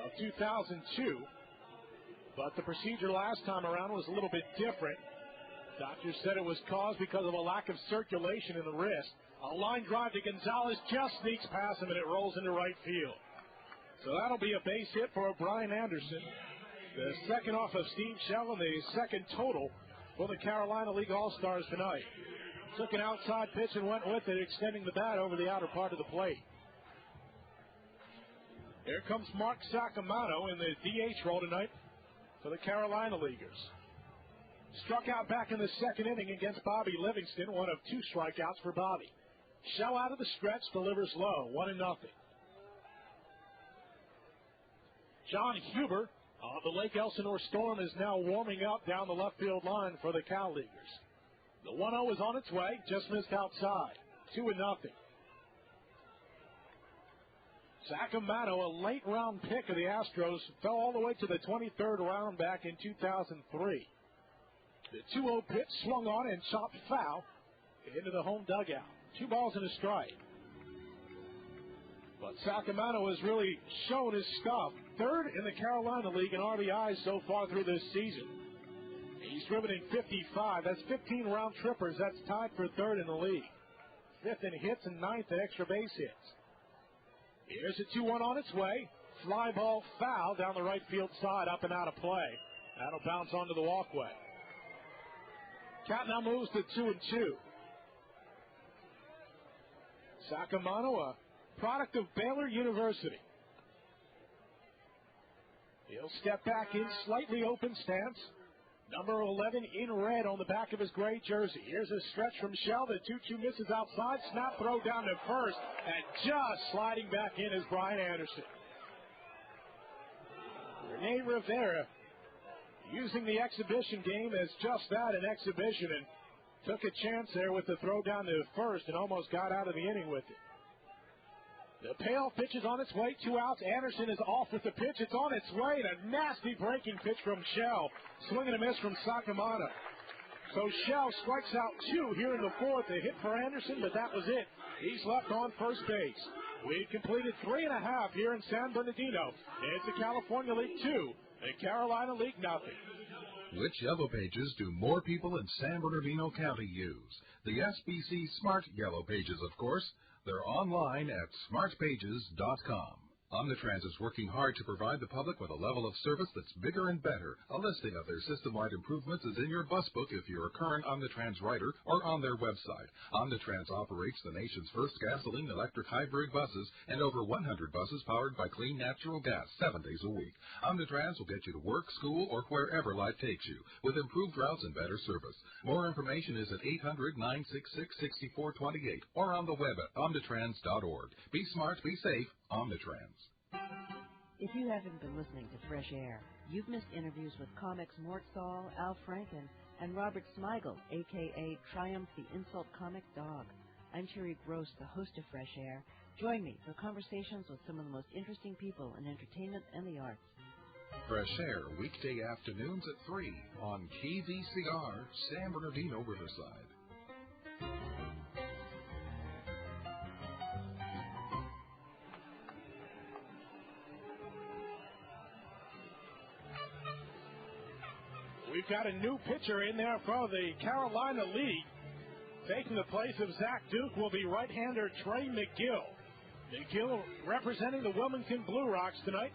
Speaker 13: of 2002, but the procedure last time around was a little bit different. Doctors said it was caused because of a lack of circulation in the wrist. A line drive to Gonzalez just sneaks past him, and it rolls into right field. So that'll be a base hit for Brian Anderson. The second off of Steve Shell, and the second total for the Carolina League All-Stars tonight. Took an outside pitch and went with it, extending the bat over the outer part of the plate. Here comes Mark Sacamano in the DH role tonight for the Carolina Leaguers. Struck out back in the second inning against Bobby Livingston, one of 2 strikeouts for Bobby. Shell out of the stretch, delivers low, 1-0. John Huber of the Lake Elsinore Storm is now warming up down the left field line for the Cal Leaguers. The 1-0 is on its way, just missed outside, 2-0. Sacamano, a late round pick of the Astros, fell all the way to the 23rd round back in 2003. The 2-0 pitch swung on and chopped foul into the home dugout. 2 balls and a strike. But Sacamano has really shown his stuff. 3rd in the Carolina League in RBIs so far through this season. He's driven in 55. That's 15 round trippers. That's tied for 3rd in the league. 5th in hits and 9th in extra base hits. Here's a 2-1 on its way. Fly ball foul down the right field side, up and out of play. That'll bounce onto the walkway. Count now moves to 2-2. Sacamano, a product of Baylor University. He'll step back in, slightly open stance. Number 11 in red on the back of his gray jersey. Here's a stretch from Shell. The 2-2 misses outside. Snap throw down to first. And just sliding back in is Brian Anderson. Rene Rivera using the exhibition game as just that, an exhibition, and took a chance there with the throw down to first and almost got out of the inning with it. The payoff pitch is on its way, 2 outs. Anderson is off with the pitch. It's on its way, and a nasty breaking pitch from Shell. Swing and a miss from Sacamano. So Shell strikes out 2 here in the 4th. A hit for Anderson, but that was it. He's left on first base. We've completed 3.5 here in San Bernardino. It's the California League 2. The Carolina League, nothing.
Speaker 9: Which Yellow Pages do more people in San Bernardino County use? The SBC Smart Yellow Pages, of course. They're online at smartpages.com. Omnitrans is working hard to provide the public with a level of service that's bigger and better. A listing of their system-wide improvements is in your bus book if you're a current Omnitrans rider or on their website. Omnitrans operates the nation's first gasoline-electric hybrid buses and over 100 buses powered by clean natural gas 7 days a week. Omnitrans will get you to work, school, or wherever life takes you with improved routes and better service. More information is at 800-966-6428 or on the web at omnitrans.org. Be smart, be safe, Omnitrans.
Speaker 7: If you haven't been listening to Fresh Air, you've missed interviews with comics Mort Saul, Al Franken, and Robert Smigel, a.k.a. Triumph the Insult Comic Dog. I'm Terry Gross, the host of Fresh Air. Join me for conversations with some of the most interesting people in entertainment and the arts.
Speaker 9: Fresh Air, weekday afternoons at 3 on KVCR, San Bernardino, Riverside.
Speaker 13: We've got a new pitcher in there for the Carolina League. Taking the place of Zach Duke will be right-hander Trey McGill. McGill representing the Wilmington Blue Rocks tonight.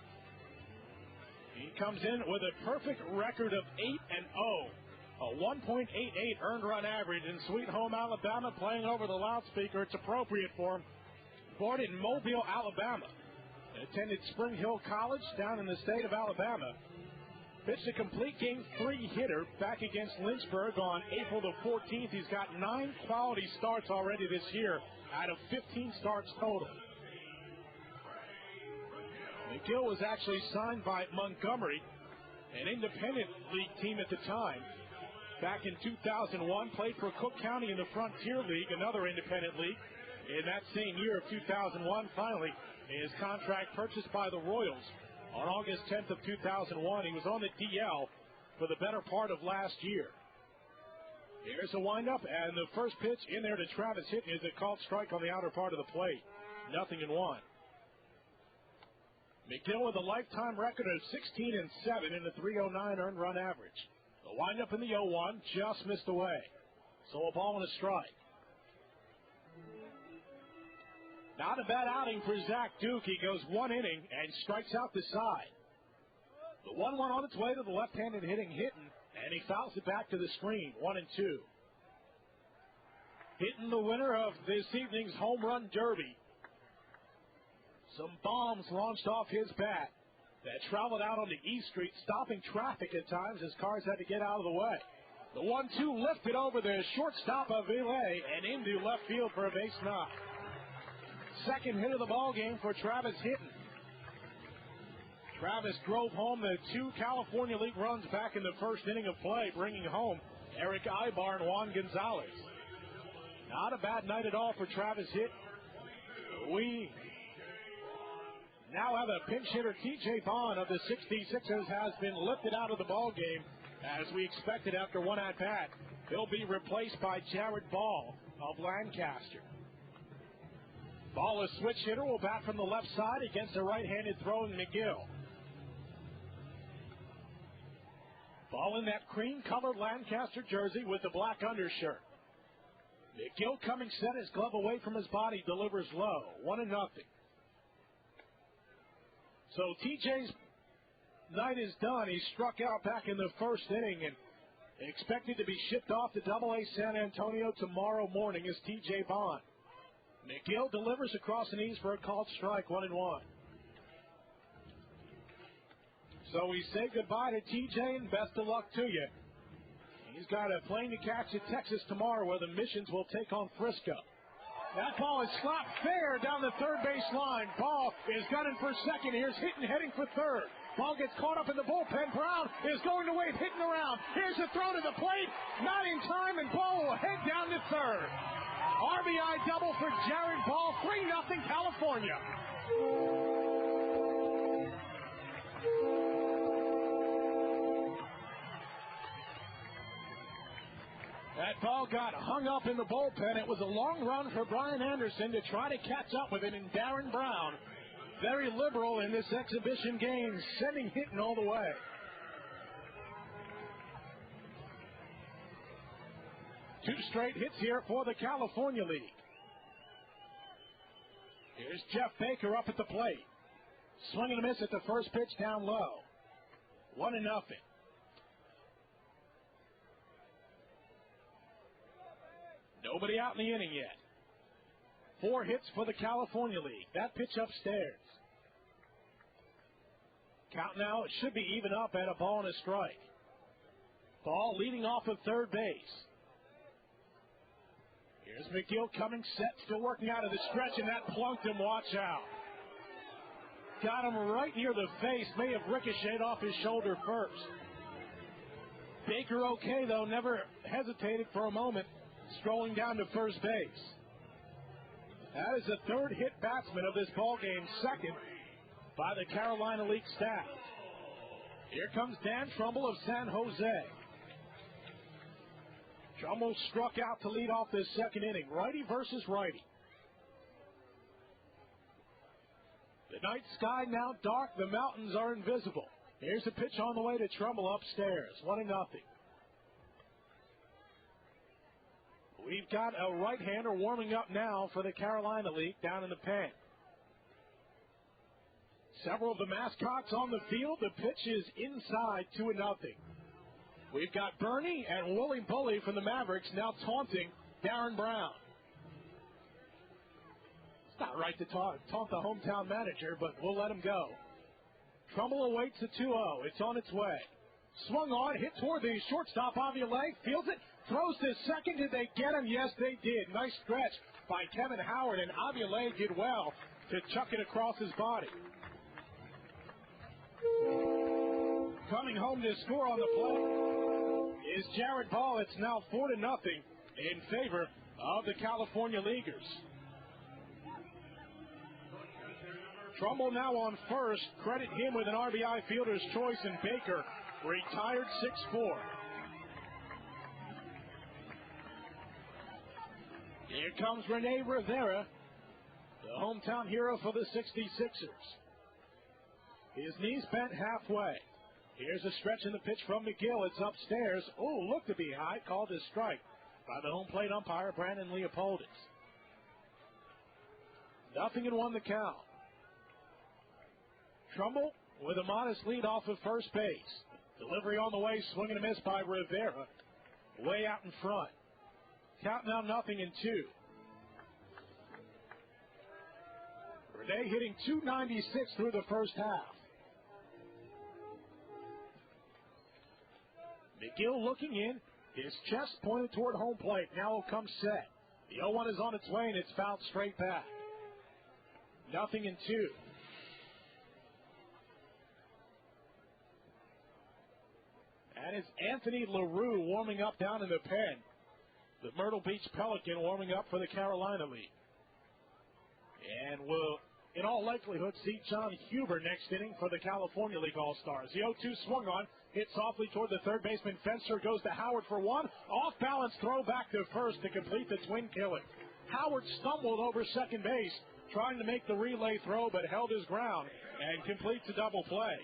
Speaker 13: He comes in with a perfect record of 8-0, a 1.88 earned run average in Sweet Home, Alabama, playing over the loudspeaker. It's appropriate for him. Born in Mobile, Alabama. Attended Spring Hill College down in the state of Alabama. Pitched a complete game 3 hitter back against Lynchburg on April the 14th. He's got 9 quality starts already this year out of 15 starts total. McGill was actually signed by Montgomery, an independent league team at the time. Back in 2001, played for Cook County in the Frontier League, another independent league. In that same year of 2001, finally, his contract purchased by the Royals. On August 10th of 2001, he was on the DL for the better part of last year. Here's a windup, and the first pitch in there to Travis Hitton is a called strike on the outer part of the plate. 0-1. McGill with a lifetime record of 16-7 in the 309 earned run average. The windup in the 0-1 just missed away. So a ball and a strike. Not a bad outing for Zach Duke. He goes 1 inning and strikes out the side. The 1-1 on its way to the left-handed hitting Hitton, and he fouls it back to the screen, 1-2. Hitton, the winner of this evening's home run derby. Some bombs launched off his bat that traveled out onto East Street, stopping traffic at times as cars had to get out of the way. The 1-2 lifted over the shortstop of Ville and into left field for a base knock. Second hit of the ball game for Travis Hitton. Travis drove home the 2 California League runs back in the first inning of play, bringing home Eric Ibar and Juan Gonzalez. Not a bad night at all for Travis Hitton. We now have a pinch hitter, TJ Bond of the 66ers, has been lifted out of the ball game as we expected after 1 at-bat. He'll be replaced by Jared Ball of Lancaster. Ball, a switch hitter, will bat from the left side against a right-handed throwing McGill. Ball in that cream-colored Lancaster jersey with the black undershirt. McGill coming set, his glove away from his body, delivers low, 1-0. So TJ's night is done. He struck out back in the first inning and expected to be shipped off to AA San Antonio tomorrow morning is TJ Bond. McGill delivers across the knees for a called strike, 1-1. So we say goodbye to TJ and best of luck to you. He's got a plane to catch at Texas tomorrow where the Missions will take on Frisco. That ball is slapped fair down the third base line. Ball is gunning for second. Here's Hitton heading for third. Ball gets caught up in the bullpen. Brown is going to wave Hitton around. Here's the throw to the plate. Not in time, and Ball will head down to third. RBI double for Jared Ball, 3-0 California. That ball got hung up in the bullpen. It was a long run for Brian Anderson to try to catch up with it, and Darren Brown, very liberal in this exhibition game, sending Hitton all the way. Two straight hits here for the California League. Here's Jeff Baker up at the plate. Swing and a miss at the first pitch down low. 1-0. Nobody out in the inning yet. 4 hits for the California League. That pitch upstairs. Count now, it should be even up at a ball and a strike. Ball leading off of third base. Here's McGill coming set, still working out of the stretch, and that plunked him. Watch out. Got him right near the face. May have ricocheted off his shoulder first. Baker okay, though. Never hesitated for a moment, strolling down to first base. That is the third hit batsman of this ball game, second by the Carolina League staff. Here comes Dan Trumbull of San Jose. Trumbull struck out to lead off this second inning. Righty versus righty. The night sky now dark. The mountains are invisible. Here's a pitch on the way to Trumbull upstairs. 1-0. We've got a right-hander warming up now for the Carolina League down in the pen. Several of the mascots on the field. The pitch is inside, 2-0. We've got Bernie and Wooly Bully from the Mavericks now taunting Darren Brown. It's not right to taunt the hometown manager, but we'll let him go. Trumbull awaits a 2-0. It's on its way. Swung on, hit toward the shortstop. Avialé fields it, throws to second. Did they get him? Yes, they did. Nice stretch by Kevin Howard, and Avialé did well to chuck it across his body. Coming home to score on the play is Jared Ball. It's now 4-0 in favor of the California Leaguers. Trumbull now on first. Credit him with an RBI fielder's choice, and Baker retired 6-4. Here comes Rene Rivera, the hometown hero for the 66ers. His knees bent halfway. Here's a stretch in the pitch from McGill. It's upstairs. Oh, looked to be high. Called a strike by the home plate umpire, Brandon Leopoldis. 0-1 the count. Trumbull with a modest lead off of first base. Delivery on the way, swing and a miss by Rivera. Way out in front. Count now 0-2. Rene hitting .296 through the first half. McGill looking in, his chest pointed toward home plate. Now will come set. The 0-1 is on its way, and it's fouled straight back. 0-2. That is Anthony LaRue warming up down in the pen. The Myrtle Beach Pelican warming up for the Carolina League. And will, in all likelihood, see John Huber next inning for the California League All-Stars. The 0-2 swung on, hit softly toward the third baseman. Fencer goes to Howard for one. Off-balance throw back to first to complete the twin killing. Howard stumbled over second base, trying to make the relay throw, but held his ground and completes a double play.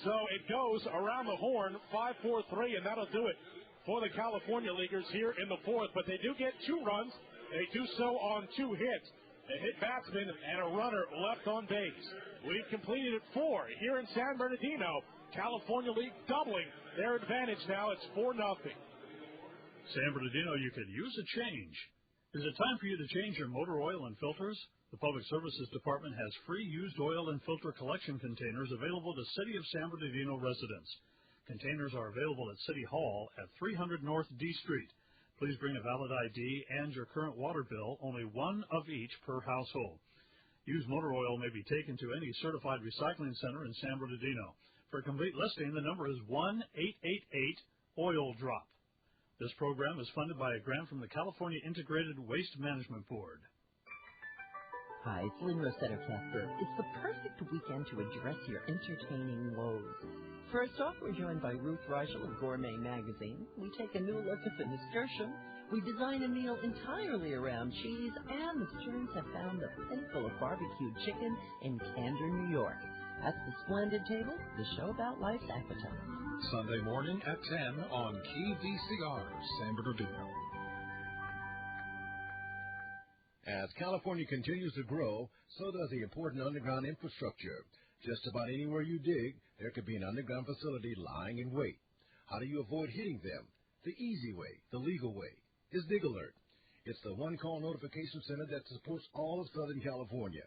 Speaker 13: So it goes around the horn, 5-4-3, and that'll do it for the California Leaguers here in the fourth. But they do get 2 runs. They do so on 2 hits. A hit batsman and a runner left on base. We've completed it 4 here in San Bernardino. California League doubling their advantage now. It's 4-0.
Speaker 20: San Bernardino, you could use a change. Is it time for you to change your motor oil and filters? The Public Services Department has free used oil and filter collection containers available to City of San Bernardino residents. Containers are available at City Hall at 300 North D Street. Please bring a valid ID and your current water bill, only 1 of each per household. Used motor oil may be taken to any certified recycling center in San Bernardino. For a complete listing, the number is 1-888-OIL-DROP. This program is funded by a grant from the California Integrated Waste Management Board.
Speaker 14: Hi, it's Lynn Rosetta Casper. It's the perfect weekend to address your entertaining woes. First off, we're joined by Ruth Reichel of Gourmet Magazine. We take a new look at the nasturtium. We design a meal entirely around cheese, and the Stearns have found the pinnacle of barbecued chicken in Candor, New York. That's the Splendid Table, the show about life's appetite.
Speaker 9: Sunday morning at 10 on KVCR, San Bernardino.
Speaker 21: As California continues to grow, so does the important underground infrastructure. Just about anywhere you dig, there could be an underground facility lying in wait. How do you avoid hitting them? The easy way, the legal way, is Dig Alert. It's the one-call notification center that supports all of Southern California.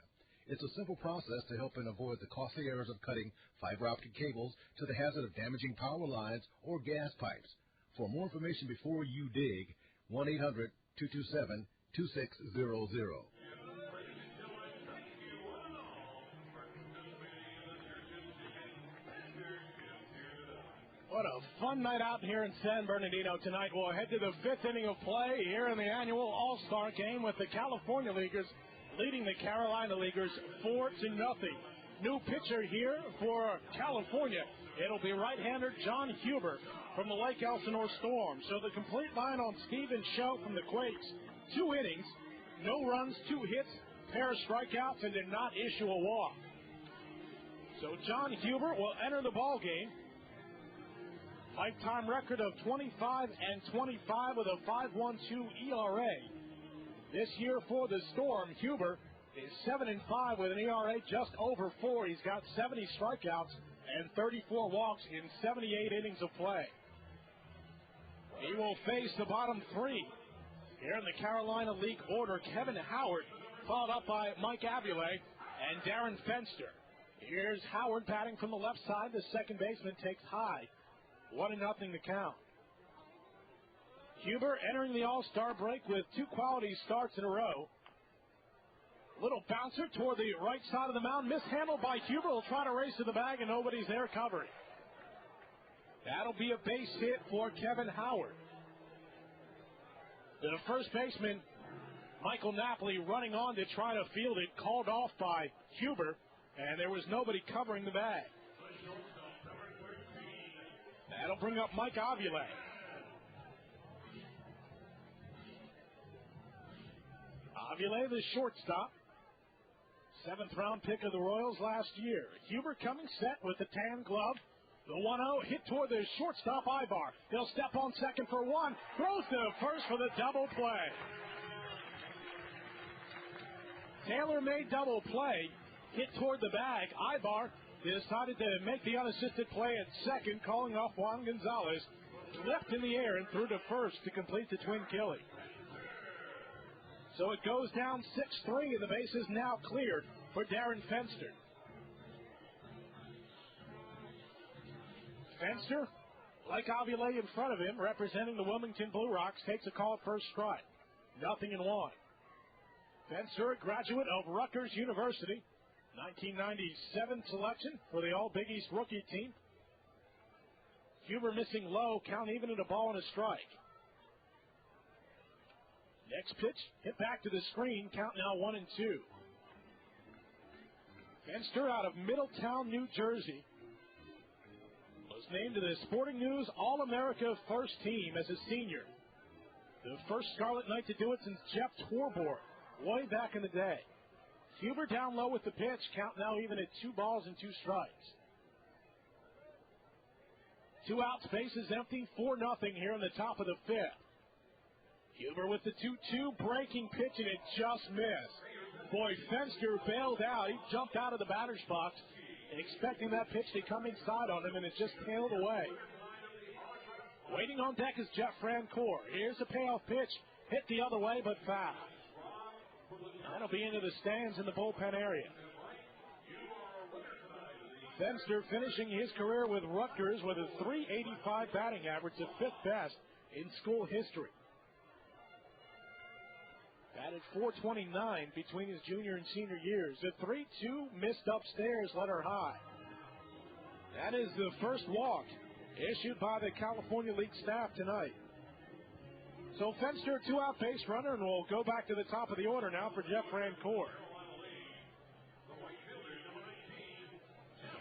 Speaker 21: It's a simple process to help and avoid the costly errors of cutting fiber optic cables to the hazard of damaging power lines or gas pipes. For more information before you dig, 1-800-227-2600.
Speaker 13: What a fun night out here in San Bernardino tonight. We'll head to the fifth inning of play here in the annual All-Star Game with the California Leaguers leading the Carolina Leaguers 4-0. New pitcher here for California. It'll be right-hander John Huber from the Lake Elsinore Storm. So the complete line on Steven Show from the Quakes. 2 innings, no runs, 2 hits, pair of strikeouts, and did not issue a walk. So John Huber will enter the ball game. Lifetime record of 25-25 with a 5.12 ERA. This year for the Storm, Huber is 7-5 with an ERA just over 4. He's got 70 strikeouts and 34 walks in 78 innings of play. He will face the bottom 3 here in the Carolina League order. Kevin Howard, followed up by Mike Avile and Darren Fenster. Here's Howard batting from the left side. The second baseman takes high. 1-0 the count. Huber entering the All-Star break with 2 quality starts in a row. Little bouncer toward the right side of the mound. Mishandled by Huber. Will try to race to the bag, and nobody's there covering. That'll be a base hit for Kevin Howard. The first baseman, Michael Napoli, running on to try to field it. Called off by Huber, and there was nobody covering the bag. That'll bring up Mike Avile. Avile, the shortstop. 7th round pick of the Royals last year. Huber coming set with the tan glove. The 1-0 hit toward the shortstop Ibar. He'll step on second for 1. Throws to first for the double play. Tailor-made double play. Hit toward the bag. Ibar decided to make the unassisted play at second, calling off Juan Gonzalez. Left in the air and threw to first to complete the twin killing. So it goes down 6-3, and the base is now cleared for Darren Fenster. Fenster, like Avile in front of him, representing the Wilmington Blue Rocks, takes a call at first strike. 0-1. Fenster, a graduate of Rutgers University. 1997 selection for the All Big East rookie team. Huber missing low, count even at a ball and a strike. Next pitch, hit back to the screen, count now 1-2. Fenster out of Middletown, New Jersey, was named to the Sporting News All-America First Team as a senior. The first Scarlet Knight to do it since Jeff Torborg, way back in the day. Huber down low with the pitch, count now even at 2 balls and 2 strikes. 2 outs, bases empty, 4-0 here in the top of the 5th. Huber with the 2-2, breaking pitch, and it just missed. Boy, Fenster bailed out. He jumped out of the batter's box, expecting that pitch to come inside on him, and it just tailed away. Waiting on deck is Jeff Francoeur. Here's a payoff pitch, hit the other way, but foul. That'll be into the stands in the bullpen area. Fenster finishing his career with Rutgers with a .385 batting average, the 5th best in school history. Batted .429 between his junior and senior years. The 3-2 missed upstairs, let her high. That is the first walk issued by the California League staff tonight. So Fenster, 2-out base runner, and we'll go back to the top of the order now for Jeff Francoeur.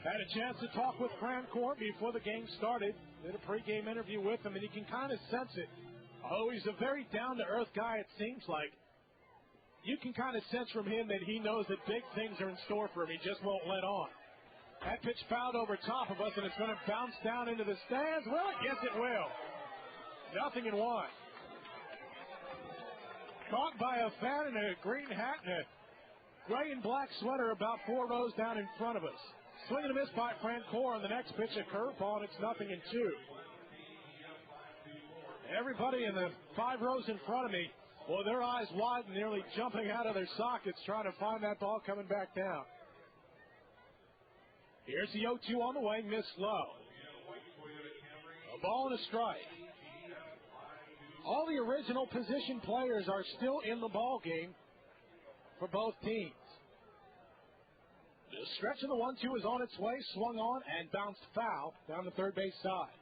Speaker 13: Had a chance to talk with Francoeur before the game started. Did a pregame interview with him, and you can kind of sense it. Oh, he's a very down-to-earth guy, it seems like. You can kind of sense from him that he knows that big things are in store for him. He just won't let on. That pitch fouled over top of us, and it's going to bounce down into the stands. Will it? Yes, it will. 0-1. Caught by a fan in a green hat and a gray and black sweater about 4 rows down in front of us. Swing and a miss by Francoeur on the next pitch, a curveball, and it's 0-2. Everybody in the 5 rows in front of me, well, their eyes wide and nearly jumping out of their sockets trying to find that ball coming back down. Here's the 0-2 on the way, missed low. A ball and a strike. All the original position players are still in the ball game for both teams. The stretch of the 1-2 is on its way, swung on and bounced foul down the third base side.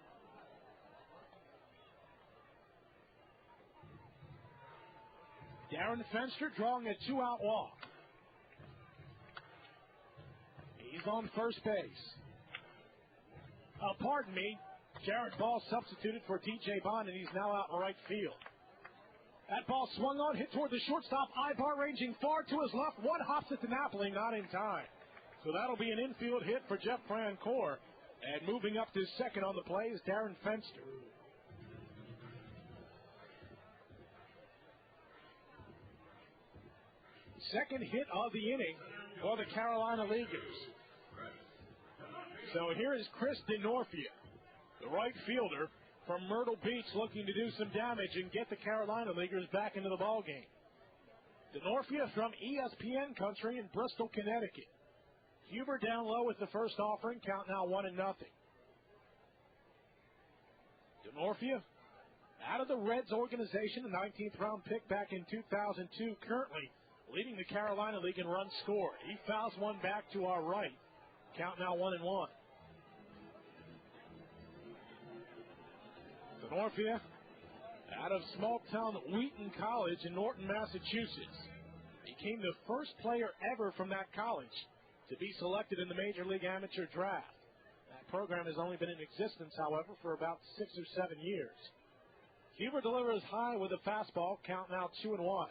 Speaker 13: Darren Fenster drawing a 2-out walk. He's on first base. Pardon me, Jared Ball substituted for T.J. Bond, and he's now out in right field. That ball swung on, hit toward the shortstop. Ibar ranging far to his left. One hops at the Napoli, not in time. So that'll be an infield hit for Jeff Francoeur. And moving up to second on the play is Darren Fenster. Second hit of the inning for the Carolina Leaguers. So here is Chris DeNorfia, the right fielder from Myrtle Beach, looking to do some damage and get the Carolina Leaguers back into the ballgame. DeNorfia from ESPN Country in Bristol, Connecticut. Huber down low with the first offering, count now 1-0. DeNorfia out of the Reds organization, a 19th round pick back in 2002, currently leading the Carolina League in runs scored. He fouls one back to our right. Count now 1-1. DeNorfia out of small town Wheaton College in Norton, Massachusetts. Became the first player ever from that college to be selected in the Major League Amateur Draft. That program has only been in existence, however, for about 6 or 7 years. Huber delivers high with a fastball. Count now 2-1.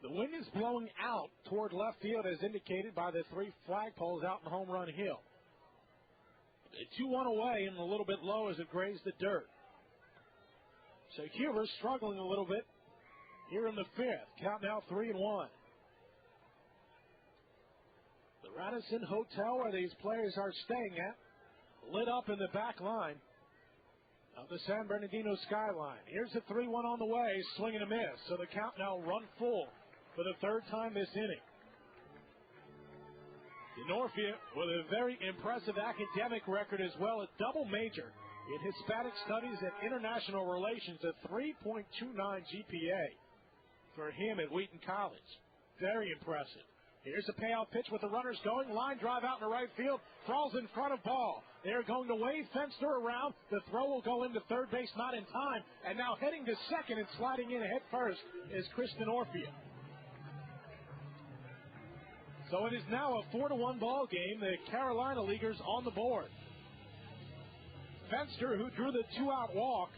Speaker 13: The wind is blowing out toward left field as indicated by the 3 flagpoles out in Home Run Hill. 2-1 away and a little bit low as it grazed the dirt. So Huber struggling a little bit here in the 5th. Count now 3-1. The Radisson Hotel where these players are staying at, lit up in the back line of the San Bernardino skyline. Here's the 3-1 on the way, swing and a miss. So the count now run full for the 3rd time this inning. DeNorfia with a very impressive academic record as well, a double major in Hispanic Studies and International Relations, a 3.29 GPA for him at Wheaton College. Very impressive. Here's a payout pitch with the runners going. Line drive out in the right field. Falls in front of ball. They're going to wave Fenster around. The throw will go into third base, not in time. And now heading to second and sliding in head first is Chris DeNorfia. So it is now a 4-1 ball game. The Carolina Leaguers on the board. Fenster, who drew the 2-out walk,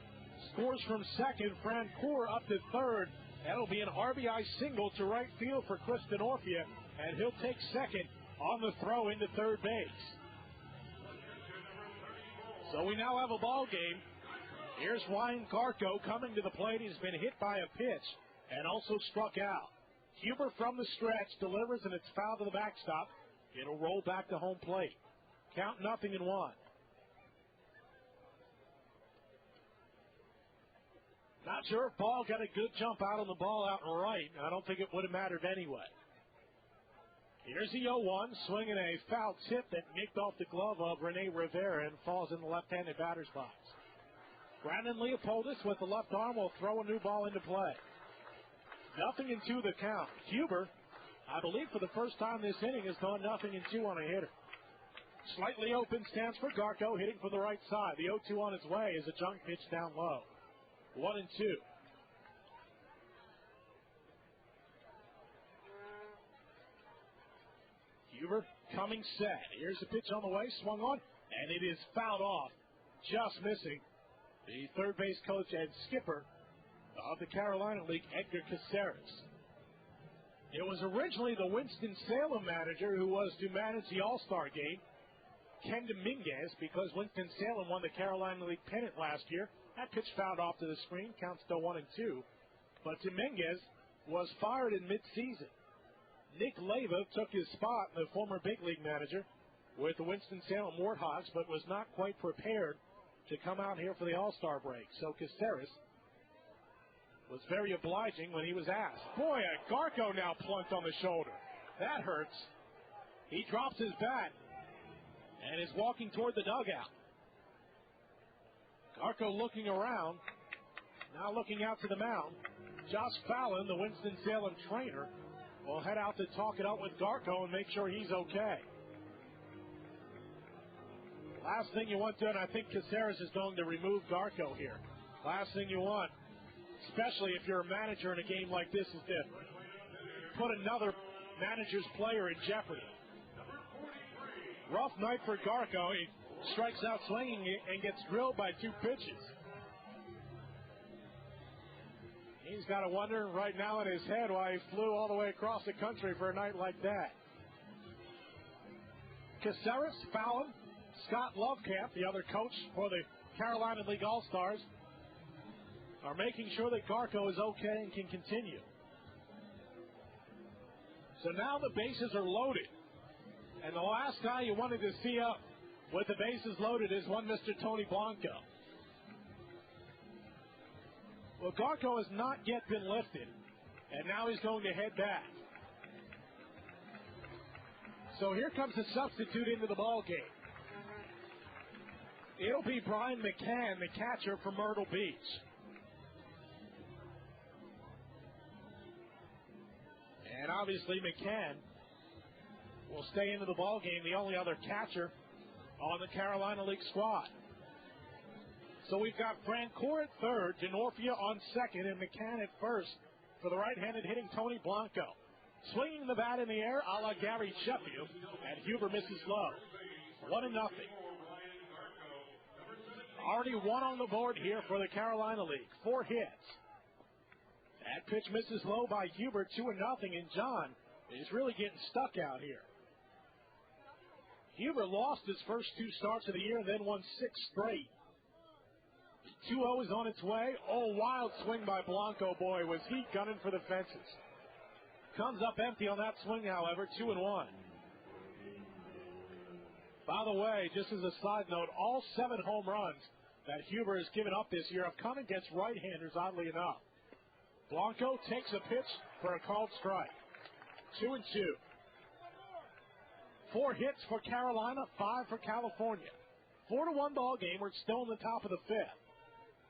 Speaker 13: scores from second. Francoeur up to third. That'll be an RBI single to right field for Chris DeNorfia, and he'll take second on the throw into third base. So we now have a ball game. Here's Ryan Garko coming to the plate. He's been hit by a pitch and also struck out. Huber from the stretch delivers, and it's foul to the backstop. It'll roll back to home plate. Count 0-1. Not sure if Ball got a good jump out on the ball out and right. I don't think it would have mattered anyway. Here's the 0-1, swinging a foul tip that nicked off the glove of Rene Rivera and falls in the left-handed batter's box. Brandon Leopoldis with the left arm will throw a new ball into play. 0-2 the count. Huber, I believe for the first time this inning, has gone 0-2 on a hitter. Slightly open stance for Garko, hitting for the right side. The 0-2 on its way is a junk pitch down low. 1-2. Huber coming set. Here's the pitch on the way, swung on, and it is fouled off, just missing the third base coach and skipper of the Carolina League, Edgar Caceres. It was originally the Winston-Salem manager who was to manage the All-Star game, Ken Dominguez, because Winston-Salem won the Carolina League pennant last year. That pitch fouled off to the screen, counts to 1-2. But Dominguez was fired in midseason. Nick Leyva took his spot, the former big league manager, with the Winston-Salem Warthogs, but was not quite prepared to come out here for the All-Star break. So Caceres was very obliging when he was asked. Boy, Garko now plunked on the shoulder. That hurts. He drops his bat and is walking toward the dugout. Garko looking around, now looking out to the mound. Josh Fallon, the Winston-Salem trainer, will head out to talk it up with Garko and make sure he's okay. Last thing you want done, I think Caceres is going to remove Garko here. Last thing you want, especially if you're a manager in a game like this, is to put another manager's player in jeopardy. Rough night for Garko. He strikes out swinging and gets drilled by 2 pitches. He's got to wonder right now in his head why he flew all the way across the country for a night like that. Caceres, Fallon, Scott Lovecamp, the other coach for the Carolina League All-Stars, are making sure that Garko is okay and can continue. So now the bases are loaded. And the last guy you wanted to see up with the bases loaded is one Mr. Tony Blanco. Well, Garko has not yet been lifted, and now he's going to head back. So here comes a substitute into the ball game. It'll be Brian McCann, the catcher from Myrtle Beach. And obviously McCann will stay into the ball game, the only other catcher on the Carolina League squad. So we've got Francoeur at third, Denorfia on second, and McCann at first for the right-handed hitting Tony Blanco. Swinging the bat in the air a la Gary Sheffield, and Huber misses low. 1-0. Already 1 on the board here for the Carolina League. 4 hits. That pitch misses low by Huber, 2-0, and John is really getting stuck out here. Huber lost his first 2 starts of the year and then won 6 straight. 2-0 is on its way. Oh, wild swing by Blanco. Boy, was he gunning for the fences. Comes up empty on that swing, however, 2-1. By the way, just as a side note, all 7 home runs that Huber has given up this year have come against right-handers, oddly enough. Blanco takes a pitch for a called strike. 2-2. 4 hits for Carolina, 5 for California. 4-1 ball game. We're still in the top of the 5th.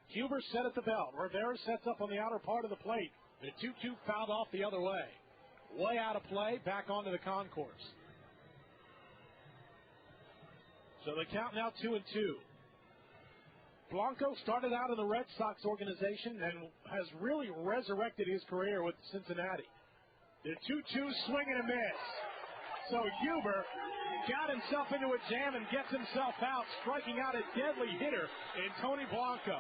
Speaker 13: Huber set at the belt. Rivera sets up on the outer part of the plate. The 2-2 fouled off the other way. Way out of play, back onto the concourse. So the count now 2-2. Blanco started out in the Red Sox organization and has really resurrected his career with Cincinnati. The 2-2 swing and a miss. So Huber got himself into a jam and gets himself out, striking out a deadly hitter in Tony Blanco.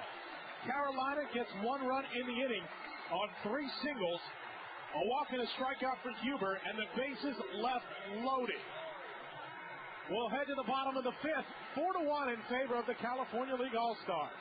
Speaker 13: Carolina gets 1 run in the inning on 3 singles. A walk and a strikeout for Huber, and the bases left loaded. We'll head to the bottom of the 5th, 4-1 in favor of the California League All-Stars.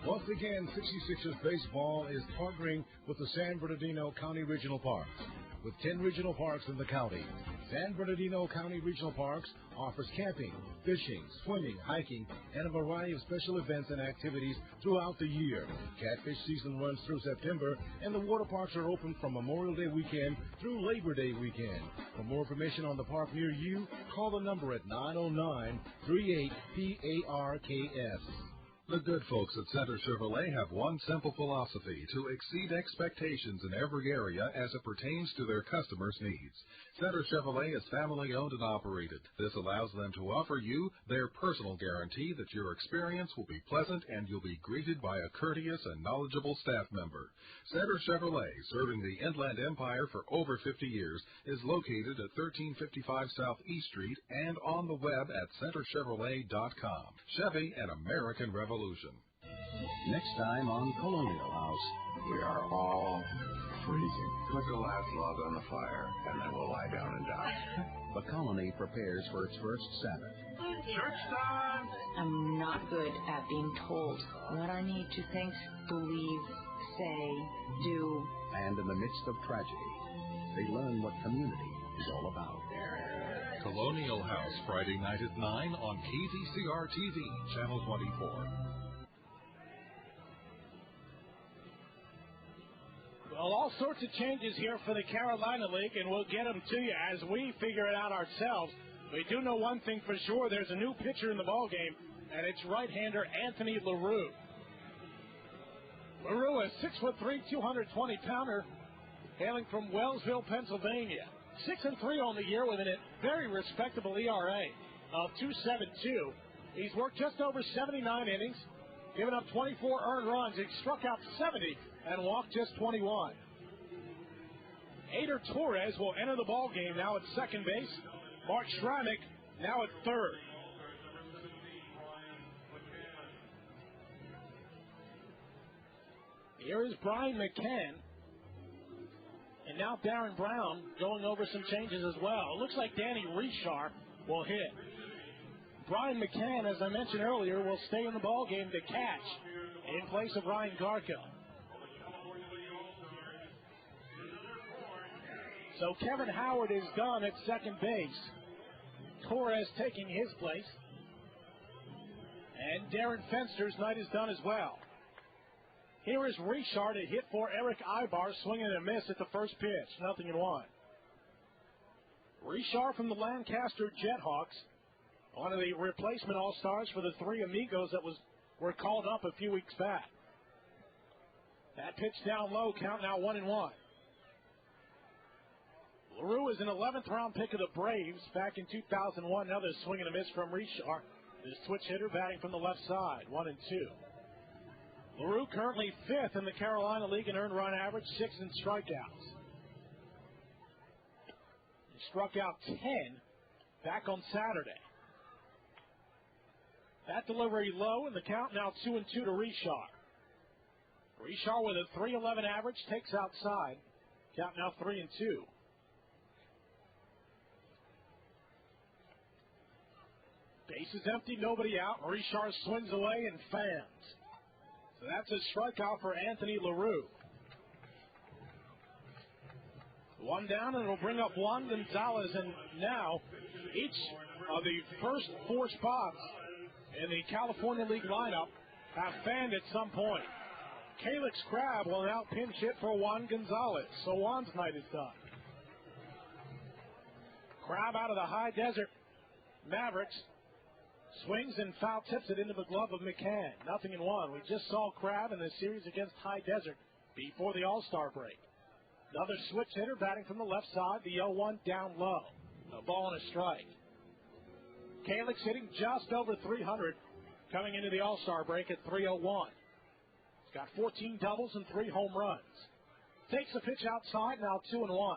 Speaker 21: Once again, 66ers baseball is partnering with the San Bernardino County Regional Parks. With 10 regional parks in the county, San Bernardino County Regional Parks offers camping, fishing, swimming, hiking, and a variety of special events and activities throughout the year. Catfish season runs through September, and the water parks are open from Memorial Day weekend through Labor Day weekend. For more information on the park near you, call the number at 909-38-PARKS.
Speaker 9: The good folks at Center Chevrolet have one simple philosophy: to exceed expectations in every area as it pertains to their customers' needs. Center Chevrolet is family-owned and operated. This allows them to offer you their personal guarantee that your experience will be pleasant and you'll be greeted by a courteous and knowledgeable staff member. Center Chevrolet, serving the Inland Empire for over 50 years, is located at 1355 South East Street and on the web at centerchevrolet.com. Chevy, an American Revolution.
Speaker 10: Next time on Colonial House.
Speaker 22: We are all freezing. Put the last log on the fire, and then we'll lie down and die.
Speaker 10: The colony prepares for its first Sabbath.
Speaker 22: Church time!
Speaker 19: I'm not good at being told what I need to think, believe, say, do.
Speaker 10: And in the midst of tragedy, they learn what community is all about.
Speaker 9: Colonial House, Friday night at 9 on KVCR-TV, Channel 24.
Speaker 13: Well, all sorts of changes here for the Carolina League, and we'll get them to you as we figure it out ourselves. We do know one thing for sure. There's a new pitcher in the ballgame, and it's right-hander Anthony LaRue. LaRue, a 6'3", 220-pounder, hailing from Wellsville, Pennsylvania. 6-3 on the year with a very respectable ERA of 2.72. He's worked just over 79 innings, given up 24 earned runs. He struck out 70 and walked just 21. Ader Torres will enter the ball game now at second base. Mark Schrammick now at third. Here is Brian McCann. And now Darren Brown going over some changes as well. It looks like Danny Richard will hit. Brian McCann, as I mentioned earlier, will stay in the ballgame to catch in place of Ryan Garko. So Kevin Howard is done at second base. Torres taking his place. And Darren Fenster's night is done as well. Here is Richard, a hit for Eric Ibar, swinging and a miss at the first pitch, 0-1. Richard from the Lancaster Jethawks, one of the replacement All-Stars for the three Amigos that were called up a few weeks back. That pitch down low, count now 1-1. LaRue is an 11th round pick of the Braves back in 2001. Another swing and a miss from Richard. This switch hitter batting from the left side, 1-2. LaRue currently 5th in the Carolina League in earned run average, 6th in strikeouts. He struck out 10 back on Saturday. That delivery low, and the count now 2-2 to Richard. Richard with a 3.11 average takes outside. Count now 3-2. Base is empty, nobody out. Richard swings away and fans. So that's a strikeout for Anthony LaRue. One down, and it'll bring up Juan Gonzalez. And now, each of the first four spots in the California League lineup have fanned at some point. Calix Crabb will now pinch hit for Juan Gonzalez. So Juan's night is done. Crabb out of the High Desert Mavericks. Swings and foul tips it into the glove of McCann. 0-1. We just saw Crabb in the series against High Desert before the All-Star break. Another switch hitter batting from the left side. The 0-1 down low. A ball and a strike. Calix hitting just over 300 coming into the All-Star break at 301. He's got 14 doubles and 3 home runs. Takes a pitch outside, now 2-1.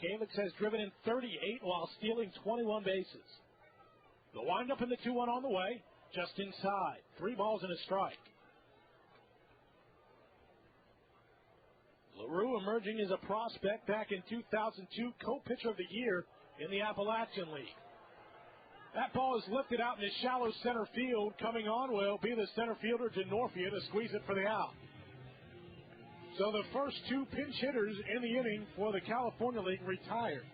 Speaker 13: Calix has driven in 38 while stealing 21 bases. The windup in the 2-1 on the way, just inside. 3 balls and a strike. LaRue emerging as a prospect back in 2002, co-pitcher of the year in the Appalachian League. That ball is lifted out in the shallow center field. Coming on will be the center fielder Denorfia to squeeze it for the out. So the first 2 pinch hitters in the inning for the California League retired.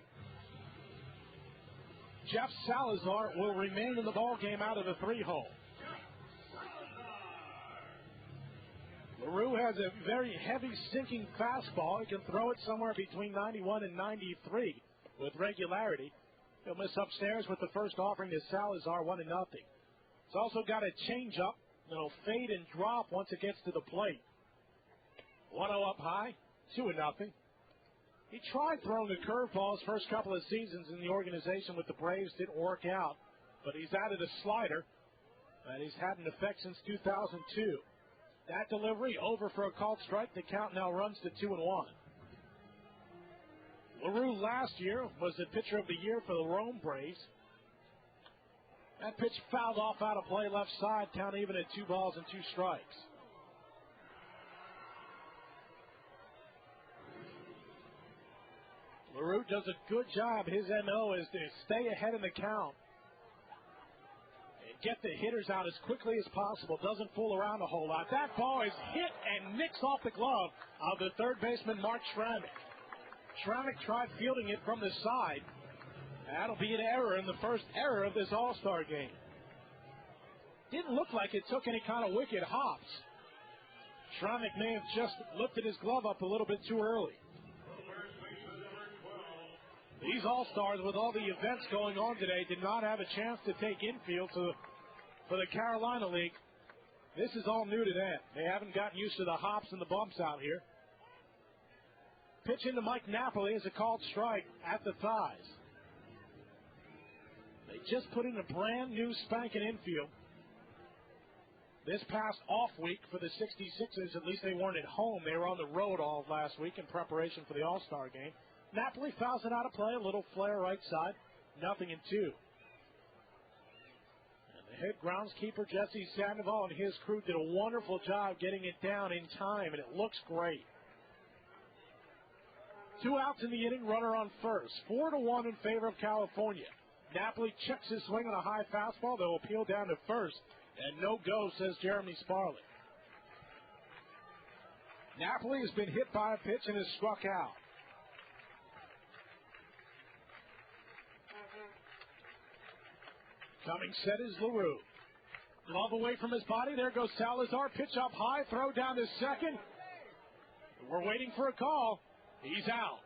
Speaker 13: Jeff Salazar will remain in the ballgame out of the 3-hole. LaRue has a very heavy sinking fastball. He can throw it somewhere between 91 and 93 with regularity. He'll miss upstairs with the first offering to Salazar, 1-0. He's also got a changeup that'll fade and drop once it gets to the plate. 1-0 up high, 2-0. He tried throwing a curveball his first couple of seasons in the organization with the Braves. Didn't work out, but he's added a slider, and he's had an effect since 2002. That delivery over for a called strike. The count now runs to 2-1. LaRue last year was the pitcher of the year for the Rome Braves. That pitch fouled off out of play left side. Count even at 2 balls and 2 strikes. LaRue does a good job. His MO is to stay ahead in the count and get the hitters out as quickly as possible. Doesn't fool around a whole lot. That ball is hit and nicks off the glove of the third baseman, Mark Schrammick. Schrammick tried fielding it from the side, That'll be an error, and the first error of this All-Star game. Didn't look like it took any kind of wicked hops. Schrammick may have just lifted his glove up a little bit too early. These All-Stars, with all the events going on today, did not have a chance to take infield for the Carolina League. This is all new to them. They haven't gotten used to the hops and the bumps out here. Pitch into Mike Napoli is a called strike at the thighs. They just put in a brand new spanking infield. This past off week for the 66ers, at least they weren't at home. They were on the road all of last week in preparation for the All-Star game. Napoli fouls it out of play, a little flare right side, 0-2. And the head groundskeeper, Jesse Sandoval, and his crew did a wonderful job getting it down in time, and it looks great. 2 outs in the inning, runner on first. 4-1 in favor of California. Napoli checks his swing on a high fastball. They'll appeal down to first. And no go, says Jeremy Sparley. Napoli has been hit by a pitch and is struck out. Coming set is LaRue. Glove away from his body. There goes Salazar. Pitch up high. Throw down to second. We're waiting for a call. He's out.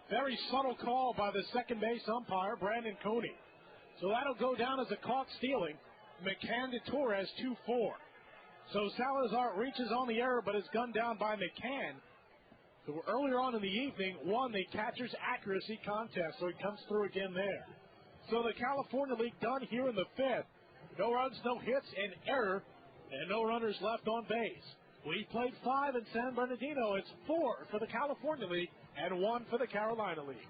Speaker 13: Very subtle call by the second base umpire, Brandon Cooney. So that'll go down as a caught stealing. McCann to Torres, 2-4. So Salazar reaches on the error, but is gunned down by McCann, who earlier on in the evening won the catcher's accuracy contest, so he comes through again there. So the California League done here in the fifth. No runs, no hits, an error, and no runners left on base. We played 5 in San Bernardino. It's 4 for the California League and 1 for the Carolina League.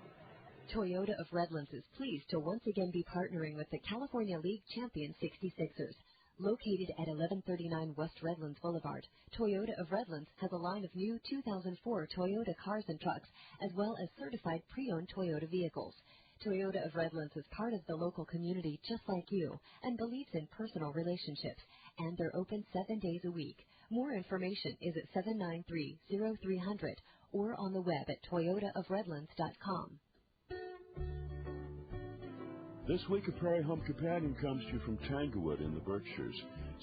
Speaker 5: Toyota of Redlands is pleased to once again be partnering with the California League champion 66ers. Located at 1139 West Redlands Boulevard, Toyota of Redlands has a line of new 2004 Toyota cars and trucks, as well as certified pre-owned Toyota vehicles. Toyota of Redlands is part of the local community just like you and believes in personal relationships, and they're open 7 days a week. More information is at 793-0300 or on the web at toyotaofredlands.com.
Speaker 4: This week, a Prairie Home Companion comes to you from Tanglewood in the Berkshires.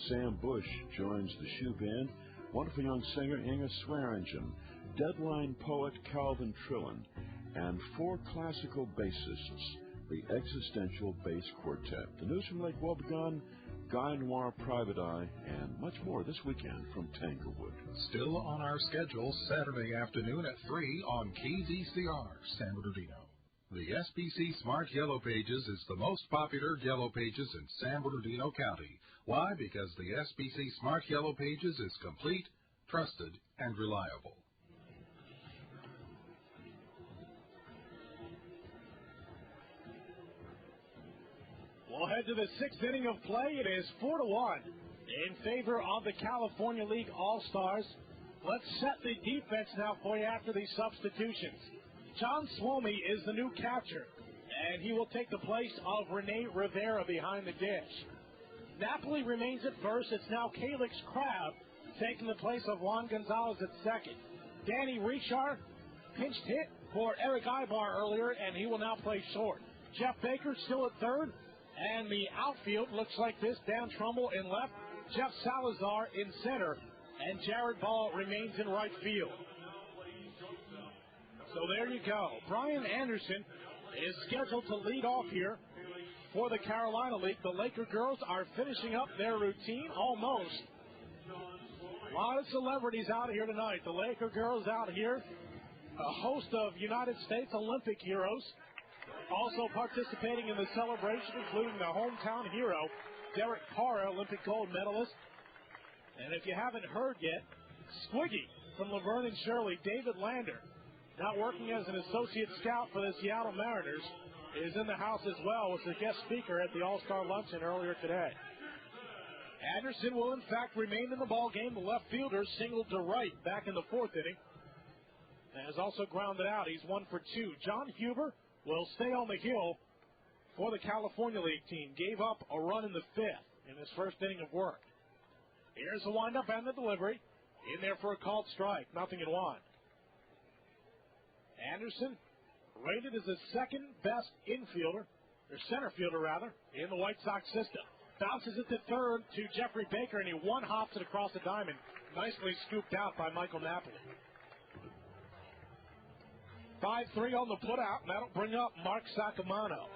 Speaker 4: Sam Bush joins the shoe band, wonderful young singer Inga Swearingen, Deadline poet Calvin Trillin, and 4 classical bassists, the Existential Bass Quartet. The news from Lake Wobegon, Guy Noir Private Eye, and much more this weekend from Tanglewood.
Speaker 9: Still on our schedule, Saturday afternoon at 3 on KZCR, San Bernardino. The SBC Smart Yellow Pages is the most popular Yellow Pages in San Bernardino County. Why? Because the SBC Smart Yellow Pages is complete, trusted, and reliable.
Speaker 13: We'll head to the 6th inning of play. It is 4-1 in favor of the California League All-Stars. Let's set the defense now for you after these substitutions. John Swomey is the new catcher, and he will take the place of Rene Rivera behind the dish. Napoli remains at first. It's now Calix Crabb taking the place of Juan Gonzalez at second. Danny Richard pinched hit for Eric Ibar earlier, and he will now play short. Jeff Baker still at third, and the outfield looks like this. Dan Trumbull in left, Jeff Salazar in center, and Jared Ball remains in right field. So there you go. Brian Anderson is scheduled to lead off here for the Carolina League. The Laker girls are finishing up their routine almost. A lot of celebrities out here tonight. The Laker girls out here, a host of United States Olympic heroes, also participating in the celebration, including the hometown hero, Derek Parra, Olympic gold medalist. And if you haven't heard yet, Squiggy from Laverne and Shirley, David Lander, now working as an associate scout for the Seattle Mariners, is in the house as well, was the guest speaker at the All-Star Luncheon earlier today. Anderson will, in fact, remain in the ball game. The left fielder singled to right back in the 4th inning. And has also grounded out. He's 1 for 2. John Huber will stay on the hill for the California League team. Gave up a run in the 5th in his first inning of work. Here's the windup and the delivery. In there for a called strike. 0-1. Anderson rated as the second best infielder, or center fielder rather, in the White Sox system. Bounces it to third to Jeffrey Baker, and he one-hops it across the diamond. Nicely scooped out by Michael Napoli. 5-3 on the putout, and that'll bring up Mark Sacamano.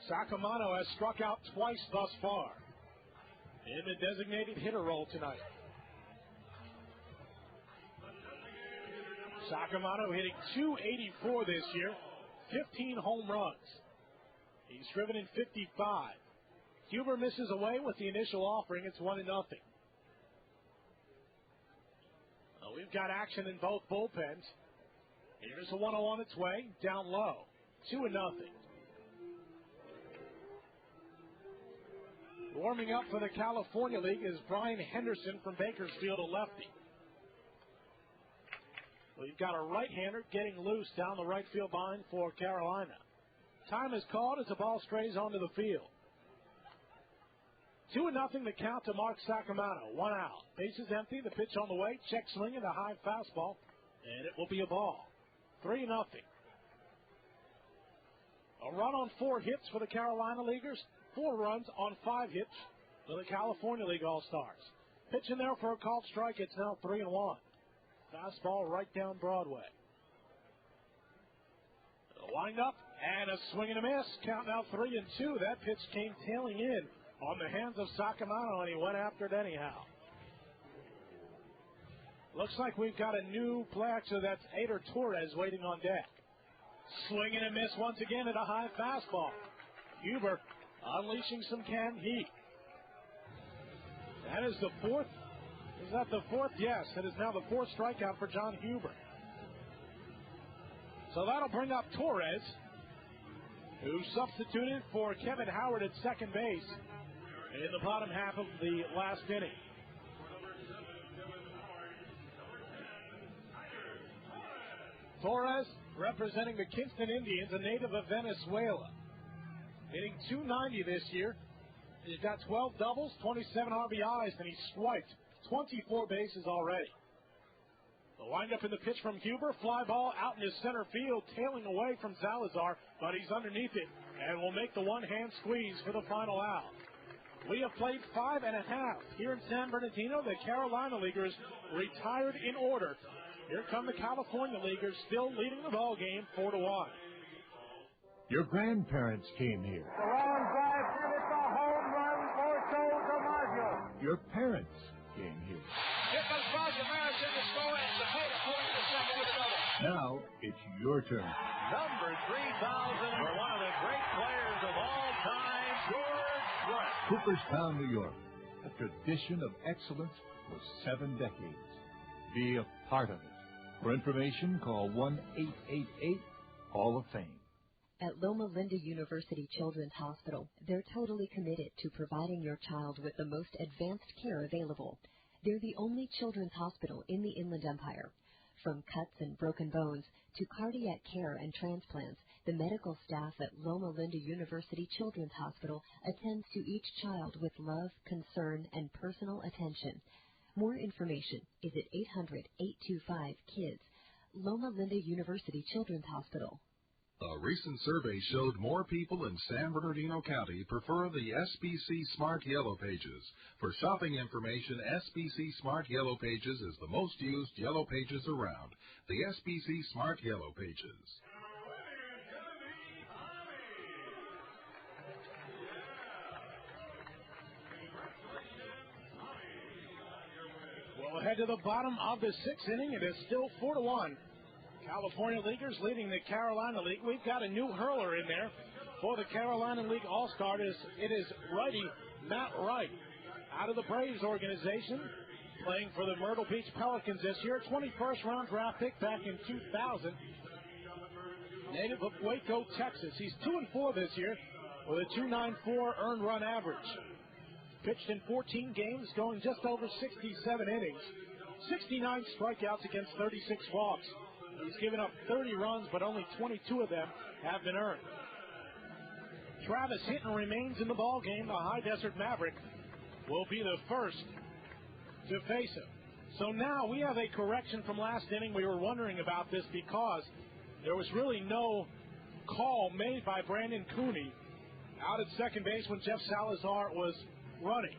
Speaker 13: Sacamano has struck out twice thus far in the designated hitter role tonight. Sacamano hitting .284 this year, 15 home runs. He's driven in 55. Huber misses away with the initial offering. It's 1-0. We've got action in both bullpens. Here's a 1-0 on its way, down low, 2-0. Warming up for the California League is Brian Henderson from Bakersfield, a lefty. We've got a right-hander getting loose down the right field line for Carolina. Time is called as the ball strays onto the field. 2-0 the count to Mark Sacamano. 1 out. Bases empty. The pitch on the way. Check swing and a high fastball. And it will be a ball. 3-0. A run on 4 hits for the Carolina Leaguers. 4 runs on 5 hits for the California League All-Stars. Pitch in there for a called strike. It's now 3-1. Fastball right down Broadway. A wind up and a swing and a miss. Count now 3-2. That pitch came tailing in on the hands of Sacamano, and he went after it anyhow. Looks like we've got a new player, so that's Eder Torres waiting on deck. Swing and a miss once again at a high fastball. Huber unleashing some canned heat. That is the 4th. Is that the 4th? Yes, it is now the 4th strikeout for John Huber. So that'll bring up Torres, who substituted for Kevin Howard at second base in the bottom half of the last inning. Torres, representing the Kingston Indians, a native of Venezuela. Hitting .290 this year. He's got 12 doubles, 27 RBIs, and he's swiped 24 bases already. The windup in the pitch from Huber. Fly ball out in his center field, tailing away from Salazar, but he's underneath it and will make the one-hand squeeze for the final out. We have played 5 1/2 here in San Bernardino. The Carolina Leaguers retired in order. Here come the California Leaguers, still leading the ball game 4-1.
Speaker 6: Your grandparents came here.
Speaker 15: The long drive, and it's a home run for Joe DiMaggio.
Speaker 6: Your parents came here.
Speaker 15: Here comes Roger Maris in the score, and Zapata pulling the second with another.
Speaker 6: Now it's your turn.
Speaker 15: Number 3,000 for one of the great players of all time, George Brett.
Speaker 6: Cooperstown, New York. A tradition of excellence for 7 decades. Be a part of it. For information, call 1-888-Hall of Fame.
Speaker 5: At Loma Linda University Children's Hospital, they're totally committed to providing your child with the most advanced care available. They're the only children's hospital in the Inland Empire. From cuts and broken bones to cardiac care and transplants, the medical staff at Loma Linda University Children's Hospital attends to each child with love, concern, and personal attention. More information is at 800-825-KIDS. Loma Linda University Children's Hospital.
Speaker 9: A recent survey showed more people in San Bernardino County prefer the SBC Smart Yellow Pages. For shopping information, SBC Smart Yellow Pages is the most used Yellow Pages around. The SBC Smart Yellow Pages.
Speaker 13: We'll head to the bottom of the 6th inning. It is still 4-1. California Leaguers leading the Carolina League. We've got a new hurler in there for the Carolina League All-Star. It is righty Matt Wright out of the Braves organization, playing for the Myrtle Beach Pelicans this year. 21st round draft pick back in 2000. Native of Waco, Texas. He's 2-4 this year with a .294 earned run average. Pitched in 14 games, going just over 67 innings. 69 strikeouts against 36 walks. He's given up 30 runs, but only 22 of them have been earned. Travis Hinton remains in the ballgame. The High Desert Maverick will be the first to face him. So now we have a correction from last inning. We were wondering about this because there was really no call made by Brandon Cooney out at second base when Jeff Salazar was running.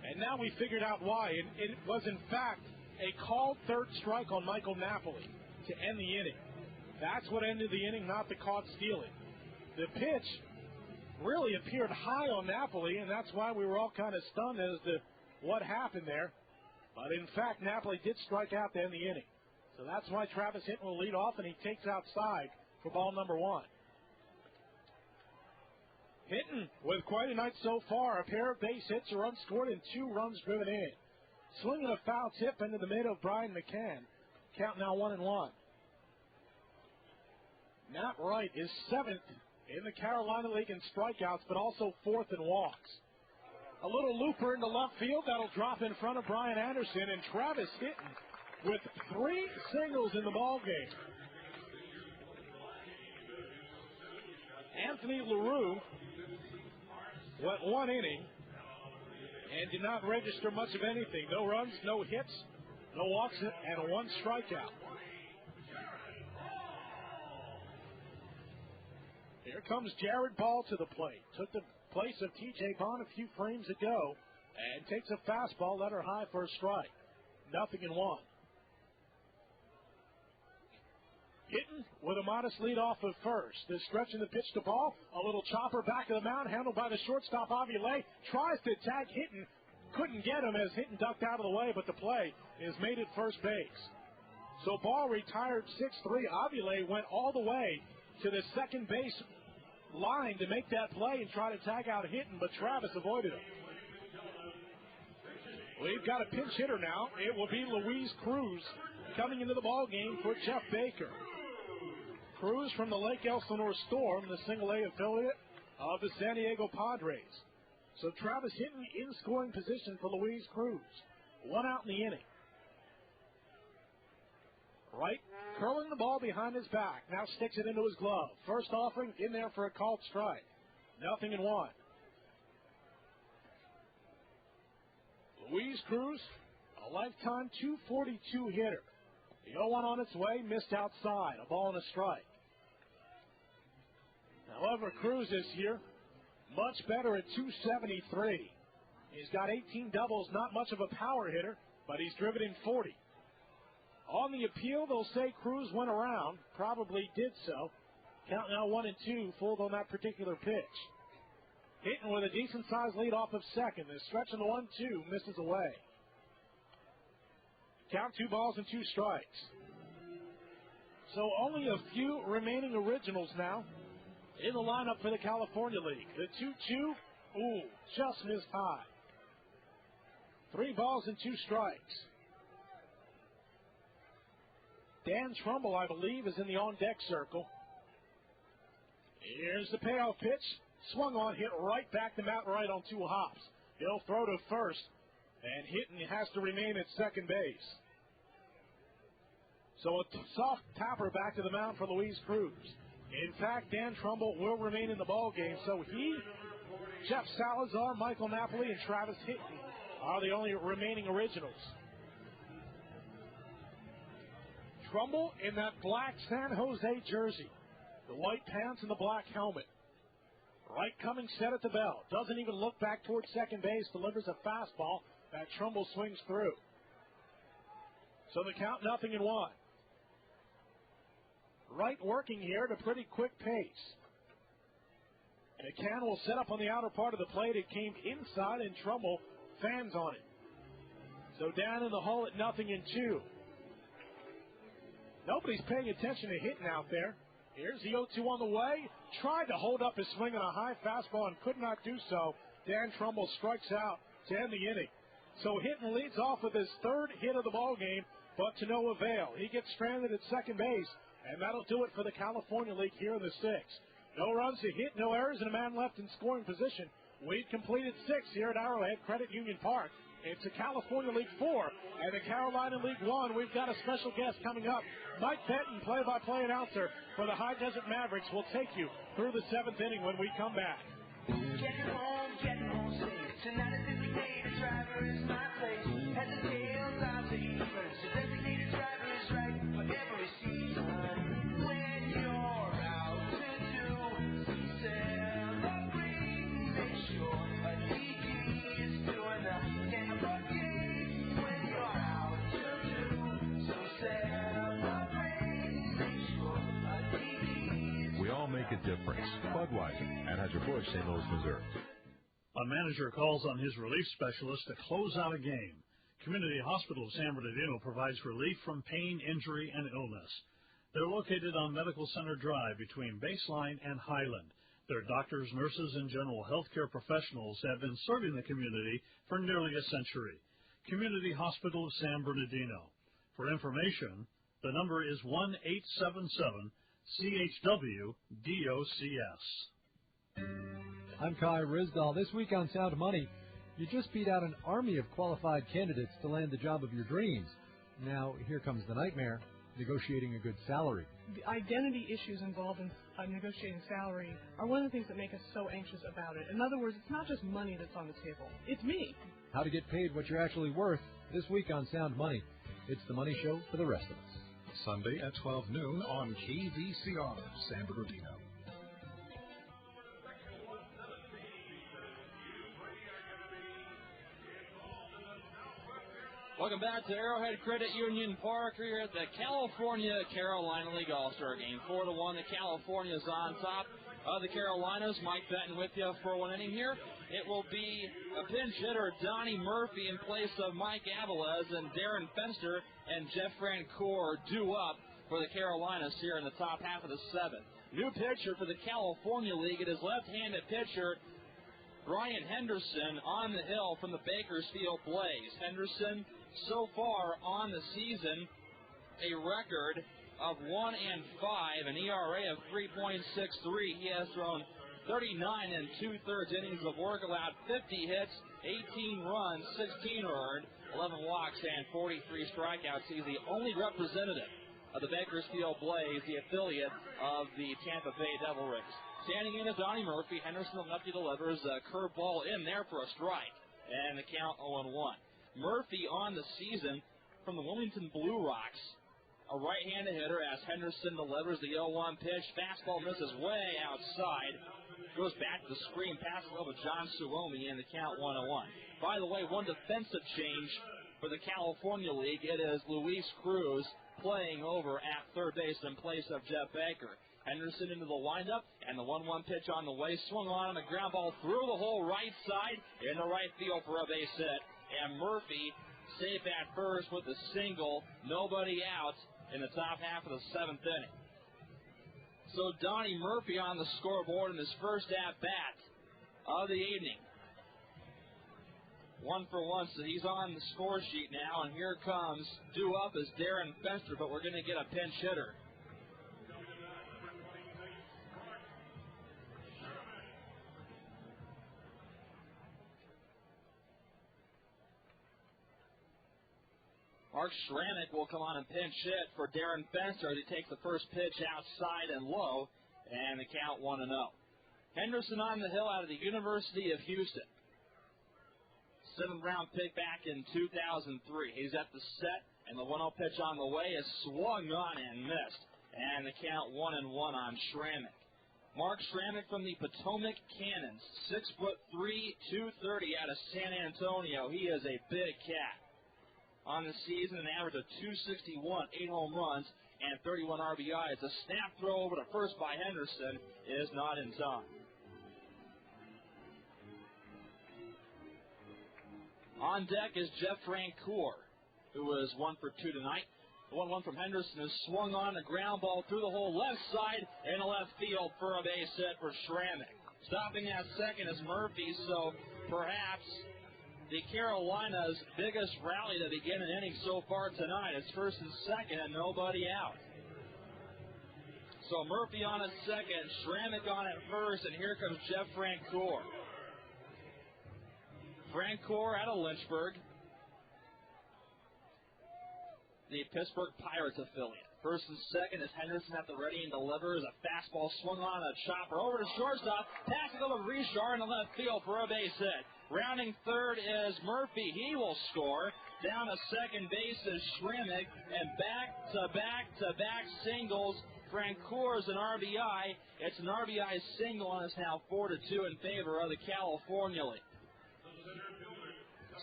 Speaker 13: And now we figured out why. It was, in fact, a called third strike on Michael Napoli to end the inning. That's what ended the inning, not the caught stealing. The pitch really appeared high on Napoli, and that's why we were all kind of stunned as to what happened there. But, in fact, Napoli did strike out to end the inning. So that's why Travis Hinton will lead off, and he takes outside for ball number 1. Hinton with quite a night so far. A pair of base hits, a run scored, and 2 runs driven in. Swinging a foul tip into the mid of Brian McCann. Count now 1-1. Matt Wright is 7th in the Carolina League in strikeouts, but also 4th in walks. A little looper into left field. That'll drop in front of Brian Anderson, and Travis Hinton with 3 singles in the ballgame. Anthony LaRue went 1 inning and did not register much of anything. No runs, no hits, no walks, and 1 strikeout. Here comes Jared Ball to the plate. Took the place of T.J. Bond a few frames ago and takes a fastball, let her high for a strike. 0-1. Hinton with a modest lead off of first. This stretch in the pitch to Ball. A little chopper back of the mound, handled by the shortstop, Avila. Tries to tag Hinton. Couldn't get him as Hinton ducked out of the way, but the play is made at first base. So Ball retired 6-3. Avila went all the way to the second base line to make that play and try to tag out Hinton, but Travis avoided him. We've got a pinch hitter now. It will be Luis Cruz coming into the ball game for Jeff Baker. Cruz from the Lake Elsinore Storm, the single-A affiliate of the San Diego Padres. So Travis Hinton in scoring position for Luis Cruz. 1 out in the inning. Wright curling the ball behind his back. Now sticks it into his glove. First offering in there for a called strike. 0-1. Luis Cruz, a lifetime .242 hitter. The 0-1 on its way, missed outside. A ball and a strike. However, Cruz this year, much better at .273. He's got 18 doubles, not much of a power hitter, but he's driven in 40. On the appeal, they'll say Cruz went around. Probably did so. Count now 1-2, fooled on that particular pitch. Hinton with a decent-sized lead off of second. The stretch in the 1-2 misses away. Count 2 balls and 2 strikes. So only a few remaining originals now in the lineup for the California League. The 2-2, just missed high. 3 balls and 2 strikes. Dan Trumbull, I believe, is in the on-deck circle. Here's the payoff pitch. Swung on, hit right back to Matt Wright on 2 hops. He'll throw to first, and Hinton has to remain at second base. So a soft tapper back to the mound for Luis Cruz. In fact, Dan Trumbull will remain in the ball game. So he, Jeff Salazar, Michael Napoli, and Travis Hinton are the only remaining originals. Trumbull in that black San Jose jersey, the white pants and the black helmet. Wright coming set at the bell. Doesn't even look back towards second base. Delivers a fastball that Trumbull swings through. So the count 0-1. Wright working here at a pretty quick pace. McCann will set up on the outer part of the plate. It came inside, and Trumbull fans on it. So down in the hole at 0-2. Nobody's paying attention to Hinton out there. Here's the 0-2 on the way. Tried to hold up his swing on a high fastball and could not do so. Dan Trumbull strikes out to end the inning. So Hinton leads off with his 3rd hit of the ball game, but to no avail. He gets stranded at second base, and that'll do it for the California League here in the 6th. No runs to hit, no errors, and a man left in scoring position. We've completed 6 here at Arrowhead Credit Union Park. It's the California League 4 and the Carolina League 1. We've got a special guest coming up. Mike Benton, play-by-play announcer for the High Desert Mavericks, will take you through the 7th inning when we come back.
Speaker 17: Getting home safe. Tonight is the day. The driver is my place. As the tails out to
Speaker 11: make a difference. Budweiser, Anheuser-Busch, St. Louis, Missouri.
Speaker 20: A manager calls on his relief specialist to close out a game. Community Hospital of San Bernardino provides relief from pain, injury, and illness. They're located on Medical Center Drive between Baseline and Highland. Their doctors, nurses, and general health care professionals have been serving the community for nearly a century. Community Hospital of San Bernardino. For information, the number is 1-877-CHW-DOCS.
Speaker 17: I'm Kai Rizdal. This week on Sound Money, you just beat out an army of qualified candidates to land the job of your dreams. Now, here comes the nightmare, negotiating a good salary.
Speaker 18: The identity issues involved in negotiating salary are one of the things that make us so anxious about it. In other words, it's not just money that's on the table. It's me.
Speaker 17: How to get paid what you're actually worth this week on Sound Money. It's the money show for the rest of us.
Speaker 9: Sunday at 12 noon on KVCR, San Bernardino.
Speaker 3: Welcome back to Arrowhead Credit Union Park here at the California-Carolina League All-Star Game. 4-1, the California's on top of the Carolinas. Mike Benton with you for one inning here. It will be a pinch hitter, Donnie Murphy, in place of Mike Aviles, and Darren Fenster and Jeff Francoeur due up for the Carolinas here in the top half of the seventh. New pitcher for the California League. It is left-handed pitcher Brian Henderson on the hill from the Bakersfield Blaze. Henderson, so far on the season, a record of 1-5, an ERA of 3.63. He has thrown 39 2/3 innings of work, allowed 50 hits, 18 runs, 16 earned, 11 walks, and 43 strikeouts. He's the only representative of the Bakersfield Blaze, the affiliate of the Tampa Bay Devil Rays. Standing in is Donnie Murphy. Henderson, the lefty, delivers a curveball in there for a strike, and the count 0-1. Murphy on the season from the Wilmington Blue Rocks, a right-handed hitter as Henderson delivers the 0-1 pitch. Fastball misses way outside. Goes back to the screen, passes over John Suomi, and the count 1-1. By the way, one defensive change for the California League. It is Luis Cruz playing over at third base in place of Jeff Baker. Henderson into the windup, and the 1-1 pitch on the way. Swung on a ground ball through the whole right side into right field for a base hit. And Murphy safe at first with a single, nobody out in the top half of the seventh inning. So Donnie Murphy on the scoreboard in his first at-bat of the evening. 1 for 1, so he's on the score sheet now, and here comes due up is Darren Fenster, but we're going to get a pinch hitter. Mark Schranek will come on and pinch hit for Darren Fenster as he takes the first pitch outside and low, and the count 1-0. Henderson on the hill out of the University of Houston. 7th round pick back in 2003. He's at the set, and the 1-0 pitch on the way is swung on and missed, and the count 1-1 on Schranek. Mark Schranek from the Potomac Cannons, 6'3", 230 out of San Antonio. He is a big cat. On the season, an average of 261, 8 home runs, and 31 RBIs. A snap throw over to first by Henderson is not in time. On deck is Jeff Francoeur, who was 1 for 2 tonight. The 1-1 from Henderson is swung on a ground ball through the whole left side and left field for a base hit for Schranek. Stopping at second is Murphy, so perhaps the Carolinas' biggest rally to begin an inning so far tonight. It's first and second and nobody out. So Murphy on at second, Schranek on at first, and here comes Jeff Francoeur. Francoeur out of Lynchburg, the Pittsburgh Pirates affiliate. First and second is Henderson at the ready and delivers a fastball swung on a chopper over to shortstop. Passes over Richard in the left field for a base hit. Rounding third is Murphy. He will score. Down to second base is Schranek. And back-to-back singles. Francoeur's an RBI. It's an RBI single, and it's now 4-2 in favor of the California League.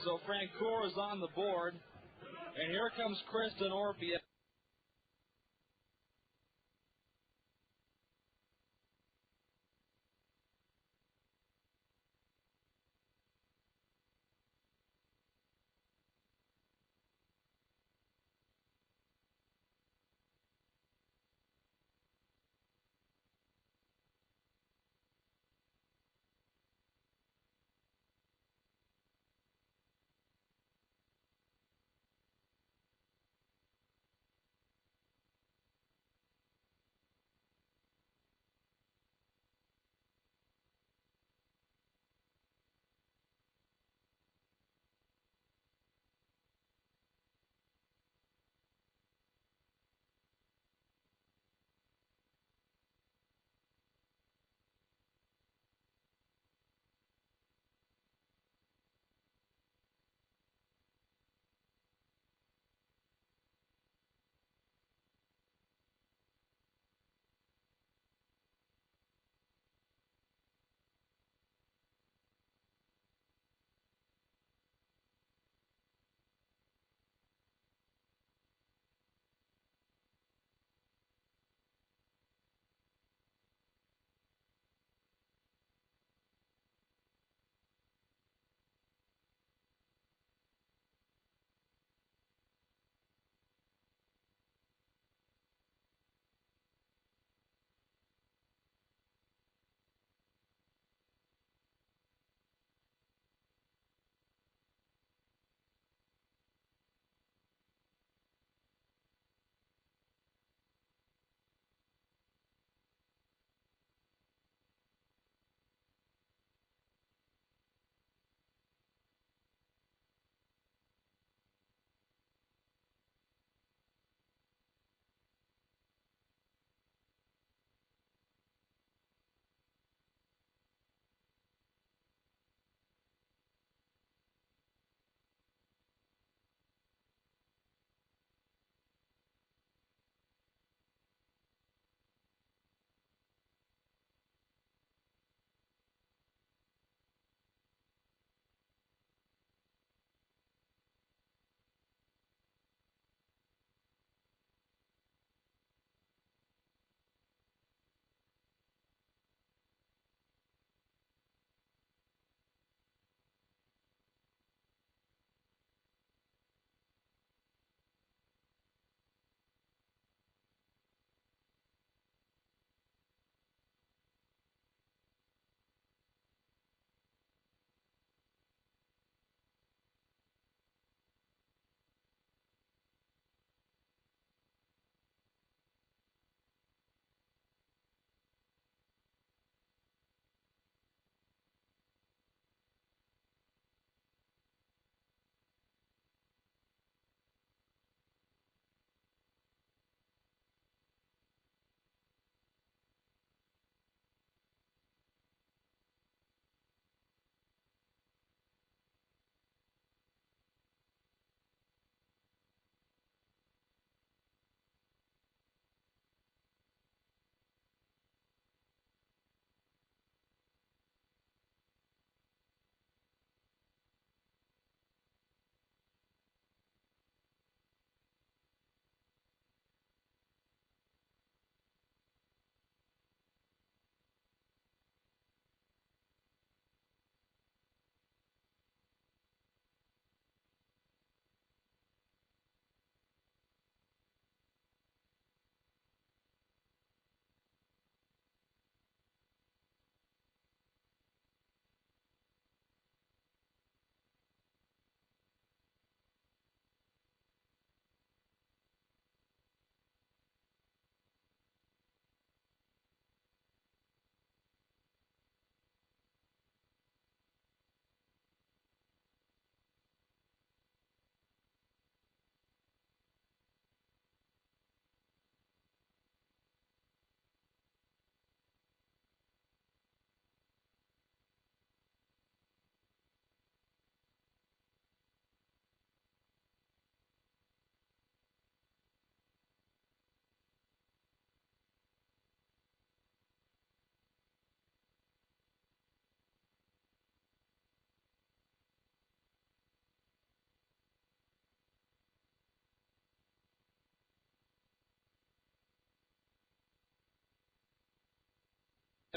Speaker 3: So Francoeur is on the board. And here comes Kristen Orpheus.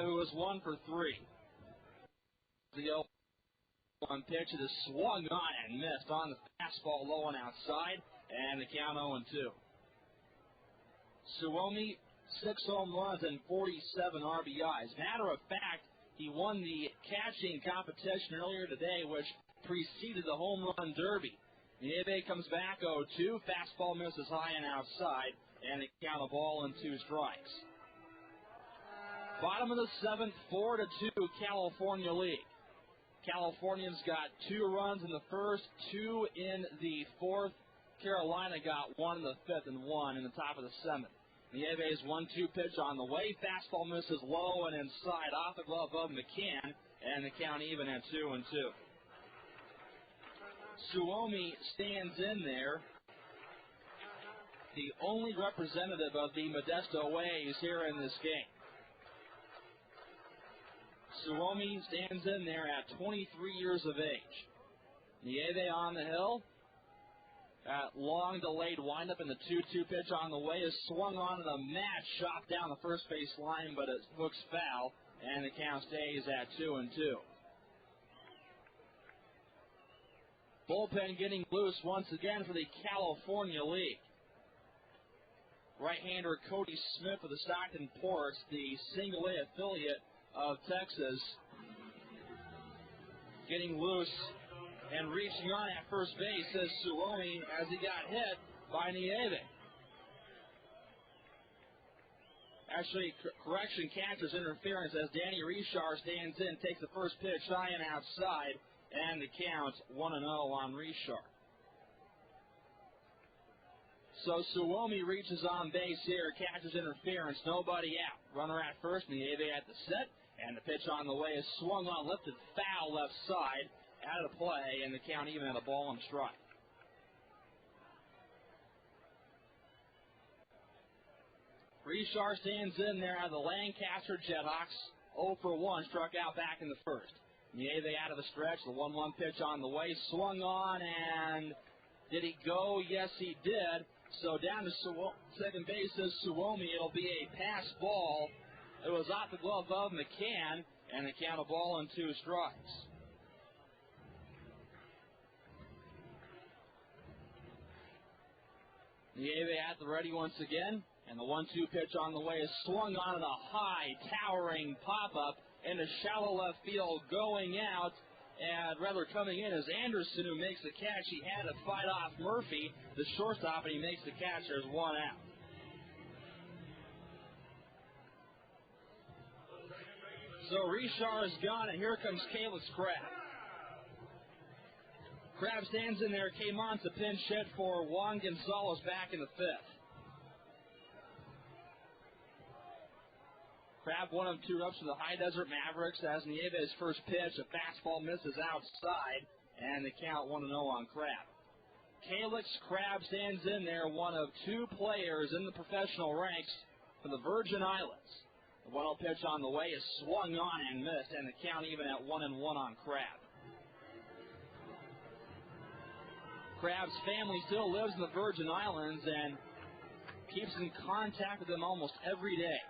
Speaker 2: who was 1 for 3. The 0-1 pitch, it is swung on and missed on the fastball low and outside, and the count 0-2. Suomi, 6 home runs and 47 RBIs. Matter of fact, he won the catching competition earlier today, which preceded the home run derby. Nieve comes back 0-2. Fastball misses high and outside, and they count a ball and 2 strikes. Bottom of the 7th, 4-2, California League. Californians got 2 runs in the first, 2 in the 4th. Carolina got 1 in the 5th and 1 in the top of the 7th. Nieve's 1-2 pitch on the way. Fastball misses low and inside off the glove of McCann, and the count even at 2-2. Suomi stands in there, the only representative of the Modesto Waves here in this game. Suomi stands in there at 23 years of age. Nieve on the hill. That long delayed windup in the 2-2 pitch on the way is swung on the mat, shot down the first base line, but it looks foul, and the count stays at 2-2. Bullpen getting loose once again for the California League. Right-hander Cody Smith of the Stockton Ports, the single-A affiliate of Texas, getting loose and reaching on at first base, says Suomi, as he got hit by Nieve. Actually, correction, catcher's interference as Danny Richard stands in, takes the first pitch high and outside, and the count 1-0 on Richard. So Suomi reaches on base here, catcher's interference, nobody out. Runner at first, Nieve at the set, and the pitch on the way is swung on, lifted foul left side, out of play, and the count even at a ball and strike. Richard stands in there out of the Lancaster Jethawks, 0 for 1, struck out back in the first. Nieve out of the stretch, the 1-1 pitch on the way, swung on, and did he go? Yes, he did. So down to second base is Suomi. It'll be a pass ball. It was off the glove of McCann, and the count a ball and 2 strikes. Nieve at the ready once again, and the 1-2 pitch on the way is swung on at a high, towering pop-up into shallow left field, going out, and rather coming in is Anderson, who makes the catch. He had to fight off Murphy, the shortstop, and he makes the catch. There's 1 out. So Richard is gone, and here comes Calyx Crabb. Crabb stands in there, came on to pinch hit for Juan Gonzalez back in the 5th. Crabb, 1 of 2 ups for the High Desert Mavericks as Nieve's first pitch. A fastball misses outside, and the count 1-0 on Crabb. Calyx Crabb stands in there, 1 of 2 players in the professional ranks for the Virgin Islands. The 1-0 pitch on the way is swung on and missed, and the count even at 1-1 on Crabb. Crabb's family still lives in the Virgin Islands and keeps in contact with them almost every day.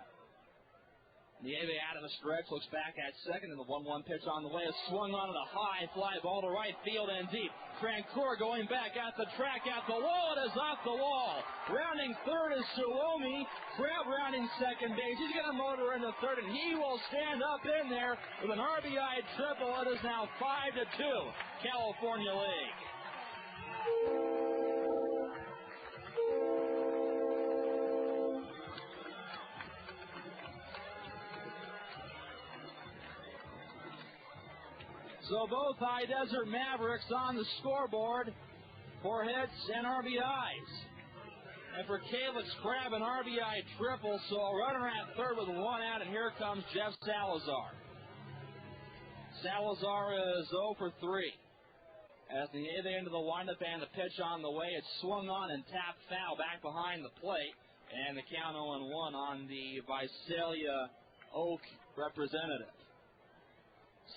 Speaker 2: Nieve out of the stretch, looks back at second, and the 1-1 pitch on the way is swung on at a high fly ball to right field and deep. Francoeur going back at the track, at the wall, it is off the wall. Rounding third is Suomi. Crabb rounding second base. He's going to motor into third, and he will stand up in there with an RBI triple. It is now 5-2, California League. So both High Desert Mavericks on the scoreboard for hits and RBIs. And for Calyx Crabb, an RBI triple, so a runner at third with 1 out, and here comes Jeff Salazar. Salazar is 0 for 3. As the end of the windup and the pitch on the way, it's swung on and tapped foul back behind the plate, and the count 0-1 on the Visalia Oak representative.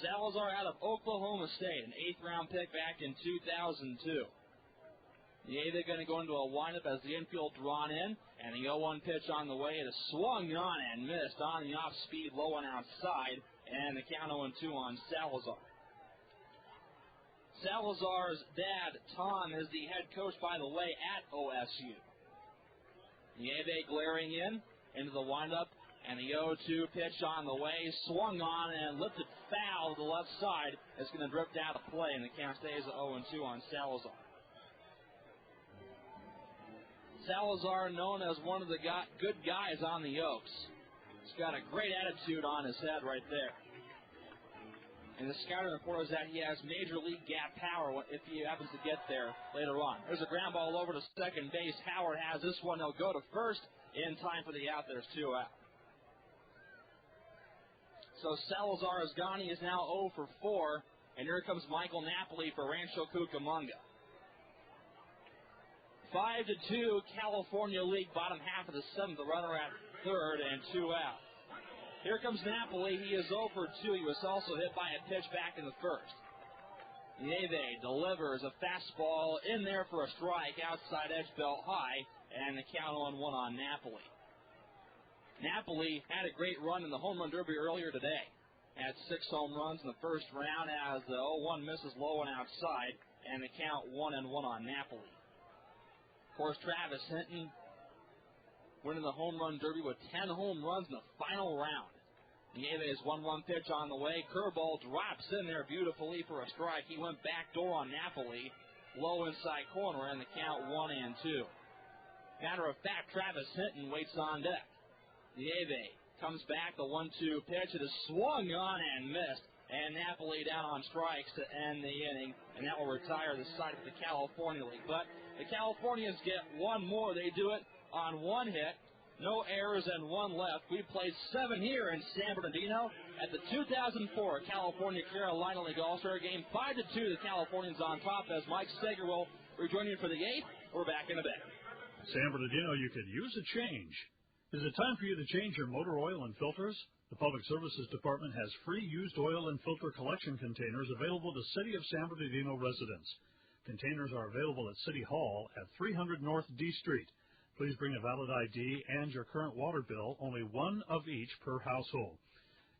Speaker 2: Salazar out of Oklahoma State, an 8th-round pick back in 2002. They're going to go into a windup as the infield drawn in, and the 0-1 pitch on the way. It is swung on and missed on the off-speed, low and outside, and the count 0-2 on Salazar. Salazar's dad, Tom, is the head coach, by the way, at OSU. Nieve glaring into the windup, and the 0-2 pitch on the way, swung on and lifted foul to the left side. It's going to drift out of play, and the count stays at 0-2 on Salazar. Salazar, known as one of the good guys on the Oaks. He's got a great attitude on his head right there. And the scouting report is that he has major league gap power if he happens to get there later on. There's a ground ball over to second base. Howard has this one. He'll go to first in time for the out. There's 2 out. So Salazar is gone. He is now 0 for 4. And here comes Michael Napoli for Rancho Cucamonga. 5-2, California League, bottom half of the 7th. The runner at third and 2 out. Here comes Napoli. He is 0 for 2. He was also hit by a pitch back in the first. Nieve delivers a fastball in there for a strike outside edge belt high, and the count 0-1 on Napoli. Napoli had a great run in the home run derby earlier today. Had 6 home runs in the first round as the 0-1 misses low and outside, and the count 1-1 on Napoli. Of course, Travis Hinton winning the home run derby with 10 home runs in the final round. Nieve's 1-1 pitch on the way. Curveball drops in there beautifully for a strike. He went backdoor on Napoli, low inside corner, and the count 1-2. Matter of fact, Travis Hinton waits on deck. Nieve comes back, the 1-2 pitch. It is swung on and missed, and Napoli down on strikes to end the inning, and that will retire the side of the California League. But the Californians get one more. They do it on 1 hit, no errors, and 1 left. We played 7 here in San Bernardino at the 2004 California Carolina League All-Star Game. 5-2, the Californians on top as Mike Steger will rejoin you for the 8th. We're back in a bit.
Speaker 20: San Bernardino, you could use a change. Is it time for you to change your motor oil and filters? The Public Services Department has free used oil and filter collection containers available to City of San Bernardino residents. Containers are available at City Hall at 300 North D Street. Please bring a valid ID and your current water bill, only 1 of each per household.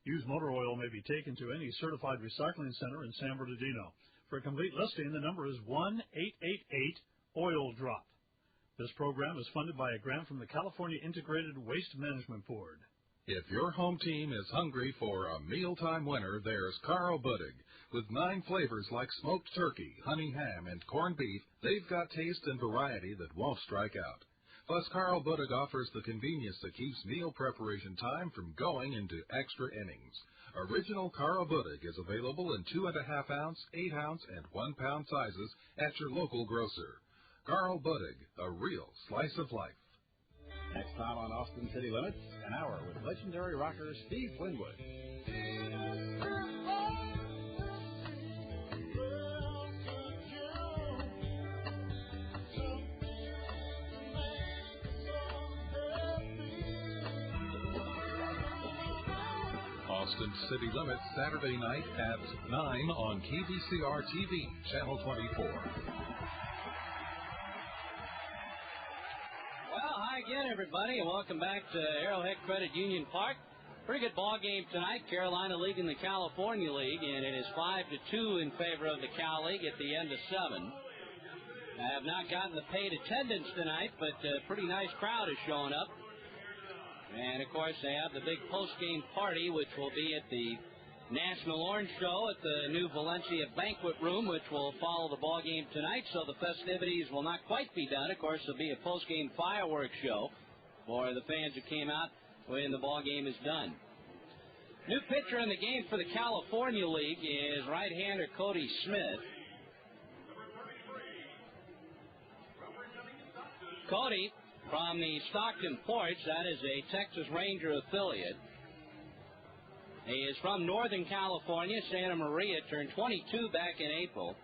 Speaker 20: Used motor oil may be taken to any certified recycling center in San Bernardino. For a complete listing, the number is 1-888-OIL-DROP. This program is funded by a grant from the California Integrated Waste Management Board.
Speaker 9: If your home team is hungry for a mealtime winner, there's Carl Buddig. With 9 flavors like smoked turkey, honey ham, and corned beef, they've got taste and variety that won't strike out. Plus, Carl Buddig offers the convenience that keeps meal preparation time from going into extra innings. Original Carl Buddig is available in 2.5-ounce, 8-ounce, and 1-pound sizes at your local grocer. Carl Buddig, a real slice of life.
Speaker 10: Next time on Austin City Limits, an hour with legendary rocker Steve Winwood.
Speaker 9: Austin City Limits, Saturday night at 9 on KVCR TV, Channel 24.
Speaker 3: Well, hi again, everybody, and welcome back to Arrowhead Credit Union Park. Pretty good ball game tonight. Carolina leading the California League, and it is 5-2 in favor of the Cal League at the end of 7. I have not gotten the paid attendance tonight, but a pretty nice crowd is showing up. And, of course, they have the big post-game party, which will be at the National Orange Show at the new Valencia Banquet Room, which will follow the ball game tonight. So the festivities will not quite be done. Of course, there'll be a post-game fireworks show for the fans who came out when the ball game is done. New pitcher in the game for the California League is right-hander Cody Smith. Cody, from the Stockton Porch, that is a Texas Ranger affiliate. He is from Northern California, Santa Maria, turned 22 back in April,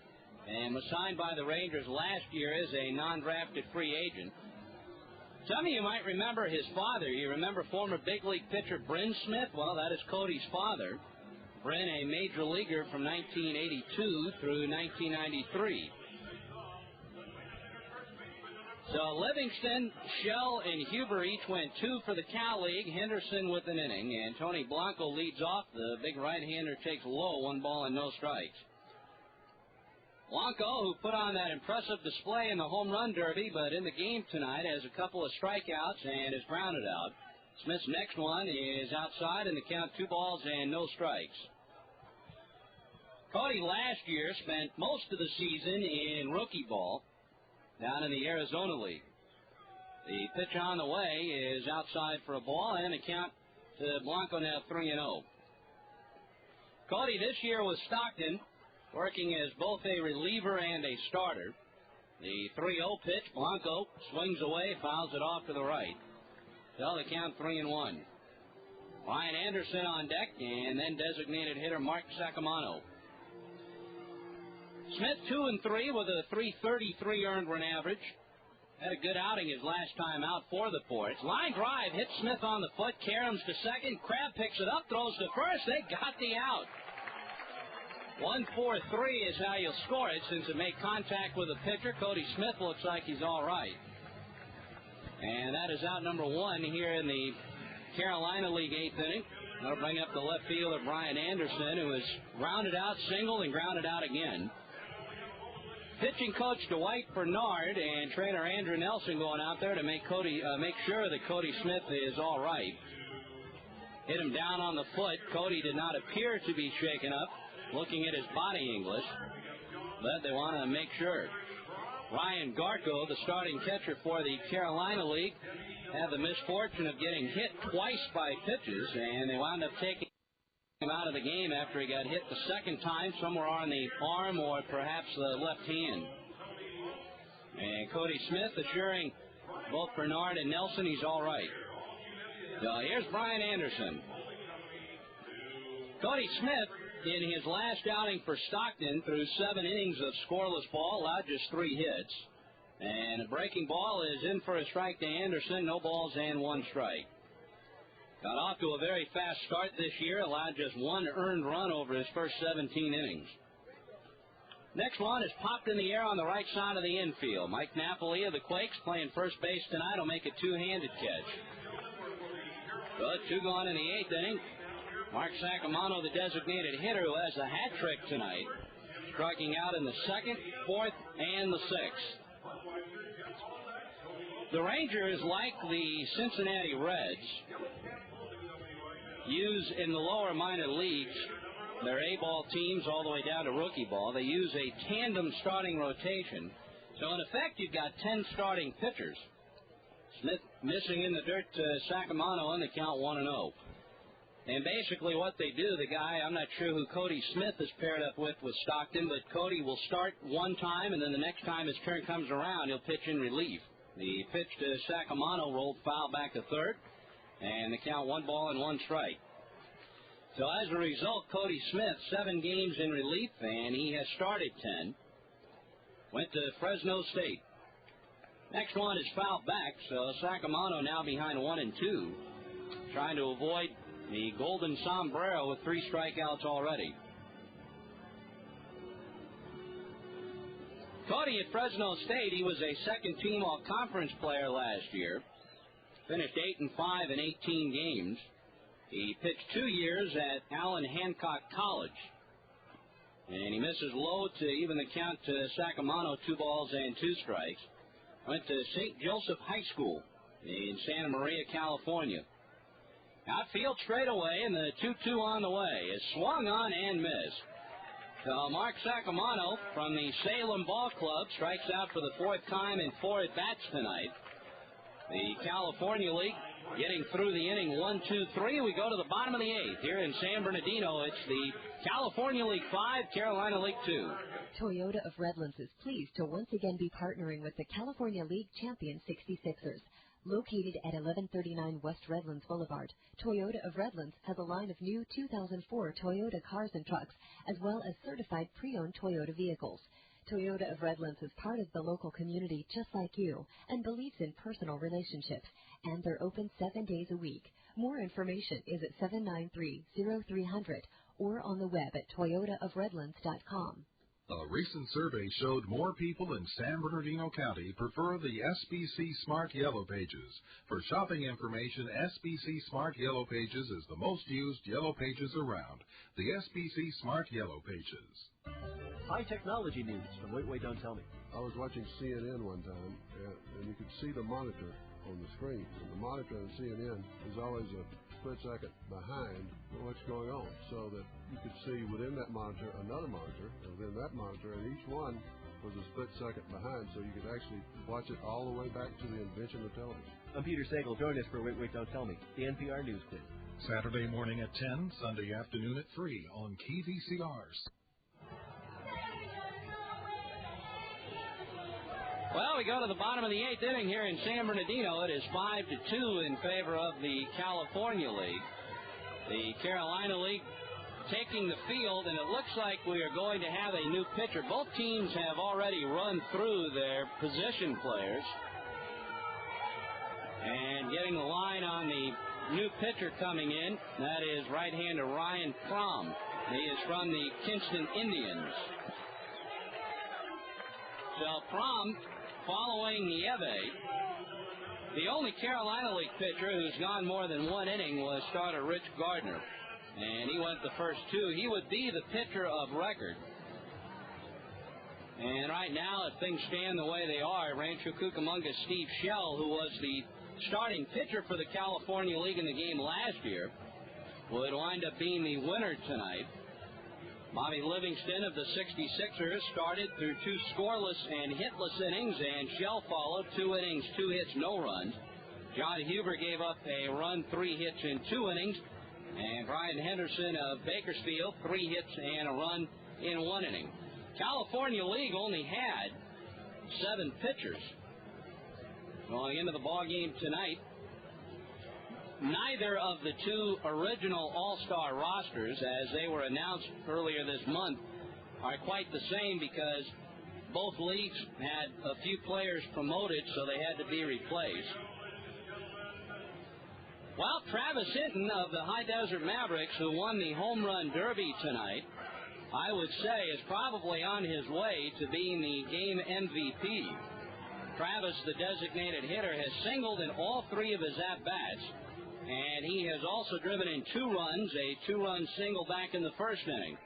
Speaker 3: and was signed by the Rangers last year as a non-drafted free agent. Some of you might remember his father. You remember former big league pitcher Bryn Smith? Well, that is Cody's father. Bryn, a major leaguer from 1982 through 1993. So Livingston, Shell, and Huber each went 2 for the Cal League. Henderson with an inning, and Tony Blanco leads off. The big right-hander takes low, 1 ball and no strikes. Blanco, who put on that impressive display in the home run derby, but in the game tonight has a couple of strikeouts and is grounded out. Smith's next one is outside, and the count 2 balls and no strikes. Cody last year spent most of the season in rookie ball down in the Arizona League. The pitch on the way is outside for a ball, and the count to Blanco now 3-0. Cody this year with Stockton, working as both a reliever and a starter. The 3-0 pitch, Blanco swings away, fouls it off to the right. So the count 3-1. Ryan Anderson on deck, and then designated hitter Mark Sacamano. Smith 2-3 with a .333 earned run average. Had a good outing his last time out for the Forts. Line drive hits Smith on the foot, caroms to second. Crabb picks it up, throws to first. They got the out. 1-4-3 is how you'll score it since it made contact with the pitcher. Cody Smith looks like he's all right. And that is out number 1 here in the Carolina League 8th inning. That'll bring up the left fielder Brian Anderson, who is rounded out, singled, and grounded out again. Pitching coach Dwight Bernard and trainer Andrew Nelson going out there to make sure that Cody Smith is all right. Hit him down on the foot. Cody did not appear to be shaken up, looking at his body English, but they want to make sure. Ryan Garko, the starting catcher for the Carolina League, had the misfortune of getting hit twice by pitches, and they wound up taking him out of the game after he got hit the second time, somewhere on the arm or perhaps the left hand. And Cody Smith assuring both Bernard and Nelson he's all right. So here's Brian Anderson. Cody Smith, in his last outing for Stockton, threw 7 innings of scoreless ball, allowed just 3 hits. And a breaking ball is in for a strike to Anderson, no balls and 1 strike. Got off to a very fast start this year, allowed just 1 earned run over his first 17 innings. Next one is popped in the air on the right side of the infield. Mike Napoli of the Quakes playing first base tonight will make a 2-handed catch. But 2 gone in the 8th inning. Mark Sacamano, the designated hitter, who has a hat trick tonight, striking out in the 2nd, 4th, and the 6th. The Rangers, like the Cincinnati Reds, use in the lower minor leagues, their A-ball teams all the way down to rookie ball, they use a tandem starting rotation. So, in effect, you've got 10 starting pitchers. Smith missing in the dirt to Sacamano on the count 1-0. And basically what they do, the guy, I'm not sure who Cody Smith is paired up with Stockton, but Cody will start one time, and then the next time his turn comes around, he'll pitch in relief. The pitch to Sacamano rolled foul back to third, and the count 1 ball and 1 strike. So as a result, Cody Smith, 7 games in relief, and he has started 10. Went to Fresno State. Next one is fouled back, so Sacamano now behind 1-2, trying to avoid the golden sombrero with 3 strikeouts already. Cody at Fresno State, he was a second-team all-conference player last year. Finished 8-5 in 18 games. He pitched 2 years at Allen Hancock College. And he misses low to even the count to Sacamano, 2 balls and 2 strikes. Went to St. Joseph High School in Santa Maria, California. Outfield straight away, and the 2-2 on the way is swung on and missed. So Mark Sacamano from the Salem Ball Club strikes out for the 4th time in 4 at-bats tonight. The California League getting through the inning 1-2-3. We go to the bottom of the 8th. Here in San Bernardino, it's the California League 5, Carolina League 2.
Speaker 5: Toyota of Redlands is pleased to once again be partnering with the California League champion 66ers. Located at 1139 West Redlands Boulevard, Toyota of Redlands has a line of new 2004 Toyota cars and trucks, as well as certified pre-owned Toyota vehicles. Toyota of Redlands is part of the local community just like you and believes in personal relationships, and they're open 7 days a week. More information is at 793-0300 or on the web at toyotaofredlands.com.
Speaker 9: A recent survey showed more people in San Bernardino County prefer the SBC Smart Yellow Pages. For shopping information, SBC Smart Yellow Pages is the most used Yellow Pages around. The SBC Smart Yellow Pages.
Speaker 1: High technology news from Wait, Don't Tell Me.
Speaker 12: I was watching CNN one time, and you could see the monitor on the screen. And the monitor on CNN is always a split second behind what's going on, so that you could see within that monitor another monitor, and within that monitor, and each one was a split second behind, so you could actually watch it all the way back to the invention of television.
Speaker 1: I'm Peter Sagal. Join us for Wait, Don't Tell Me, the NPR News Quiz.
Speaker 9: Saturday morning at 10, Sunday afternoon at 3 on Key VCRs.
Speaker 3: Well, we go to the bottom of the 8th inning here in San Bernardino. It is 5-2 in favor of the California League. The Carolina League taking the field, and it looks like we are going to have a new pitcher. Both teams have already run through their position players. And getting the line on the new pitcher coming in, that is right-hander Ryan Crom. He is from the Kinston Indians. So Crom, following Nieve, the only Carolina League pitcher who's gone more than one inning was starter Rich Gardner. And he went the first two. He would be the pitcher of record. And right now, if things stand the way they are, Rancho Cucamonga's Steve Shell, who was the starting pitcher for the California League in the game last year, would wind up being the winner tonight. Bobby Livingston of the 66ers started through 2 scoreless and hitless innings, and Shell followed 2 innings, 2 hits, no runs. John Huber gave up a run, 3 hits in 2 innings, and Brian Henderson of Bakersfield, 3 hits and a run in 1 inning. California League only had 7 pitchers going into the ballgame tonight. Neither of the 2 original All-Star rosters, as they were announced earlier this month, are quite the same because both leagues had a few players promoted, so they had to be replaced. Well, Travis Hinton of the High Desert Mavericks, who won the Home Run Derby tonight, I would say is probably on his way to being the game MVP. Travis, the designated hitter, has singled in all 3 of his at-bats, and he has also driven in 2 runs, a 2-run single back in the first inning.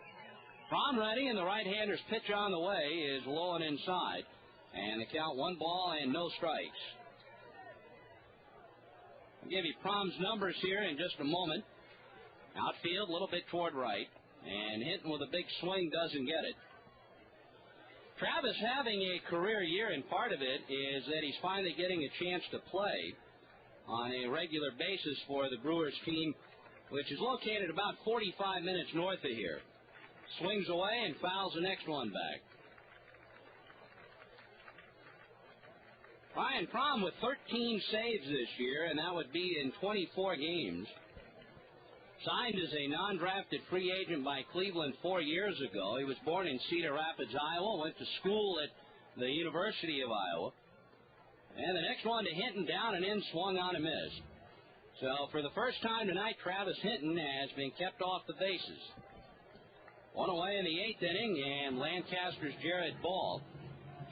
Speaker 3: Prom ready, and the right-hander's pitch on the way is low and inside. And the count 1 ball and no strikes. I'll give you Prom's numbers here in just a moment. Outfield, a little bit toward right. And Hinton with a big swing doesn't get it. Travis having a career year, and part of it is that he's finally getting a chance to play on a regular basis for the Brewers team, which is located about 45 minutes north of here. Swings away and fouls the next one back. Ryan Crom with 13 saves this year, and that would be in 24 games. Signed as a non-drafted free agent by Cleveland 4 years ago. He was born in Cedar Rapids, Iowa, went to school at the University of Iowa. And the next one to Hinton, down and in, swung on a miss. So for the first time tonight, Travis Hinton has been kept off the bases. One away in the 8th inning, and Lancaster's Jared Ball.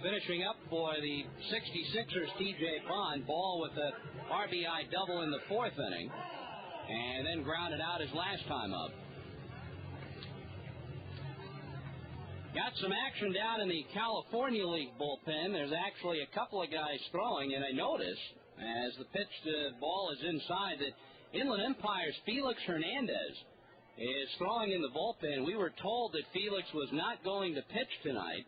Speaker 3: Finishing up for the 66ers, T.J. Bond. Ball with a RBI double in the 4th inning, and then grounded out his last time up. Got some action down in the California League bullpen. There's actually a couple of guys throwing, and I notice, as the pitched ball is inside, that Inland Empire's Felix Hernandez is throwing in the bullpen. We were told that Felix was not going to pitch tonight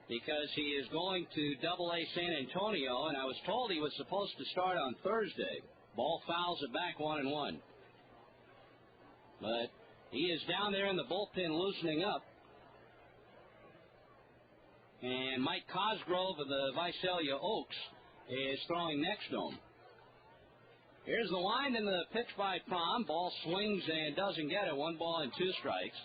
Speaker 3: because he is going to Double-A San Antonio, and I was told he was supposed to start on Thursday. Ball fouls it back 1-1. But he is down there in the bullpen loosening up. And Mike Cosgrove of the Visalia Oaks is throwing next to him. Here's the line in the pitch by Prom. Ball swings and doesn't get it. 1 ball and 2 strikes.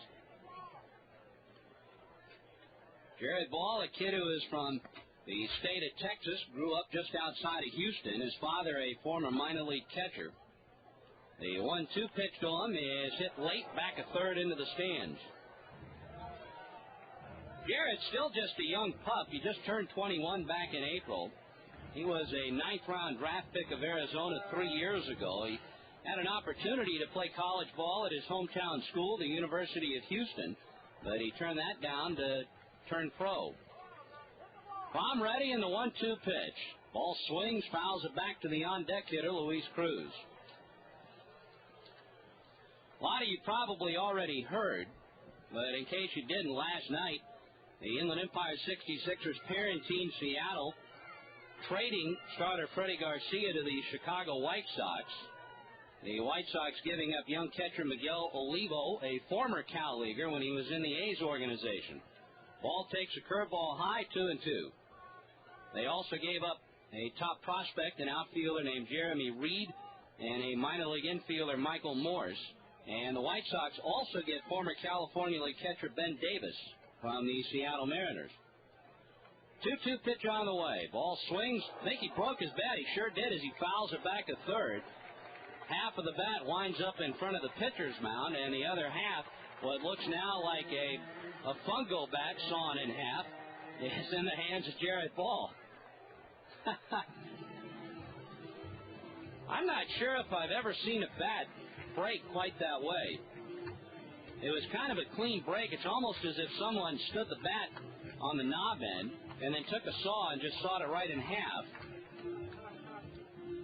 Speaker 3: Jared Ball, a kid who is from the state of Texas, grew up just outside of Houston. His father, a former minor league catcher. The 1-2 pitch to him is hit late, back a third into the stands. Jarrett's still just a young pup. He just turned 21 back in April. He was a 9th-round draft pick of Arizona 3 years ago. He had an opportunity to play college ball at his hometown school, the University of Houston, but he turned that down to turn pro. Palm ready in the 1-2 pitch. Ball swings, fouls it back to the on-deck hitter, Luis Cruz. A lot of you probably already heard, but in case you didn't, last night, the Inland Empire 66ers parent team, Seattle, trading starter Freddie Garcia to the Chicago White Sox. The White Sox giving up young catcher Miguel Olivo, a former Cal Leaguer when he was in the A's organization. Ball takes a curveball high, 2-2. They also gave up a top prospect, an outfielder named Jeremy Reed, and a minor league infielder, Michael Morse. And the White Sox also get former California League catcher Ben Davis from the Seattle Mariners. 2-2 pitch on the way. Ball swings. I think he broke his bat. He sure did as he fouls it back to third. Half of the bat winds up in front of the pitcher's mound, and the other half, what looks now like a fungo bat sawn in half, is in the hands of Jarrett Ball. I'm not sure if I've ever seen a bat break quite that way. It was kind of a clean break. It's almost as if someone stood the bat on the knob end and then took a saw and just sawed it right in half.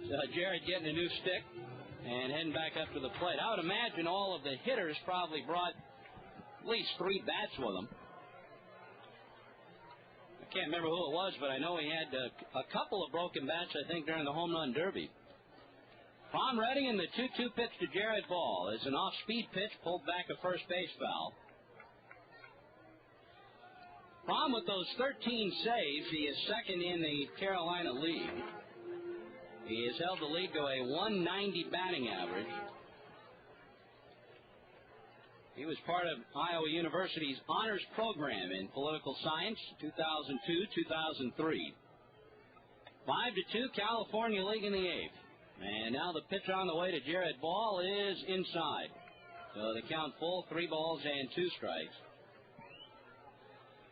Speaker 3: So Jarrett getting a new stick and heading back up to the plate. I would imagine all of the hitters probably brought at least 3 bats with them. I can't remember who it was, but I know he had a couple of broken bats, I think, during the home run derby. Palm ready, and the 2-2 pitch to Jarrett Ball is an off-speed pitch, pulled back a first base foul. Palm with those 13 saves, he is second in the Carolina League. He has held the league to a 190 batting average. He was part of Iowa University's honors program in political science, 2002-2003. 5-2, California League in the 8th. And now the pitch on the way to Jarrett Ball is inside. So the count full, 3 balls and 2 strikes.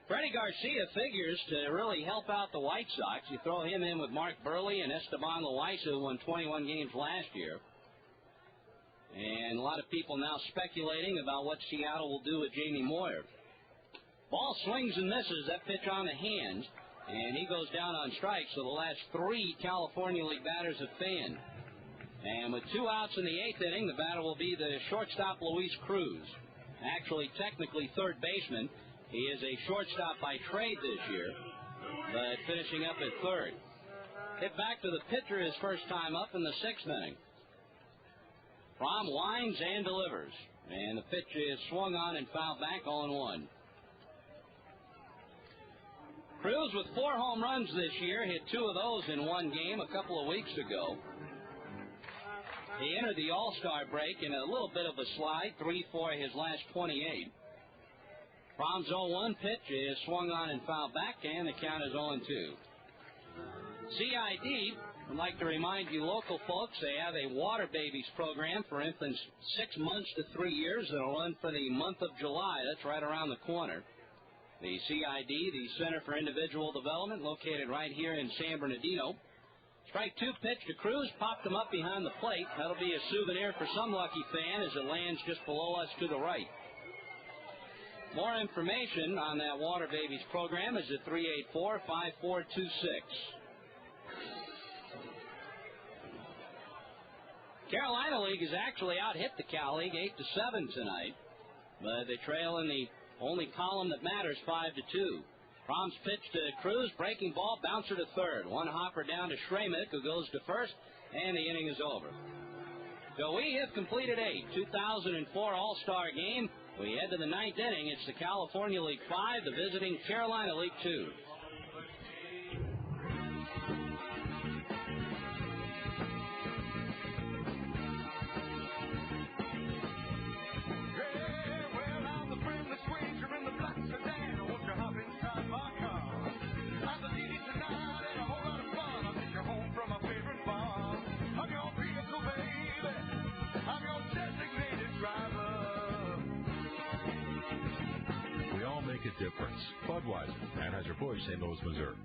Speaker 3: Freddie Garcia figures to really help out the White Sox. You throw him in with Mark Burley and Esteban Loaiza, who won 21 games last year. And a lot of people now speculating about what Seattle will do with Jamie Moyer. Ball swings and misses. That pitch on the hands. And he goes down on strikes. So the last 3 California League batters have fanned. And with 2 outs in the 8th inning, the batter will be the shortstop Luis Cruz. Actually, technically third baseman. He is a shortstop by trade this year, but finishing up at third. Hit back to the pitcher his first time up in the 6th inning. Fromm winds and delivers. And the pitch is swung on and fouled back, 0-1. Cruz with 4 home runs this year, hit 2 of those in one game a couple of weeks ago. He entered the All-Star break in a little bit of a slide, 3 for his last 28. Fromm's 0-1 pitch is swung on and fouled back, and the count is 0-2. CID would like to remind you local folks they have a Water Babies program for infants 6 months to 3 years that will run for the month of July. That's right around the corner. The CID, the Center for Individual Development, located right here in San Bernardino. Strike 2 pitch to Cruz, popped him up behind the plate. That'll be a souvenir for some lucky fan as it lands just below us to the right. More information on that Water Babies program is at 384-5426. Carolina League has actually out-hit the Cal League 8-7 tonight, but they trail in the only column that matters, 5-2. Fromm's pitch to Cruz, breaking ball, bouncer to third. One hopper down to Shramick, who goes to first, and the inning is over. So we have completed a 2004 All-Star game. We head to the 9th inning. It's the California League 5, the visiting Carolina League 2.
Speaker 8: difference. Budweiser, Anheuser-Busch, St. Louis, Missouri.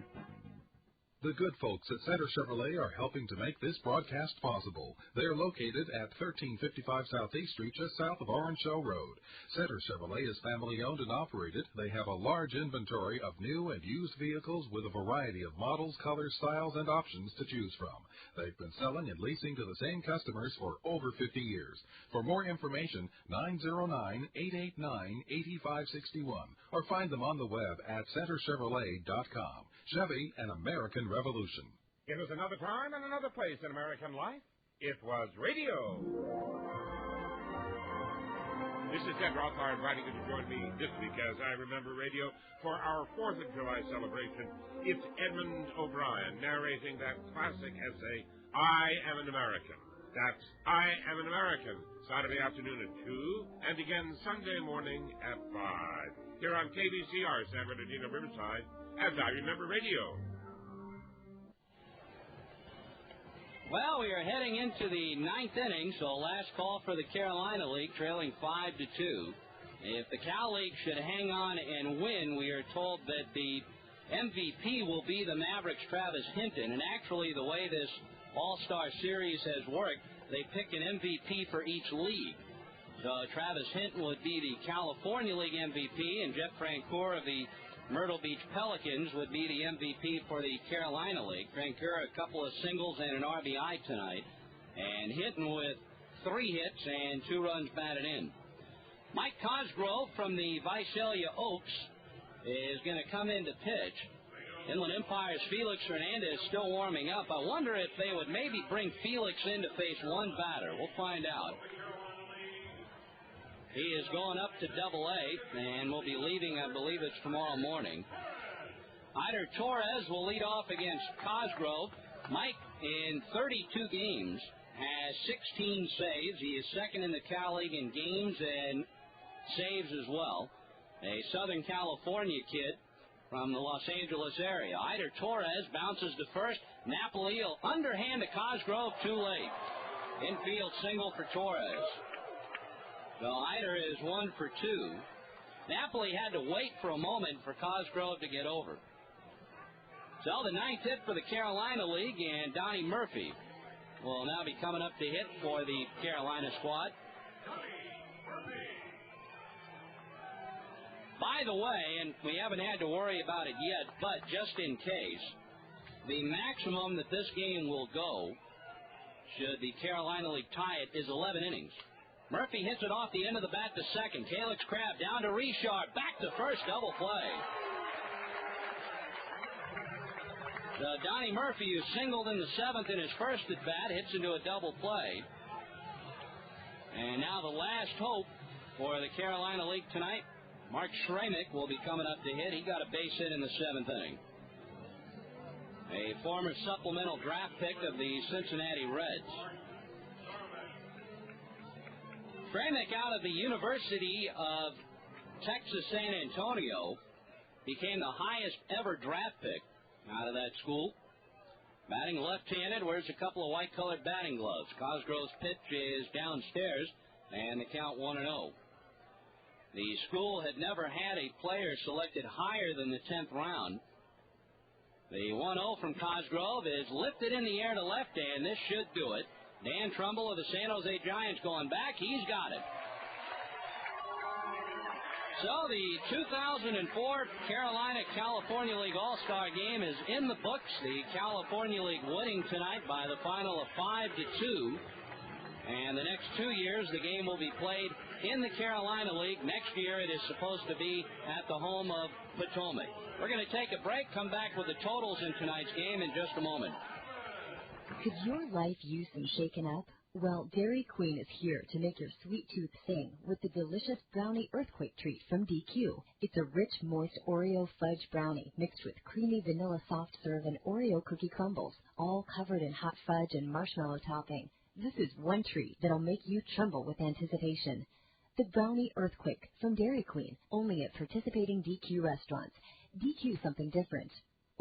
Speaker 9: The good folks at Center Chevrolet are helping to make this broadcast possible. They are located at 1355 Southeast Street, just south of Orange Show Road. Center Chevrolet is family-owned and operated. They have a large inventory of new and used vehicles with a variety of models, colors, styles, and options to choose from. They've been selling and leasing to the same customers for over 50 years. For more information, 909-889-8561, or find them on the web at centerchevrolet.com. Chevy, an American revolution.
Speaker 16: It was another time and another place in American life. It was radio. This is Ted Rothar inviting you to join me this week as I remember radio for our 4th of July celebration. It's Edmund O'Brien narrating that classic essay, I Am an American. That's I Am an American, Saturday afternoon at 2, and again Sunday morning at 5. Here on KBCR, San Bernardino, Riverside, as I remember radio.
Speaker 3: Well, we are heading into the 9th inning, so last call for the Carolina League, trailing 5-2. If the Cal League should hang on and win, we are told that the MVP will be the Mavericks' Travis Hinton. And actually, the way this All-Star Series has worked, they pick an MVP for each league. So Travis Hinton would be the California League MVP, and Jeff Francoeur of the Myrtle Beach Pelicans would be the MVP for the Carolina League. Francoeur a couple of singles and an RBI tonight, and Hinton with 3 hits and 2 runs batted in. Mike Cosgrove from the Visalia Oaks is going to come in to pitch. Inland Empire's Felix Hernandez still warming up. I wonder if they would maybe bring Felix in to face one batter. We'll find out. He is going up to Double-A and will be leaving, I believe it's tomorrow morning. Eider Torres will lead off against Cosgrove. Mike, in 32 games, has 16 saves. He is second in the Cal League in games and saves as well. A Southern California kid from the Los Angeles area. Eider Torres bounces to first. Napoli will underhand to Cosgrove, too late. Infield single for Torres. So Eider is 1 for 2. Napoli had to wait for a moment for Cosgrove to get over. So the 9th hit for the Carolina League, and Donnie Murphy will now be coming up to hit for the Carolina squad. By the way, and we haven't had to worry about it yet, but just in case, the maximum that this game will go, should the Carolina League tie it, is 11 innings. Murphy hits it off the end of the bat to second. Calix Crabb down to Richard. Back to first. Double play. Donnie Murphy, who singled in the 7th in his first at bat, hits into a double play. And now the last hope for the Carolina League tonight. Mark Schramick will be coming up to hit. He got a base hit in the 7th inning. A former supplemental draft pick of the Cincinnati Reds. Schramick, out of the University of Texas San Antonio, became the highest ever draft pick out of that school. Batting left-handed, wears a couple of white-colored batting gloves. Cosgrove's pitch is downstairs, and the count 1-0. The school had never had a player selected higher than the 10th round. The 1-0 from Cosgrove is lifted in the air to left, and this should do it. Dan Trumbull of the San Jose Giants going back. He's got it. So the 2004 Carolina-California League All-Star Game is in the books. The California League winning tonight by the final of 5-2. And the next 2 years, the game will be played in the Carolina League. Next year, it is supposed to be at the home of Potomac. We're going to take a break, come back with the totals in tonight's game in just a moment.
Speaker 5: Could your life use some shaken up? Well, Dairy Queen is here to make your sweet tooth sing with the delicious brownie earthquake treat from DQ. It's a rich, moist Oreo fudge brownie mixed with creamy vanilla soft serve and Oreo cookie crumbles, all covered in hot fudge and marshmallow topping. This is one treat that'll make you tremble with anticipation. The brownie earthquake from Dairy Queen, only at participating DQ restaurants. DQ, something different.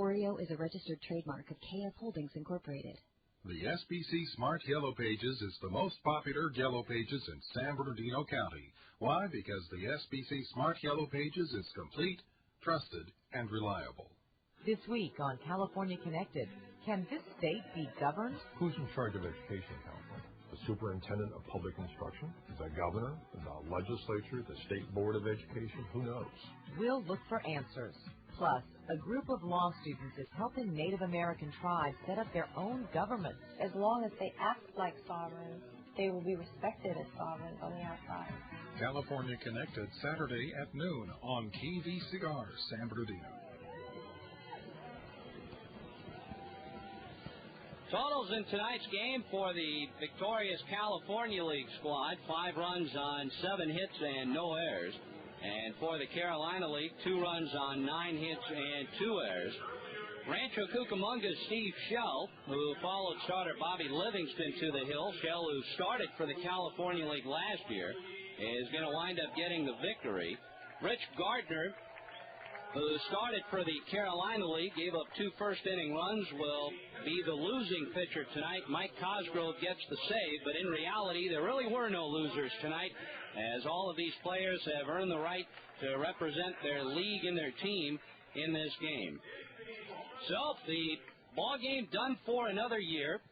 Speaker 5: Oreo is a registered trademark of KF Holdings Incorporated.
Speaker 9: The SBC Smart Yellow Pages is the most popular Yellow Pages in San Bernardino County. Why? Because the SBC Smart Yellow Pages is complete, trusted, and reliable.
Speaker 7: This week on California Connected, can this state be governed?
Speaker 11: Who's in charge of education, California? The superintendent of public instruction? The governor? The legislature? The state board of education? Who knows?
Speaker 7: We'll look for answers. Plus, a group of law students is helping Native American tribes set up their own governments.
Speaker 14: As long as they act like sovereigns, they will be respected as sovereigns on the outside.
Speaker 9: California Connected, Saturday at noon on KVCR San Bernardino.
Speaker 3: Totals in tonight's game for the victorious California League squad: 5 runs on 7 hits and no errors. And for the Carolina League, 2 runs on 9 hits and 2 errors. Rancho Cucamonga's Steve Shell, who followed starter Bobby Livingston to the hill, Shell, who started for the California League last year, is going to wind up getting the victory. Rich Gardner, who started for the Carolina League, gave up 2 first-inning runs, will be the losing pitcher tonight. Mike Cosgrove gets the save, but in reality, there really were no losers tonight, as all of these players have earned the right to represent their league and their team in this game. So, the ball game done for another year.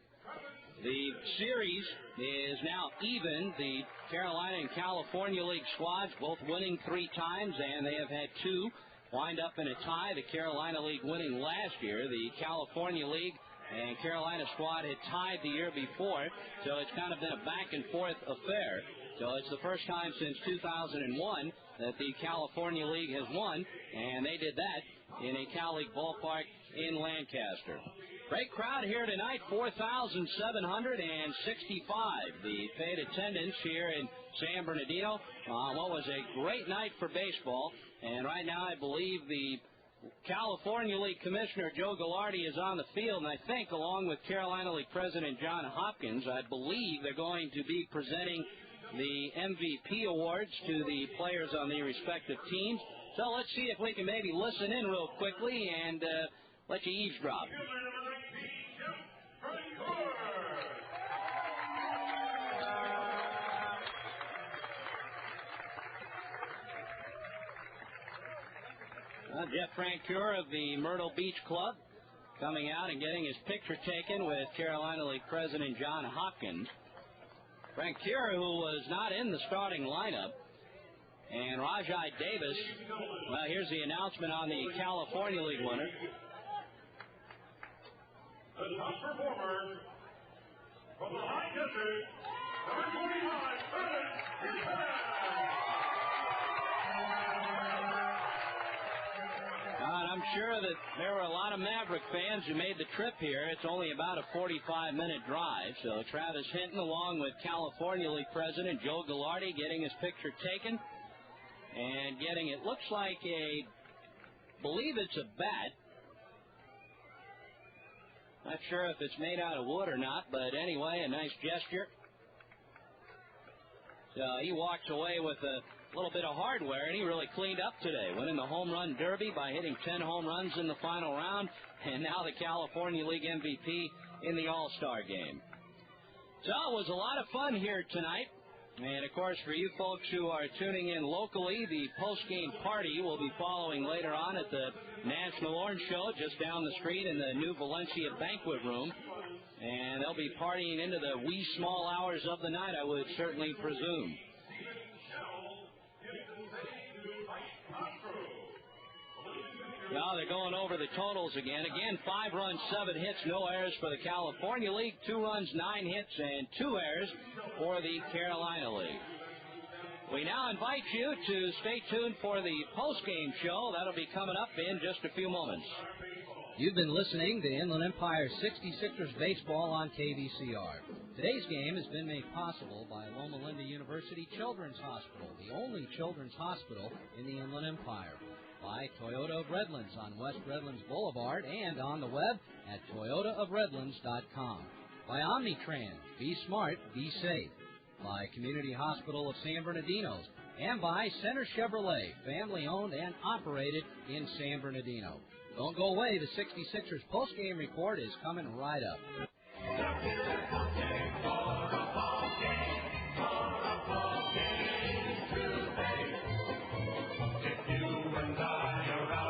Speaker 3: The series is now even. The Carolina and California League squads both winning 3 times, and they have had 2 wind up in a tie. The Carolina League winning last year. The California League and Carolina squad had tied the year before, so it's kind of been a back-and-forth affair. So it's the first time since 2001 that the California League has won, and they did that in a Cal League ballpark in Lancaster. Great crowd here tonight, 4,765. The paid attendance here in San Bernardino. What was a great night for baseball. And right now I believe the California League Commissioner Joe Gallardi is on the field, and I think along with Carolina League President John Hopkins, I believe they're going to be presenting the MVP awards to the players on the respective teams. So let's see if we can maybe listen in real quickly and let you eavesdrop. Jeff Francoeur of the Myrtle Beach Club coming out and getting his picture taken with Carolina League President John Hopkins. Francoeur, who was not in the starting lineup, and Rajai Davis. Well, here's the announcement on the California League winner.
Speaker 15: The top performer from the high district, number 25,
Speaker 3: I'm sure that there were a lot of Maverick fans who made the trip here. It's only about a 45-minute drive. So Travis Hinton, along with California League President Joe Gallardi, getting his picture taken and getting, it looks like believe it's a bat. Not sure if it's made out of wood or not, but anyway, a nice gesture. So he walks away with a little bit of hardware, and he really cleaned up today, winning the home run derby by hitting 10 home runs in the final round, and now the California League MVP in the All-Star game. So it was a lot of fun here tonight. And, of course, for you folks who are tuning in locally, the post-game party will be following later on at the National Orange Show just down the street in the new Valencia Banquet Room. And they'll be partying into the wee small hours of the night, I would certainly presume. Now they're going over the totals again. Again, 5 runs, 7 hits, no errors for the California League. 2 runs, 9 hits, and 2 errors for the Carolina League. We now invite you to stay tuned for the post-game show. That'll be coming up in just a few moments.
Speaker 23: You've been listening to Inland Empire 66ers baseball on KVCR. Today's game has been made possible by Loma Linda University Children's Hospital, the only children's hospital in the Inland Empire. By Toyota of Redlands on West Redlands Boulevard and on the web at toyotaofredlands.com. By Omnitrans, be smart, be safe. By Community Hospital of San Bernardino. And by Center Chevrolet, family-owned and operated in San Bernardino. Don't go away, the 66ers postgame report is coming right up.
Speaker 15: If you and I are out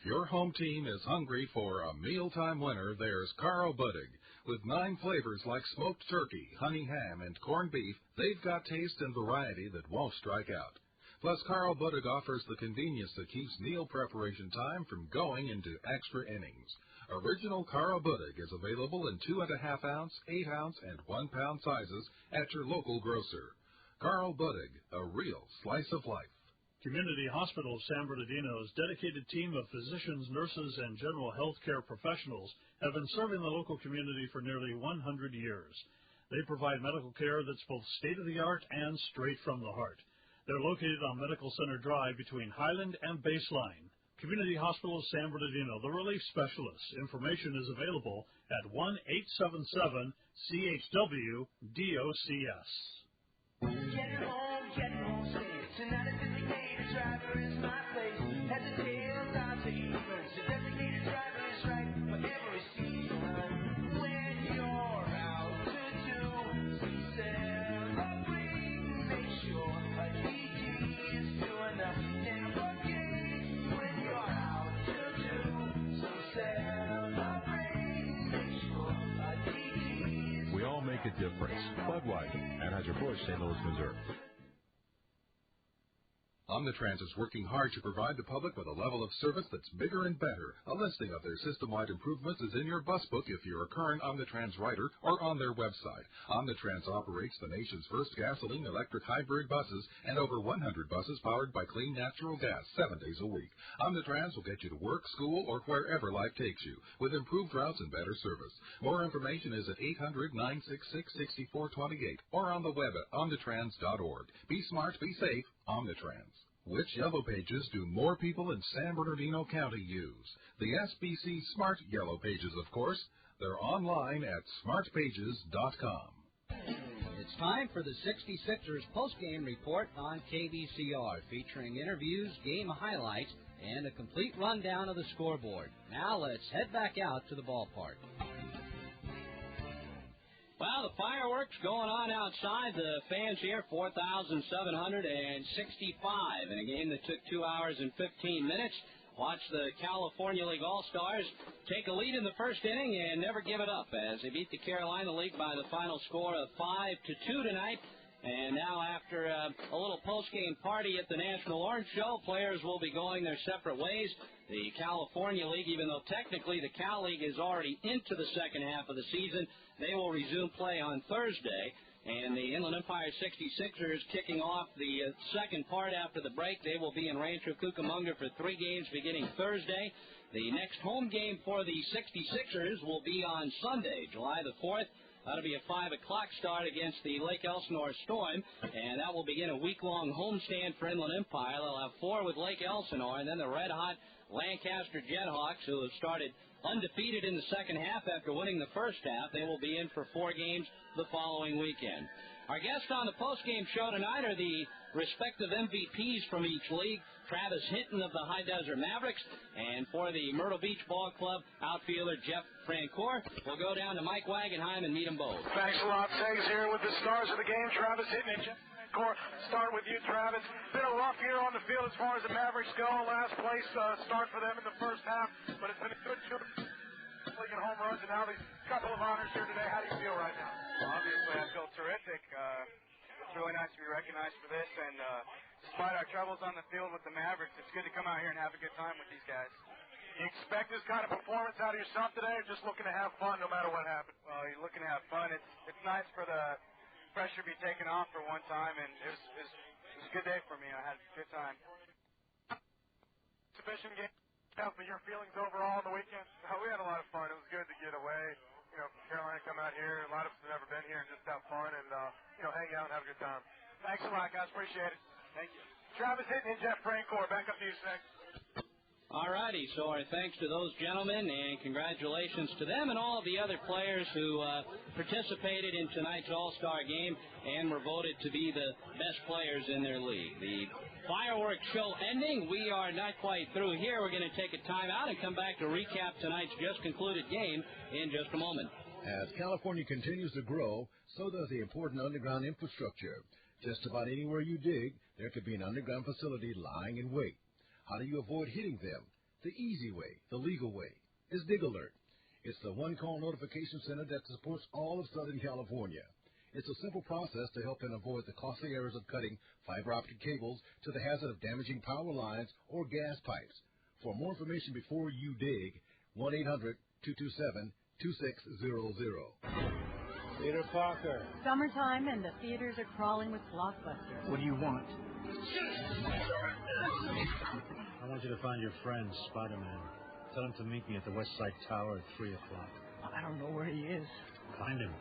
Speaker 9: your home team is hungry for a mealtime winner, there's Carl Buddig. With 9 flavors like smoked turkey, honey ham, and corned beef, they've got taste and variety that won't strike out. Plus, Carl Buddig offers the convenience that keeps meal preparation time from going into extra innings. Original Carl Buddig is available in 2.5-ounce, 8-ounce, and 1-pound sizes at your local grocer. Carl Buddig, a real slice of life.
Speaker 20: Community Hospital of San Bernardino's dedicated team of physicians, nurses, and general health care professionals have been serving the local community for nearly 100 years. They provide medical care that's both state-of-the-art and straight from the heart. They're located on Medical Center Drive between Highland and Baseline. Community Hospital of San Bernardino, the relief specialists. Information is available at 1-877-CHW-DOCS.
Speaker 15: Get home, tonight a designated driver is my place. Has a tail, God's influence. A designated driver is right for every season. When you're out to do some celebrating, make sure a DG is doing a tailgate. When you're out to do some celebrating, make sure a DG is.
Speaker 8: We all make a difference. Budweiser, Anheuser-Busch, St. Louis, Missouri.
Speaker 9: Omnitrans is working hard to provide the public with a level of service that's bigger and better. A listing of their system-wide improvements is in your bus book if you're a current Omnitrans rider or on their website. Omnitrans operates the nation's first gasoline-electric hybrid buses and over 100 buses powered by clean natural gas 7 days a week. Omnitrans will get you to work, school, or wherever life takes you with improved routes and better service. More information is at 800-966-6428 or on the web at omnitrans.org. Be smart, be safe, Omnitrans. Which Yellow Pages do more people in San Bernardino County use? The SBC Smart Yellow Pages, of course. They're online at smartpages.com.
Speaker 23: It's time for the 66ers postgame report on KVCR, featuring interviews, game highlights, and a complete rundown of the scoreboard. Now let's head back out to the ballpark.
Speaker 3: Well, the fireworks going on outside. The fans here, 4,765 in a game that took 2 hours and 15 minutes. Watch the California League All-Stars take a lead in the first inning and never give it up as they beat the Carolina League by the final score of 5-2 tonight. And now after a little post-game party at the National Orange Show, players will be going their separate ways. The California League, even though technically the Cal League is already into the second half of the season, they will resume play on Thursday. And the Inland Empire 66ers kicking off the second part after the break. They will be in Rancho Cucamonga for 3 games beginning Thursday. The next home game for the 66ers will be on Sunday, July the 4th. That'll be a 5 o'clock start against the Lake Elsinore Storm, and that will begin a week-long homestand for Inland Empire. They'll have 4 with Lake Elsinore, and then the red-hot Lancaster Jethawks, who have started undefeated in the second half after winning the first half. They will be in for 4 games the following weekend. Our guests on the post-game show tonight are the respective MVPs from each league. Travis Hinton of the High Desert Mavericks, and for the Myrtle Beach Ball Club, outfielder Jeff Francoeur. We'll go down to Mike Wagenheim and meet them both.
Speaker 19: Thanks a lot. Tags here with the stars of the game, Travis Hinton and Jeff Francoeur. Start with you, Travis. Been a rough year on the field as far as the Mavericks go. Last place start for them in the first half, but it's been a good show. League home runs, and now these couple of honors here today. How do you feel right now?
Speaker 21: Well, obviously, I feel terrific. It's really nice to be recognized for this, and despite our troubles on the field with the Mavericks, it's good to come out here and have a good time with these guys.
Speaker 19: You expect this kind of performance out of yourself today, or just looking to have fun no matter what happens?
Speaker 21: Well, you're looking to have fun. It's nice for the pressure to be taken off for one time, and it was a good day for me. I had a good time.
Speaker 19: Exhibition game. Tell me your feelings overall on the weekend.
Speaker 21: We had a lot of fun. It was good to get away. You know, from Carolina, come out here. A lot of us have never been here and just have fun and, hang out and have a good time.
Speaker 19: Thanks a lot, guys. Appreciate it.
Speaker 21: Thank you.
Speaker 19: Travis Hinton and Jeff Francoeur. Back up to you, Snake.
Speaker 3: All righty, so our thanks to those gentlemen, and congratulations to them and all the other players who participated in tonight's All-Star game and were voted to be the best players in their league. The fireworks show ending. We are not quite through here. We're going to take a timeout and come back to recap tonight's just-concluded game in just a moment.
Speaker 22: As California continues to grow, so does the important underground infrastructure. Just about anywhere you dig, there could be an underground facility lying in wait. How do you avoid hitting them? The easy way, the legal way, is Dig Alert. It's the one-call notification center that supports all of Southern California. It's a simple process to help and avoid the costly errors of cutting fiber optic cables to the hazard of damaging power lines or gas pipes. For more information before you dig, 1-800-227-2600.
Speaker 4: Peter Parker.
Speaker 6: Summertime and the theaters are crawling with blockbusters.
Speaker 4: What do you want? I want you to find your friend, Spider-Man. Tell him to meet me at the West Side Tower at 3 o'clock.
Speaker 6: I don't know where he is.
Speaker 4: Find him.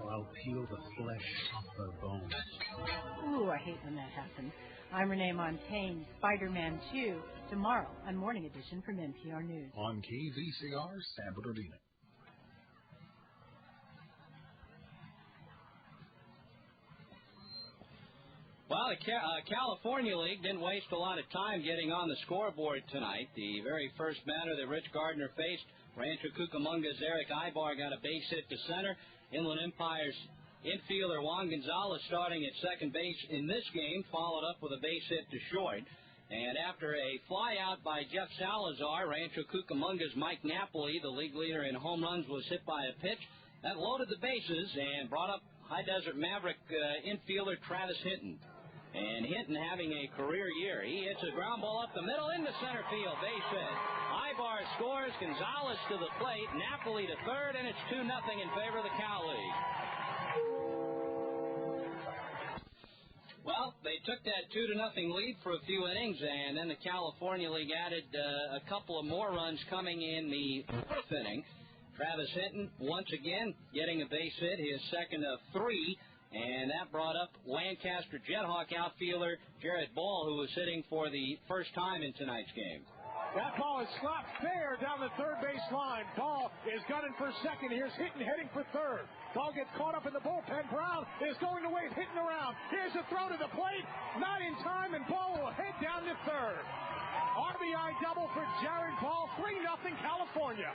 Speaker 4: Or I'll peel the flesh off her bones.
Speaker 6: Ooh, I hate when that happens. I'm Renee Montaigne, Spider-Man 2, tomorrow on Morning Edition from NPR News.
Speaker 9: On KVCR, San Bernardino.
Speaker 3: Well, the California League didn't waste a lot of time getting on the scoreboard tonight. The very first batter that Rich Gardner faced, Rancho Cucamonga's Eric Ibar got a base hit to center. Inland Empire's infielder Juan Gonzalez starting at second base in this game, followed up with a base hit to short. And after a fly out by Jeff Salazar, Rancho Cucamonga's Mike Napoli, the league leader in home runs, was hit by a pitch that loaded the bases and brought up High Desert Maverick infielder Travis Hinton. And Hinton having a career year. He hits a ground ball up the middle into center field. Base hit. Ibar scores. Gonzalez to the plate. Napoli to third, and it's 2-0 in favor of the Cal League. Well, they took that 2-0 lead for a few innings, and then the California League added a couple of more runs coming in the fifth inning. Travis Hinton, once again, getting a base hit, his second of three. And that brought up Lancaster Jethawk outfielder Jared Ball, who was hitting for the first time in tonight's game.
Speaker 19: That ball is slapped fair down the third base line. Ball is gunning for second. Here's Hinton heading for third. Ball gets caught up in the bullpen. Brown is going to wave, hitting around. Here's a throw to the plate. Not in time, and Ball will head down to third. RBI double for Jared Ball. 3-0 California.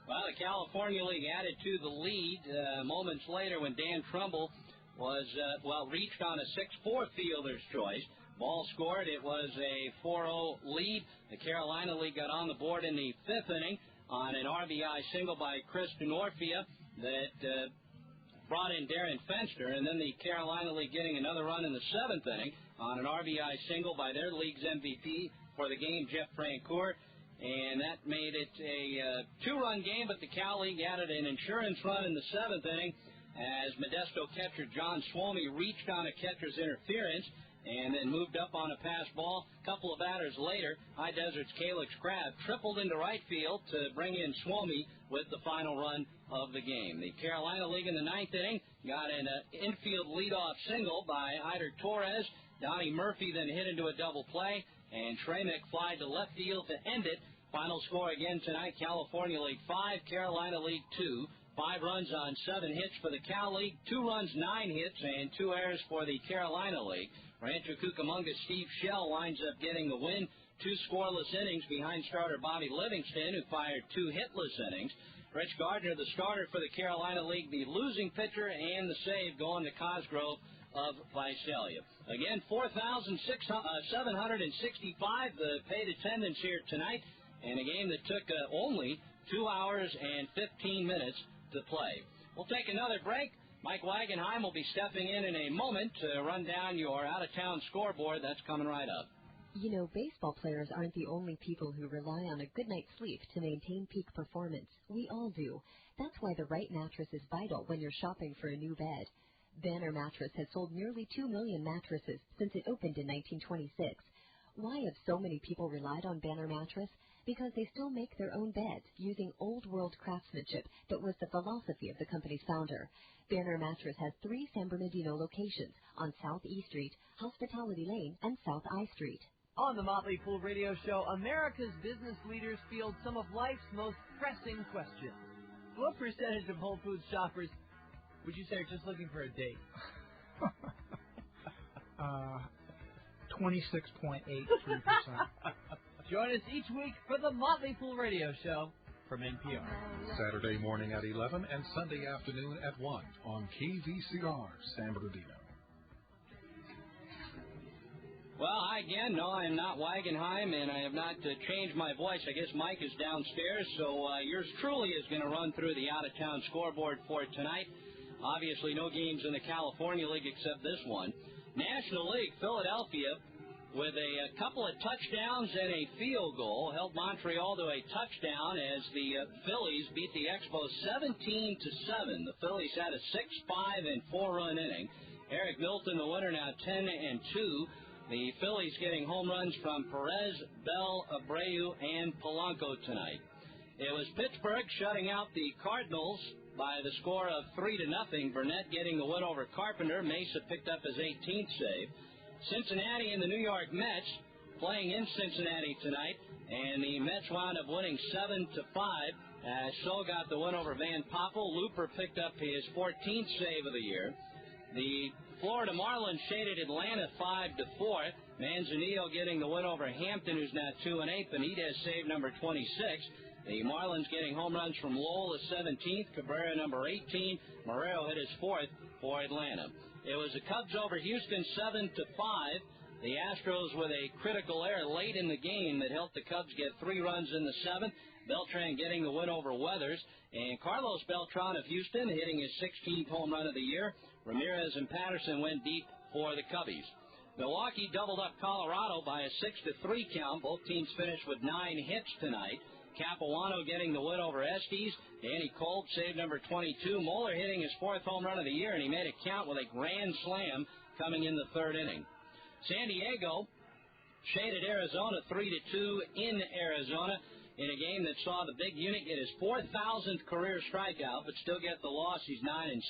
Speaker 3: Well, the California League added to the lead moments later when Dan Trumbull was, reached on a 6-4 fielder's choice. Ball scored. It was a 4-0 lead. The Carolina League got on the board in the fifth inning on an RBI single by Chris Denorfia that brought in Darren Fenster, and then the Carolina League getting another run in the seventh inning on an RBI single by their league's MVP for the game, Jeff Francoeur. And that made it a two-run game, but the Cal League added an insurance run in the seventh inning as Modesto catcher John Swomey reached on a catcher's interference and then moved up on a pass ball. A couple of batters later, High Desert's Calix Crabb tripled into right field to bring in Swomey with the final run of the game. The Carolina League in the ninth inning got an infield leadoff single by Eider Torres. Donnie Murphy then hit into a double play, and Tramick flied to left field to end it. Final score again tonight, California League 5, Carolina League 2. 5 runs on 7 hits for the Cal League, 2 runs, 9 hits, and 2 errors for the Carolina League. Rancho Cucamonga's Steve Shell winds up getting the win. 2 scoreless innings behind starter Bobby Livingston, who fired 2 hitless innings. Rich Gardner, the starter for the Carolina League, the losing pitcher, and the save going to Cosgrove of Visalia. Again, 4,765, the paid attendance here tonight, and a game that took only 2 hours and 15 minutes to play. We'll take another break. Mike Wagenheim will be stepping in a moment to run down your out-of-town scoreboard. That's coming right up.
Speaker 5: You know, baseball players aren't the only people who rely on a good night's sleep to maintain peak performance. We all do. That's why the right mattress is vital when you're shopping for a new bed. Banner Mattress has sold nearly 2 million mattresses since it opened in 1926. Why have so many people relied on Banner Mattress? Because they still make their own beds using old-world craftsmanship that was the philosophy of the company's founder. Banner Mattress has 3 San Bernardino locations on South E Street, Hospitality Lane, and South I Street.
Speaker 13: On the Motley Fool Radio Show, America's business leaders field some of life's most pressing questions. What percentage of Whole Foods shoppers would you say are just looking for a date?
Speaker 24: 26.83%.
Speaker 13: Join us each week for the Motley Fool Radio Show from NPR.
Speaker 9: Saturday morning at 11 and Sunday afternoon at 1 on KVCR San Bernardino.
Speaker 3: Well, hi again. No, I am not Wagenheim, and I have not changed my voice. I guess Mike is downstairs, so yours truly is going to run through the out-of-town scoreboard for tonight. Obviously, no games in the California League except this one. National League, Philadelphia, with a couple of touchdowns and a field goal, held Montreal to a touchdown as the Phillies beat the Expos 17-7. The Phillies had a 6-5 and 4-run inning. Eric Milton, the winner, now 10-2. The Phillies getting home runs from Perez, Bell, Abreu, and Polanco tonight. It was Pittsburgh shutting out the Cardinals by the score of 3-0. Burnett getting the win over Carpenter. Mesa picked up his 18th save. Cincinnati and the New York Mets playing in Cincinnati tonight, and the Mets wound up winning 7-5. So got the win over Van Poppel. Looper picked up his 14th save of the year. The Florida Marlins shaded Atlanta 5-4. Manzanillo getting the win over Hampton, who's now 2-8. Benitez save number 26. The Marlins getting home runs from Lowell, the 17th. Cabrera, number 18. Morero hit his 4th for Atlanta. It was the Cubs over Houston 7-5. The Astros with a critical error late in the game that helped the Cubs get 3 runs in the 7th. Beltran getting the win over Weathers. And Carlos Beltran of Houston hitting his 16th home run of the year. Ramirez and Patterson went deep for the Cubbies. Milwaukee doubled up Colorado by a 6-3 count. Both teams finished with 9 hits tonight. Capuano getting the win over Estes. Danny Kolb saved number 22. Moeller hitting his 4th home run of the year, and he made it count with a grand slam coming in the 3rd inning. San Diego shaded Arizona 3-2 in Arizona in a game that saw the big unit get his 4,000th career strikeout, but still get the loss. He's 9-6.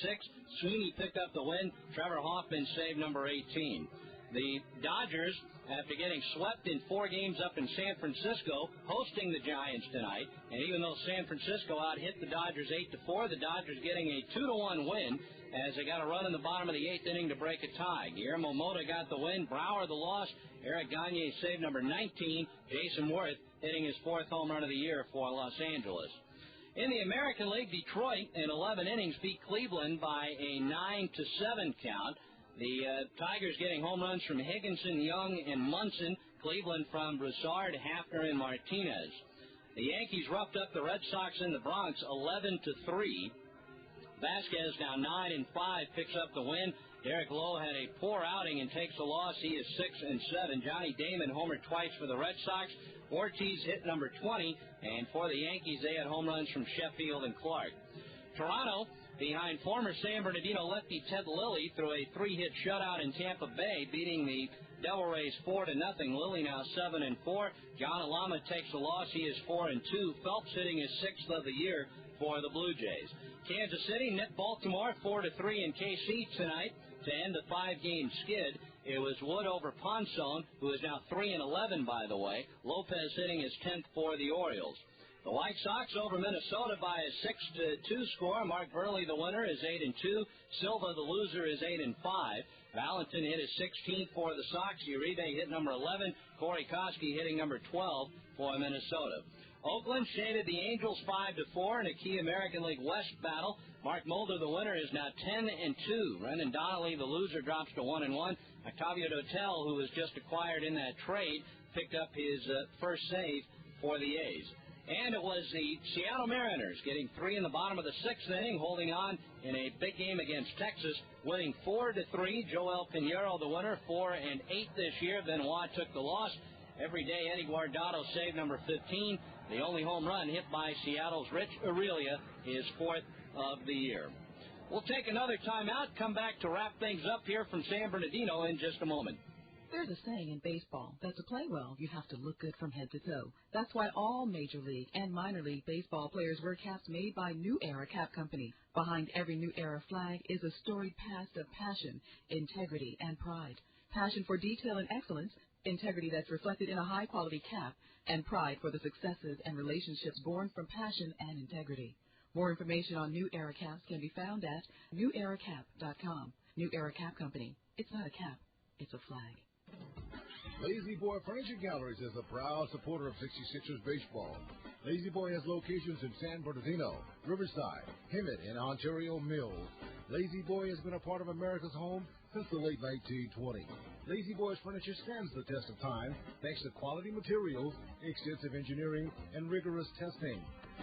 Speaker 3: Sweeney picked up the win. Trevor Hoffman saved number 18. The Dodgers, after getting swept in 4 games up in San Francisco, hosting the Giants tonight. And even though San Francisco out-hit the Dodgers 8-4, the Dodgers getting a 2-1 win as they got a run in the bottom of the 8th inning to break a tie. Guillermo Mota got the win. Brower the loss. Eric Gagne saved number 19. Jason Worth hitting his 4th home run of the year for Los Angeles. In the American League, Detroit in 11 innings beat Cleveland by a 9-7 count. The Tigers getting home runs from Higginson, Young, and Munson. Cleveland from Broussard, Hafner, and Martinez. The Yankees roughed up the Red Sox in the Bronx 11-3. Vasquez now 9-5, picks up the win. Derek Lowe had a poor outing and takes a loss. He is 6-7. Johnny Damon homered twice for the Red Sox. Ortiz hit number 20, and for the Yankees, they had home runs from Sheffield and Clark. Toronto, behind former San Bernardino lefty Ted Lilly, through a 3-hit shutout in Tampa Bay, beating the Devil Rays 4-0. Lilly now 7-4. John Alama takes a loss. He is 4-2. Phelps hitting his 6th of the year for the Blue Jays. Kansas City nipped Baltimore 4-3 in KC tonight to end the 5-game skid. It was Wood over Ponson, who is now 3-11, by the way. Lopez hitting his 10th for the Orioles. The White Sox over Minnesota by a 6-2 score. Mark Burley, the winner, is 8-2. Silva, the loser, is 8-5. Valentin hit his 16th for the Sox. Uribe hit number 11. Corey Kosky hitting number 12 for Minnesota. Oakland shaded the Angels 5-4 in a key American League West battle. Mark Mulder, the winner, is now 10-2. Brendan Donnelly, the loser, drops to 1-1. Octavio Dotel, who was just acquired in that trade, picked up his first save for the A's. And it was the Seattle Mariners getting 3 in the bottom of the 6th inning, holding on in a big game against Texas, winning 4-3. Joel Pinheiro, the winner, 4-8 this year. Benoit took the loss. Every day, Eddie Guardado saved number 15. The only home run hit by Seattle's Rich Aurelia, his 4th of the year. We'll take another timeout, come back to wrap things up here from San Bernardino in just a moment.
Speaker 2: There's a saying in baseball that to play well, you have to look good from head to toe. That's why all Major League and Minor League Baseball players wear caps made by New Era Cap Company. Behind every New Era flag is a storied past of passion, integrity, and pride. Passion for detail and excellence, integrity that's reflected in a high-quality cap, and pride for the successes and relationships born from passion and integrity. More information on New Era caps can be found at neweracap.com. New Era Cap Company. It's not a cap, it's a flag.
Speaker 22: Lazy Boy Furniture Galleries is a proud supporter of 66ers baseball. Lazy Boy has locations in San Bernardino, Riverside, Hemet, and Ontario Mills. Lazy Boy has been a part of America's home since the late 1920s. Lazy Boy's furniture stands the test of time thanks to quality materials, extensive engineering, and rigorous testing.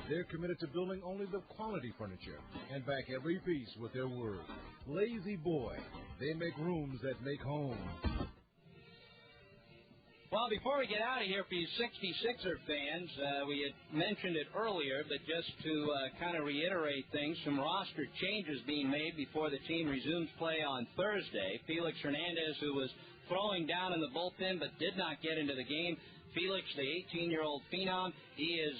Speaker 22: They're committed to building only the quality furniture and back every piece with their word. Lazy Boy. They make rooms that make homes.
Speaker 3: Well, before we get out of here, for you 66er fans, we had mentioned it earlier, but just to kind of reiterate things, some roster changes being made before the team resumes play on Thursday. Felix Hernandez, who was throwing down in the bullpen but did not get into the game. Felix, the 18-year-old phenom, he is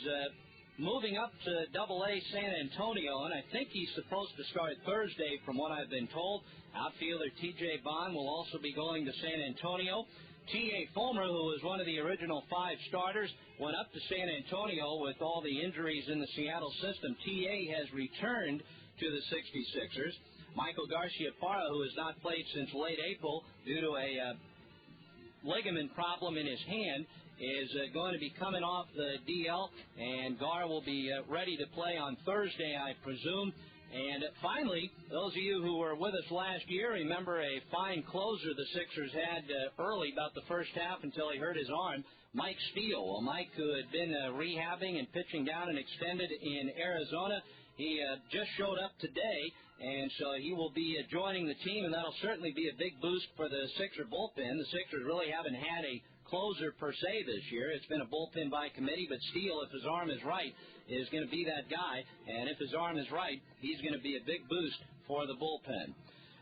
Speaker 3: moving up to Double-A San Antonio, and I think he's supposed to start Thursday from what I've been told. Outfielder T.J. Bond will also be going to San Antonio. T.A. Fulmer, who was one of the original 5 starters, went up to San Antonio with all the injuries in the Seattle system. T.A. has returned to the 66ers. Michael Garcia-Parra, who has not played since late April due to a ligament problem in his hand, is going to be coming off the DL, and Gar will be ready to play on Thursday, I presume. And finally, those of you who were with us last year remember a fine closer the Sixers had early, about the first half until he hurt his arm, Mike Steele. Well, Mike, who had been rehabbing and pitching down and extended in Arizona, he just showed up today, and so he will be joining the team, and that'll certainly be a big boost for the Sixer bullpen. The Sixers really haven't had a closer per se this year. It's been a bullpen by committee, but Steele, if his arm is right, is going to be that guy, and if his arm is right, he's going to be a big boost for the bullpen.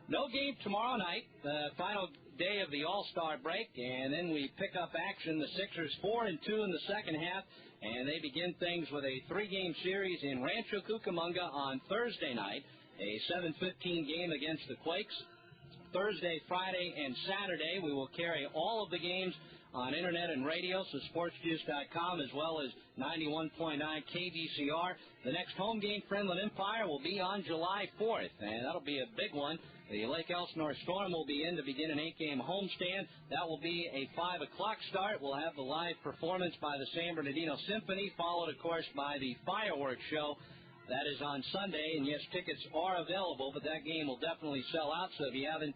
Speaker 3: No game tomorrow night, the final day of the All-Star break, and then we pick up action. The Sixers 4-2 in the second half, and they begin things with a 3-game series in Rancho Cucamonga on Thursday night, a 7:15 game against the Quakes. Thursday, Friday, and Saturday, we will carry all of the games on internet and radio, so sportsjuice.com, as well as 91.9 KVCR. The next home game for Inland Empire will be on July 4th, and that'll be a big one. The Lake Elsinore Storm will be in to begin an 8-game homestand. That will be a 5 o'clock start. We'll have the live performance by the San Bernardino Symphony, followed, of course, by the fireworks show. That is on Sunday, and yes, tickets are available, but that game will definitely sell out, so if you haven't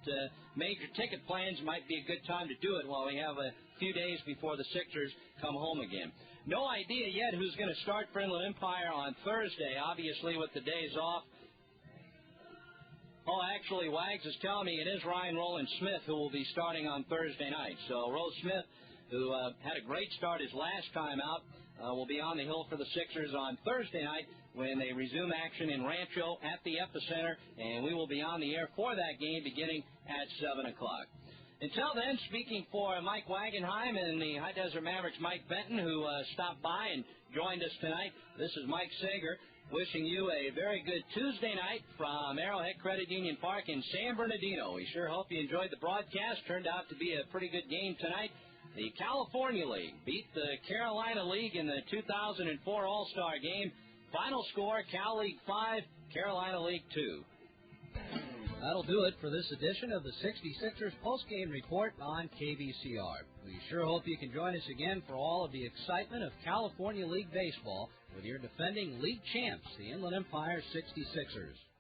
Speaker 3: made your ticket plans, it might be a good time to do it while we have a few days before the Sixers come home again. No idea yet who's going to start for Inland Empire on Thursday, obviously, with the days off. Oh, actually, Wags is telling me it is Ryan Roland Smith who will be starting on Thursday night. So Rose Smith, who had a great start his last time out, will be on the hill for the Sixers on Thursday night when they resume action in Rancho at the Epicenter, and we will be on the air for that game beginning at 7 o'clock. Until then, speaking for Mike Wagenheim and the High Desert Mavericks Mike Benton, who stopped by and joined us tonight, this is Mike Sager wishing you a very good Tuesday night from Arrowhead Credit Union Park in San Bernardino. We sure hope you enjoyed the broadcast. Turned out to be a pretty good game tonight. The California League beat the Carolina League in the 2004 All-Star Game. Final score, Cal League 5, Carolina League 2.
Speaker 23: That'll do it for this edition of the 66ers postgame report on KVCR. We sure hope you can join us again for all of the excitement of California League baseball with your defending league champs, the Inland Empire 66ers.